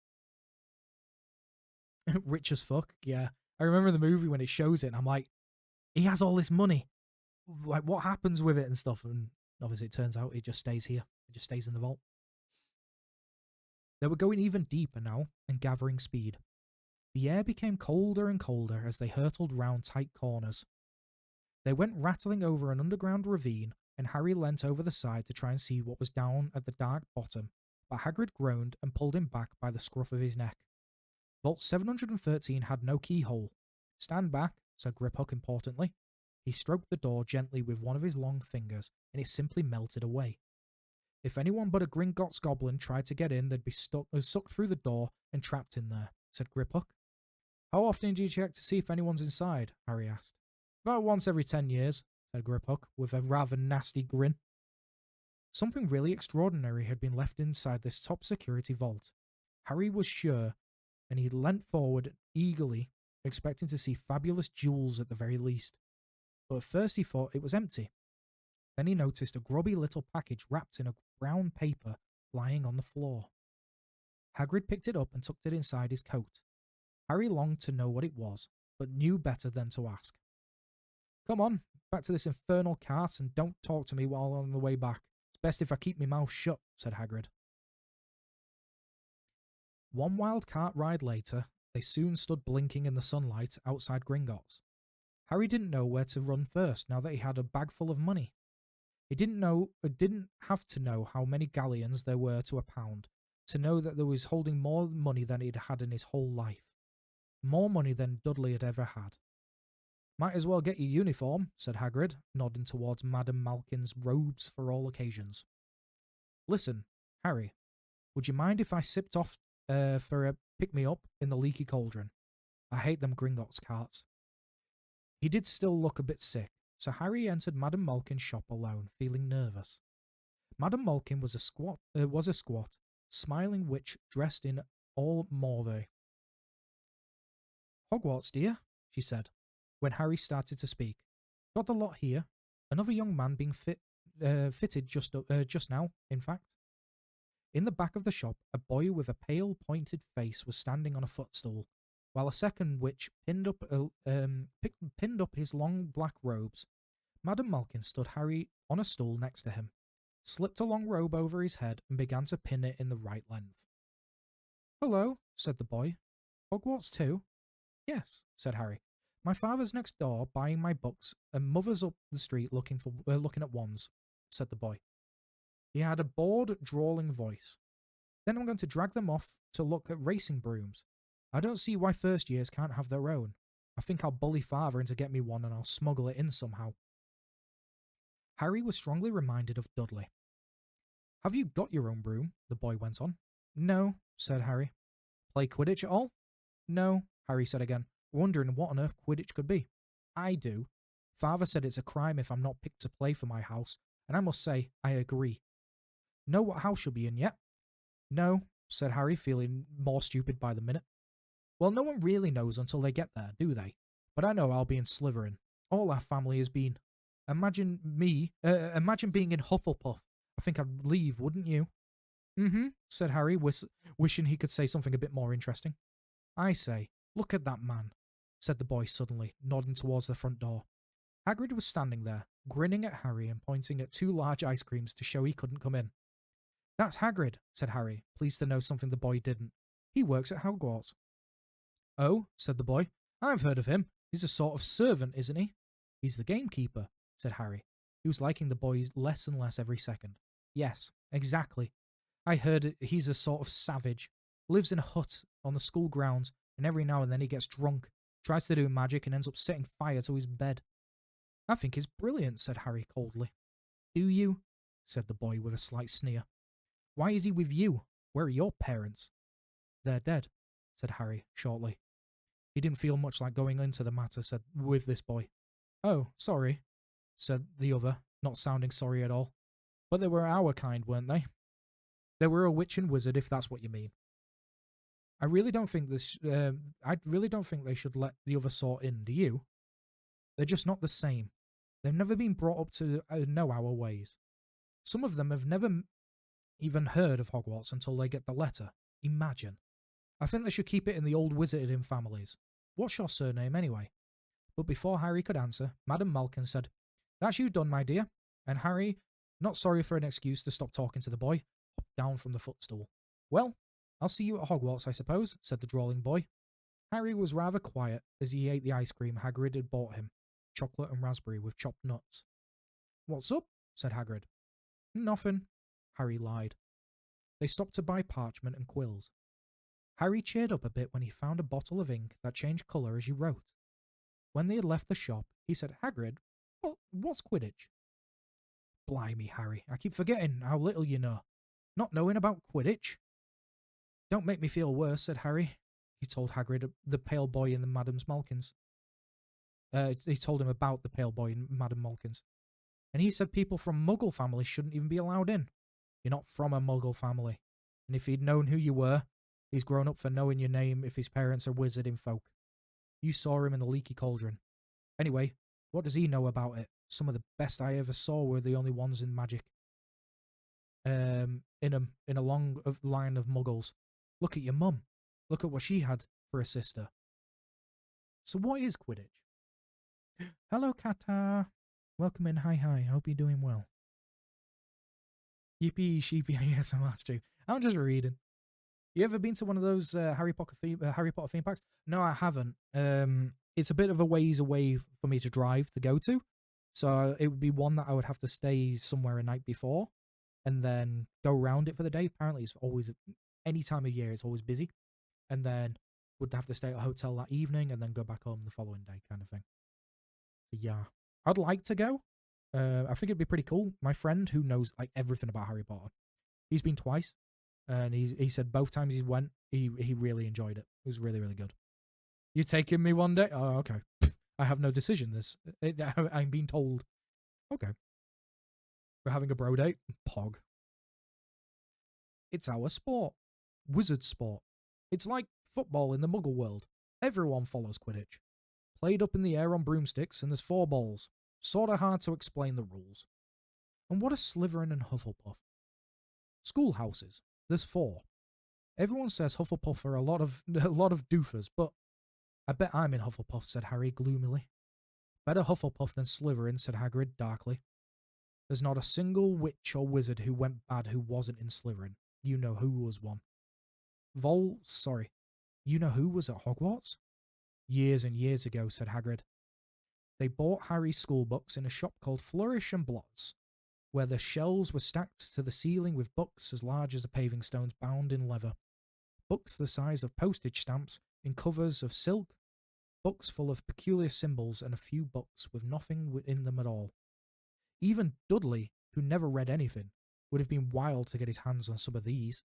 Rich as fuck, yeah. I remember the movie when it shows it, and I'm like, he has all this money. Like, what happens with it and stuff? And obviously it turns out it just stays here. It just stays in the vault. They were going even deeper now and gathering speed. The air became colder and colder as they hurtled round tight corners. They went rattling over an underground ravine, and Harry leant over the side to try and see what was down at the dark bottom, but Hagrid groaned and pulled him back by the scruff of his neck. Vault 713 had no keyhole. Stand back, said Griphook importantly. He stroked the door gently with one of his long fingers, and it simply melted away. If anyone but a Gringotts goblin tried to get in, they'd be sucked through the door and trapped in there, said Griphook. How often do you check to see if anyone's inside? Harry asked. About once every 10 years, said Griphook, with a rather nasty grin. Something really extraordinary had been left inside this top security vault. Harry was sure, and he leant forward eagerly, expecting to see fabulous jewels at the very least. But at first he thought it was empty. Then he noticed a grubby little package wrapped in a brown paper lying on the floor. Hagrid picked it up and tucked it inside his coat. Harry longed to know what it was, but knew better than to ask. Come on, back to this infernal cart and don't talk to me while on the way back. It's best if I keep my mouth shut, said Hagrid. One wild cart ride later, they soon stood blinking in the sunlight outside Gringotts. Harry didn't know where to run first now that he had a bag full of money. He didn't have to know how many galleons there were to a pound, to know that there was holding more money than he'd had in his whole life. More money than Dudley had ever had. Might as well get your uniform, said Hagrid, nodding towards Madame Malkin's robes for all occasions. Listen, Harry, would you mind if I sipped off for a pick-me-up in the leaky cauldron? I hate them Gringotts carts. He did still look a bit sick, so Harry entered Madame Malkin's shop alone, feeling nervous. Madame Malkin was a squat, smiling witch dressed in all mauve. Hogwarts, dear, she said, when Harry started to speak. Got the lot here. Another young man being fitted just now, in fact. In the back of the shop, a boy with a pale, pointed face was standing on a footstool, while a second witch pinned up his long black robes. Madame Malkin stood Harry on a stool next to him, slipped a long robe over his head, and began to pin it in the right length. Hello, said the boy. Hogwarts too? Yes, said Harry. My father's next door buying my books, and mother's up the street looking at wands, said the boy. He had a bored, drawling voice. Then I'm going to drag them off to look at racing brooms. I don't see why first years can't have their own. I think I'll bully father into get me one and I'll smuggle it in somehow. Harry was strongly reminded of Dudley. Have you got your own broom? The boy went on. No, said Harry. Play Quidditch at all? No, Harry said again, wondering what on earth Quidditch could be. I do. Father said it's a crime if I'm not picked to play for my house, and I must say, I agree. Know what house you'll be in yet? No, said Harry, feeling more stupid by the minute. Well, no one really knows until they get there, do they? But I know I'll be in Slytherin. All our family has been. Imagine being in Hufflepuff. I think I'd leave, wouldn't you? Mm-hmm, said Harry, wishing he could say something a bit more interesting. I say, look at that man, said the boy suddenly, nodding towards the front door. Hagrid was standing there, grinning at Harry and pointing at 2 large ice creams to show he couldn't come in. That's Hagrid, said Harry, pleased to know something the boy didn't. He works at Hogwarts. Oh, said the boy, I've heard of him. He's a sort of servant, isn't he? He's the gamekeeper, said Harry. He was liking the boy less and less every second. Yes, exactly. I heard he's a sort of savage. Lives in a hut on the school grounds, and every now and then he gets drunk, tries to do magic, and ends up setting fire to his bed. I think he's brilliant, said Harry coldly. Do you? Said the boy with a slight sneer. Why is he with you? Where are your parents? They're dead, said Harry shortly. He didn't feel much like going into the matter with this boy. Oh, sorry, said the other, not sounding sorry at all. But they were our kind, weren't they? They were a witch and wizard, if that's what you mean. I really don't think they should let the other sort in, do you? They're just not the same. They've never been brought up to know our ways. Some of them have never even heard of Hogwarts until they get the letter. Imagine. I think they should keep it in the old wizarding families. What's your surname, anyway? But before Harry could answer, Madame Malkin said, That's you done, my dear. And Harry, not sorry for an excuse to stop talking to the boy, hopped down from the footstool. Well, I'll see you at Hogwarts, I suppose, said the drawling boy. Harry was rather quiet as he ate the ice cream Hagrid had bought him, chocolate and raspberry with chopped nuts. What's up? Said Hagrid. Nothing, Harry lied. They stopped to buy parchment and quills. Harry cheered up a bit when he found a bottle of ink that changed colour as you wrote. When they had left the shop, he said, Hagrid, what's Quidditch? Blimey, Harry, I keep forgetting how little you know. Not knowing about Quidditch? Don't make me feel worse, said Harry. He told Hagrid the pale boy in the Madame Malkin's. He told him about the pale boy in Madame Malkin's. And he said people from Muggle families shouldn't even be allowed in. You're not from a Muggle family. And if he'd known who you were, he's grown up for knowing your name if his parents are wizarding folk. You saw him in the leaky cauldron. Anyway, what does he know about it? Some of the best I ever saw were the only ones in magic. In a long line of Muggles. Look at your mum. Look at what she had for a sister. So what is Quidditch? Hello, Kata. Welcome in. Hi. Hope you're doing well. Yippee sheepy ASMR stream. I'm just reading. You ever been to one of those Harry Potter theme parks? No, I haven't. It's a bit of a ways away for me to drive to go to, so it would be one that I would have to stay somewhere a night before, and then go around it for the day. Apparently, it's always any time of year. It's always busy, and then would have to stay at a hotel that evening, and then go back home the following day, kind of thing. So, yeah, I'd like to go. I think it'd be pretty cool. My friend who knows like everything about Harry Potter, he's been twice. And he said both times he went, he really enjoyed it. It was really, really good. You taking me one day? Oh, okay. I have no decision. I'm being told. Okay. We're having a bro date? Pog. It's our sport. Wizard sport. It's like football in the muggle world. Everyone follows Quidditch. Played up in the air on broomsticks, and there's 4 balls. Sorta hard to explain the rules. And what are Slytherin and Hufflepuff? Schoolhouses. There's 4. Everyone says Hufflepuff are a lot of doofers, but I bet I'm in Hufflepuff, said Harry gloomily. Better Hufflepuff than Slytherin, said Hagrid darkly. There's not a single witch or wizard who went bad who wasn't in Slytherin. You know who was one. You know who was at Hogwarts? Years and years ago, said Hagrid. They bought Harry's school books in a shop called Flourish and Blots, where the shelves were stacked to the ceiling with books as large as the paving stones bound in leather. Books the size of postage stamps in covers of silk, books full of peculiar symbols, and a few books with nothing in them at all. Even Dudley, who never read anything, would have been wild to get his hands on some of these.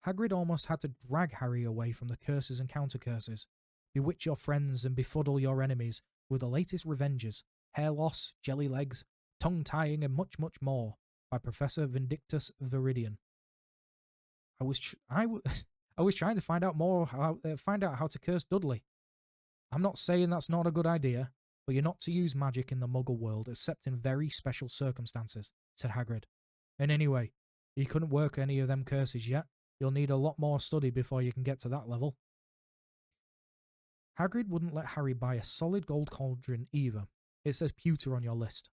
Hagrid almost had to drag Harry away from the curses and counter-curses, bewitch your friends and befuddle your enemies with the latest revenges, hair loss, jelly legs, tongue-tying, and much, much more, by Professor Vindictus Viridian. I was trying to find out how to curse Dudley. I'm not saying that's not a good idea, but you're not to use magic in the Muggle world except in very special circumstances, said Hagrid. And anyway, you couldn't work any of them curses yet. You'll need a lot more study before you can get to that level. Hagrid wouldn't let Harry buy a solid gold cauldron either. It says pewter on your list.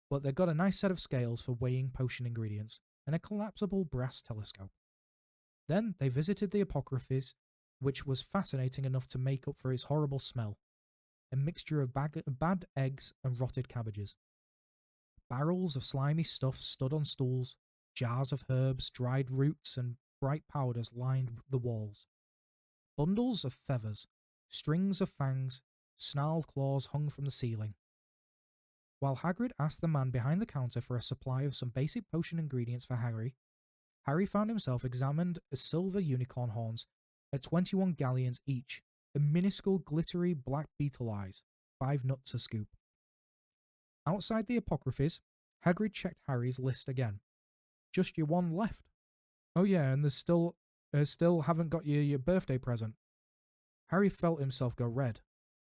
But they got a nice set of scales for weighing potion ingredients and a collapsible brass telescope. Then they visited the Apocryphes, which was fascinating enough to make up for its horrible smell, a mixture of bad eggs and rotted cabbages. Barrels of slimy stuff stood on stools, jars of herbs, dried roots, and bright powders lined the walls. Bundles of feathers, strings of fangs, snarled claws hung from the ceiling. While Hagrid asked the man behind the counter for a supply of some basic potion ingredients for Harry found himself examined as silver unicorn horns at 21 galleons each, and minuscule glittery black beetle eyes, 5 nuts a scoop. Outside the Apocryphes, Hagrid checked Harry's list again. Just your one left. Oh yeah, and there's still haven't got you your birthday present. Harry felt himself go red.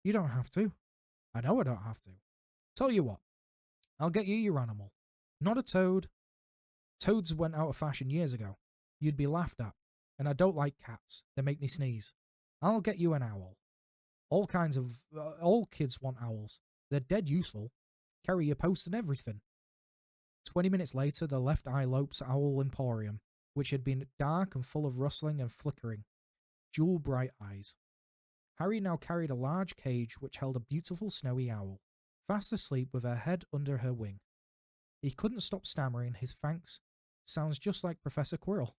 You don't have to. I know I don't have to. Tell you what, I'll get you your animal. Not a toad. Toads went out of fashion years ago. You'd be laughed at. And I don't like cats. They make me sneeze. I'll get you an owl. All kids want owls. They're dead useful. Carry your post and everything. 20 minutes later, they left Ilope's Owl Emporium, which had been dark and full of rustling and flickering, jewel-bright eyes. Harry now carried a large cage which held a beautiful snowy owl, fast asleep with her head under her wing. He couldn't stop stammering his thanks. Sounds just like Professor Quirrell.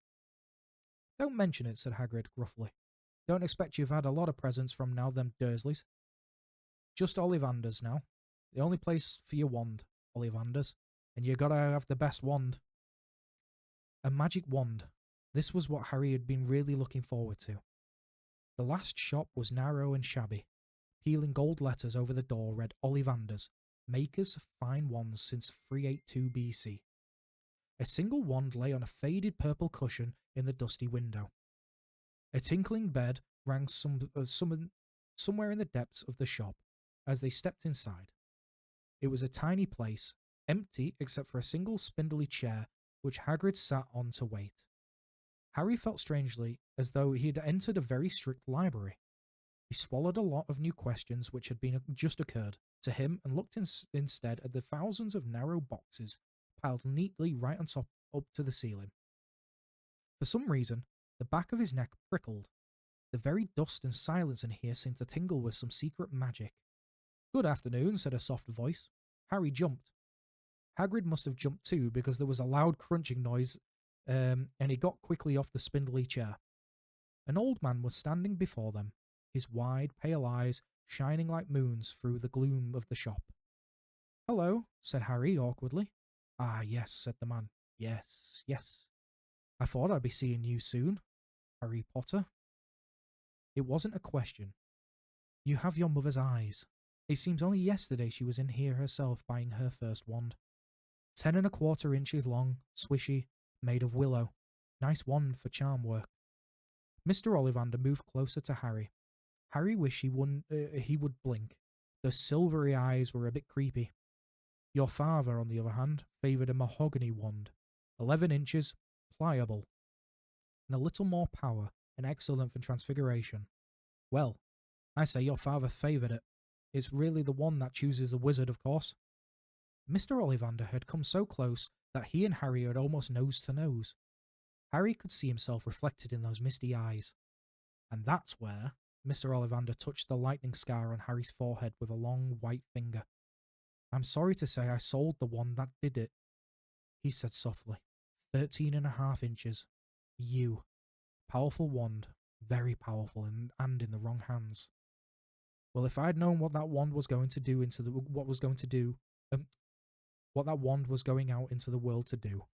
Don't mention it, said Hagrid gruffly. Don't expect you've had a lot of presents from now, them Dursleys. Just Ollivanders now. The only place for your wand, Ollivanders. And you gotta have the best wand. A magic wand. This was what Harry had been really looking forward to. The last shop was narrow and shabby. Peeling gold letters over the door read Ollivanders, makers of fine wands since 382 BC. A single wand lay on a faded purple cushion in the dusty window. A tinkling bed rang somewhere in the depths of the shop as they stepped inside. It was a tiny place, empty except for a single spindly chair which Hagrid sat on to wait. Harry felt strangely as though he had entered a very strict library. He swallowed a lot of new questions which had just occurred to him and looked instead at the thousands of narrow boxes piled neatly right on top up to the ceiling. For some reason, the back of his neck prickled. The very dust and silence in here seemed to tingle with some secret magic. Good afternoon, said a soft voice. Harry jumped. Hagrid must have jumped too, because there was a loud crunching noise, and he got quickly off the spindly chair. An old man was standing before them, his wide, pale eyes shining like moons through the gloom of the shop. Hello, said Harry awkwardly. Ah, yes, said the man. Yes, yes. I thought I'd be seeing you soon, Harry Potter. It wasn't a question. You have your mother's eyes. It seems only yesterday she was in here herself buying her first wand. 10 1/4 inches long, swishy, made of willow. Nice wand for charm work. Mr. Ollivander moved closer to Harry. Harry wished he would blink. Those silvery eyes were a bit creepy. Your father, on the other hand, favoured a mahogany wand, 11 inches, pliable, and a little more power, and excellent for transfiguration. Well, I say your father favoured it. It's really the one that chooses the wizard, of course. Mr. Ollivander had come so close that he and Harry had almost nose to nose. Harry could see himself reflected in those misty eyes. And that's where Mr. Ollivander touched the lightning scar on Harry's forehead with a long white finger. I'm sorry to say I sold the one that did it, he said softly. 13 1/2 inches. You. Powerful wand. Very powerful and in the wrong hands. Well, if I'd known what that wand was going to do what that wand was going out into the world to do.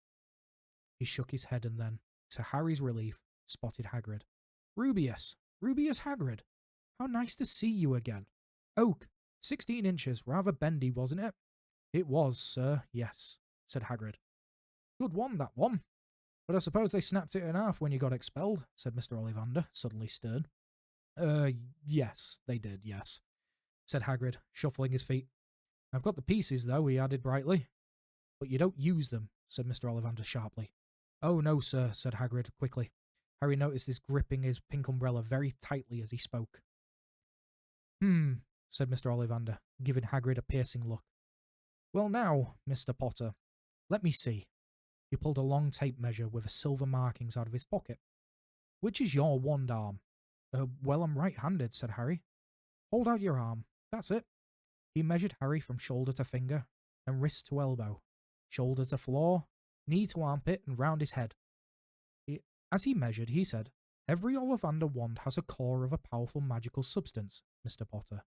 He shook his head and then, to Harry's relief, spotted Hagrid. Rubeus Hagrid! How nice to see you again. Oak, 16 inches, rather bendy, wasn't it? It was, sir, yes, said Hagrid. Good one, that one. But I suppose they snapped it in half when you got expelled, said Mr. Ollivander, suddenly stern. Yes, they did, yes, said Hagrid, shuffling his feet. I've got the pieces, though, he added brightly. But you don't use them, said Mr. Ollivander sharply. Oh, no, sir, said Hagrid quickly. Harry noticed his gripping his pink umbrella very tightly as he spoke. Said Mr. Ollivander, giving Hagrid a piercing look. Well now, Mr. Potter, let me see. He pulled a long tape measure with silver markings out of his pocket. Which is your wand arm? Well, I'm right-handed, said Harry. Hold out your arm. That's it. He measured Harry from shoulder to finger, and wrist to elbow, shoulder to floor, knee to armpit, and round his head. As he measured, he said, Every Ollivander wand has a core of a powerful magical substance, Mr. Potter.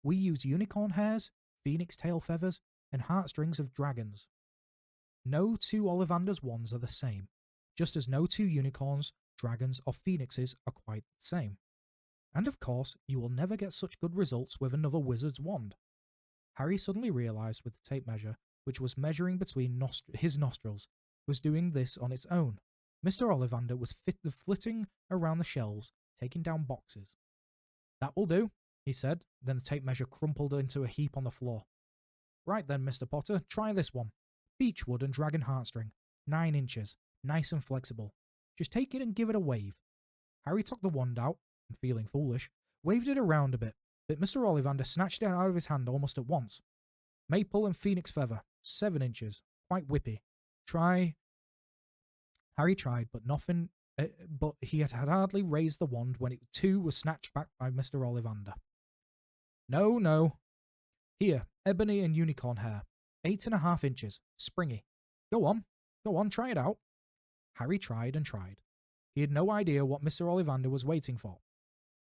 We use unicorn hairs, phoenix tail feathers, and heartstrings of dragons. No two Ollivander's wands are the same, just as no two unicorns, dragons, or phoenixes are quite the same. And of course, you will never get such good results with another wizard's wand. Harry suddenly realised with the tape measure, which was measuring between his nostrils, was doing this on its own. Mr. Ollivander was flitting around the shelves, taking down boxes. That will do, he said, then the tape measure crumpled into a heap on the floor. Right then, Mr. Potter, try this one. Beechwood and dragon heartstring, 9 inches, nice and flexible. Just take it and give it a wave. Harry took the wand out, and feeling foolish, waved it around a bit, but Mr. Ollivander snatched it out of his hand almost at once. Maple and phoenix feather, 7 inches, quite whippy. Harry tried, but nothing. But he had hardly raised the wand when it too was snatched back by Mr. Ollivander. No. Here, ebony and unicorn hair, 8 1/2 inches, springy. Go on, try it out. Harry tried and tried. He had no idea what Mr. Ollivander was waiting for.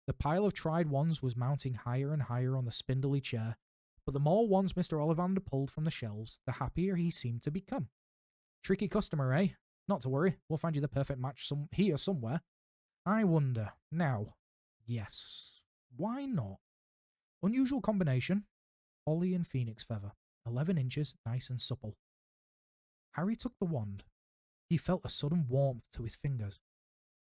The pile of tried wands was mounting higher and higher on the spindly chair, but the more wands Mr. Ollivander pulled from the shelves, the happier he seemed to become. Tricky customer, eh? Not to worry, we'll find you the perfect match here somewhere. I wonder, now. Yes, why not? Unusual combination. Holly and phoenix feather, 11 inches, nice and supple. Harry took the wand. He felt a sudden warmth to his fingers.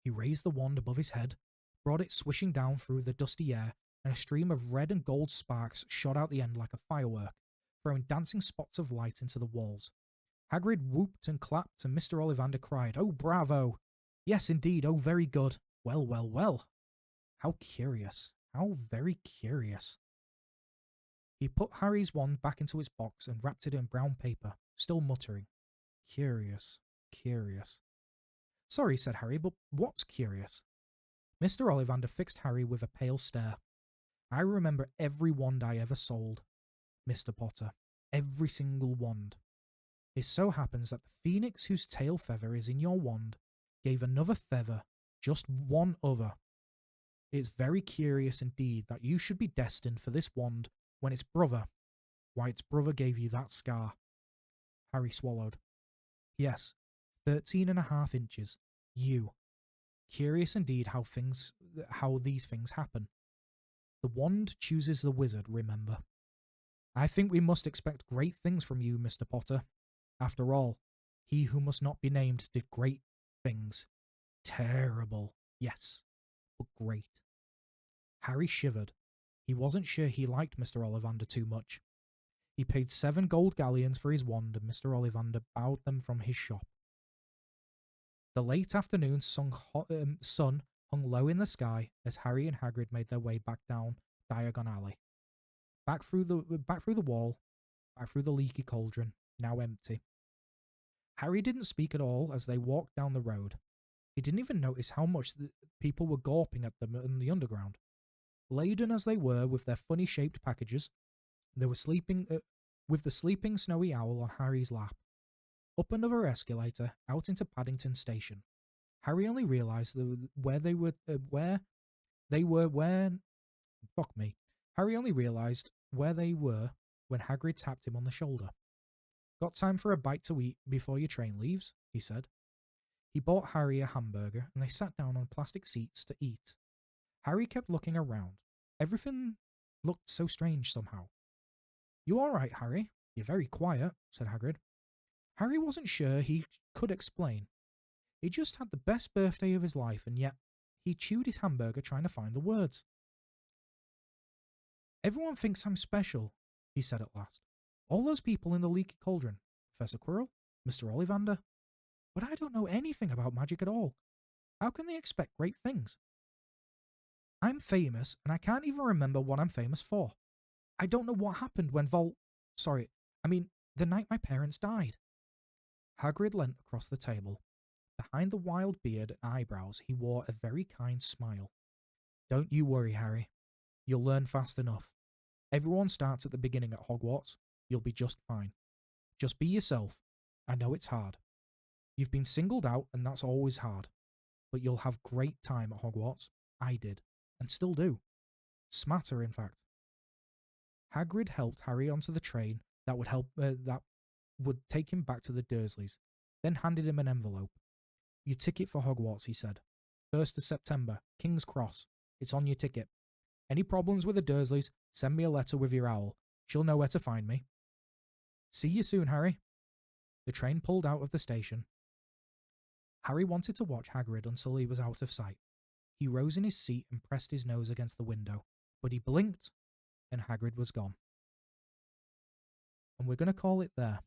He raised the wand above his head, brought it swishing down through the dusty air, and a stream of red and gold sparks shot out the end like a firework, throwing dancing spots of light into the walls. Hagrid whooped and clapped, and Mr. Ollivander cried, Oh, bravo! Yes, indeed, oh, very good. Well. How curious. How very curious. He put Harry's wand back into its box and wrapped it in brown paper, still muttering, Curious. Sorry, said Harry, but what's curious? Mr. Ollivander fixed Harry with a pale stare. I remember every wand I ever sold, Mr. Potter. Every single wand. It so happens that the phoenix whose tail feather is in your wand gave another feather, just one other. It's very curious indeed that you should be destined for this wand when its brother gave you that scar. Harry swallowed. Yes, 13 1/2 inches. You. Curious indeed how these things happen. The wand chooses the wizard, remember. I think we must expect great things from you, Mr. Potter. After all, he who must not be named did great things. Terrible, yes, but great. Harry shivered. He wasn't sure he liked Mr. Ollivander too much. He paid 7 gold galleons for his wand, and Mr. Ollivander bowed them from his shop. The late afternoon sun hung low in the sky as Harry and Hagrid made their way back down Diagon Alley. Back through the wall, back through the leaky cauldron, now empty. Harry didn't speak at all as they walked down the road. He didn't even notice how much the people were gawping at them in the underground. Laden as they were with their funny-shaped packages, they were sleeping with the sleeping snowy owl on Harry's lap. Up another escalator, out into Paddington Station. Harry only realised where they were when Hagrid tapped him on the shoulder. "Got time for a bite to eat before your train leaves?" he said. He bought Harry a hamburger, and they sat down on plastic seats to eat. Harry kept looking around. Everything looked so strange somehow. "You all right, Harry? You're very quiet," said Hagrid. Harry wasn't sure he could explain. He just had the best birthday of his life, and yet he chewed his hamburger trying to find the words. "Everyone thinks I'm special," he said at last. "All those people in the leaky cauldron. Professor Quirrell, Mr. Ollivander. But I don't know anything about magic at all. How can they expect great things? I'm famous, and I can't even remember what I'm famous for. I don't know what happened when the night my parents died." Hagrid leant across the table. Behind the wild beard and eyebrows, he wore a very kind smile. "Don't you worry, Harry. You'll learn fast enough. Everyone starts at the beginning at Hogwarts. You'll be just fine. Just be yourself. I know it's hard. You've been singled out, and that's always hard. But you'll have great time at Hogwarts. I did, and still do. Smarter, in fact." Hagrid helped Harry onto the train that would take him back to the Dursleys, then handed him an envelope. "Your ticket for Hogwarts," he said. "1st of September, King's Cross. It's on your ticket. Any problems with the Dursleys, send me a letter with your owl. She'll know where to find me. See you soon, Harry." The train pulled out of the station. Harry wanted to watch Hagrid until he was out of sight. He rose in his seat and pressed his nose against the window, but he blinked, and Hagrid was gone. And we're going to call it there.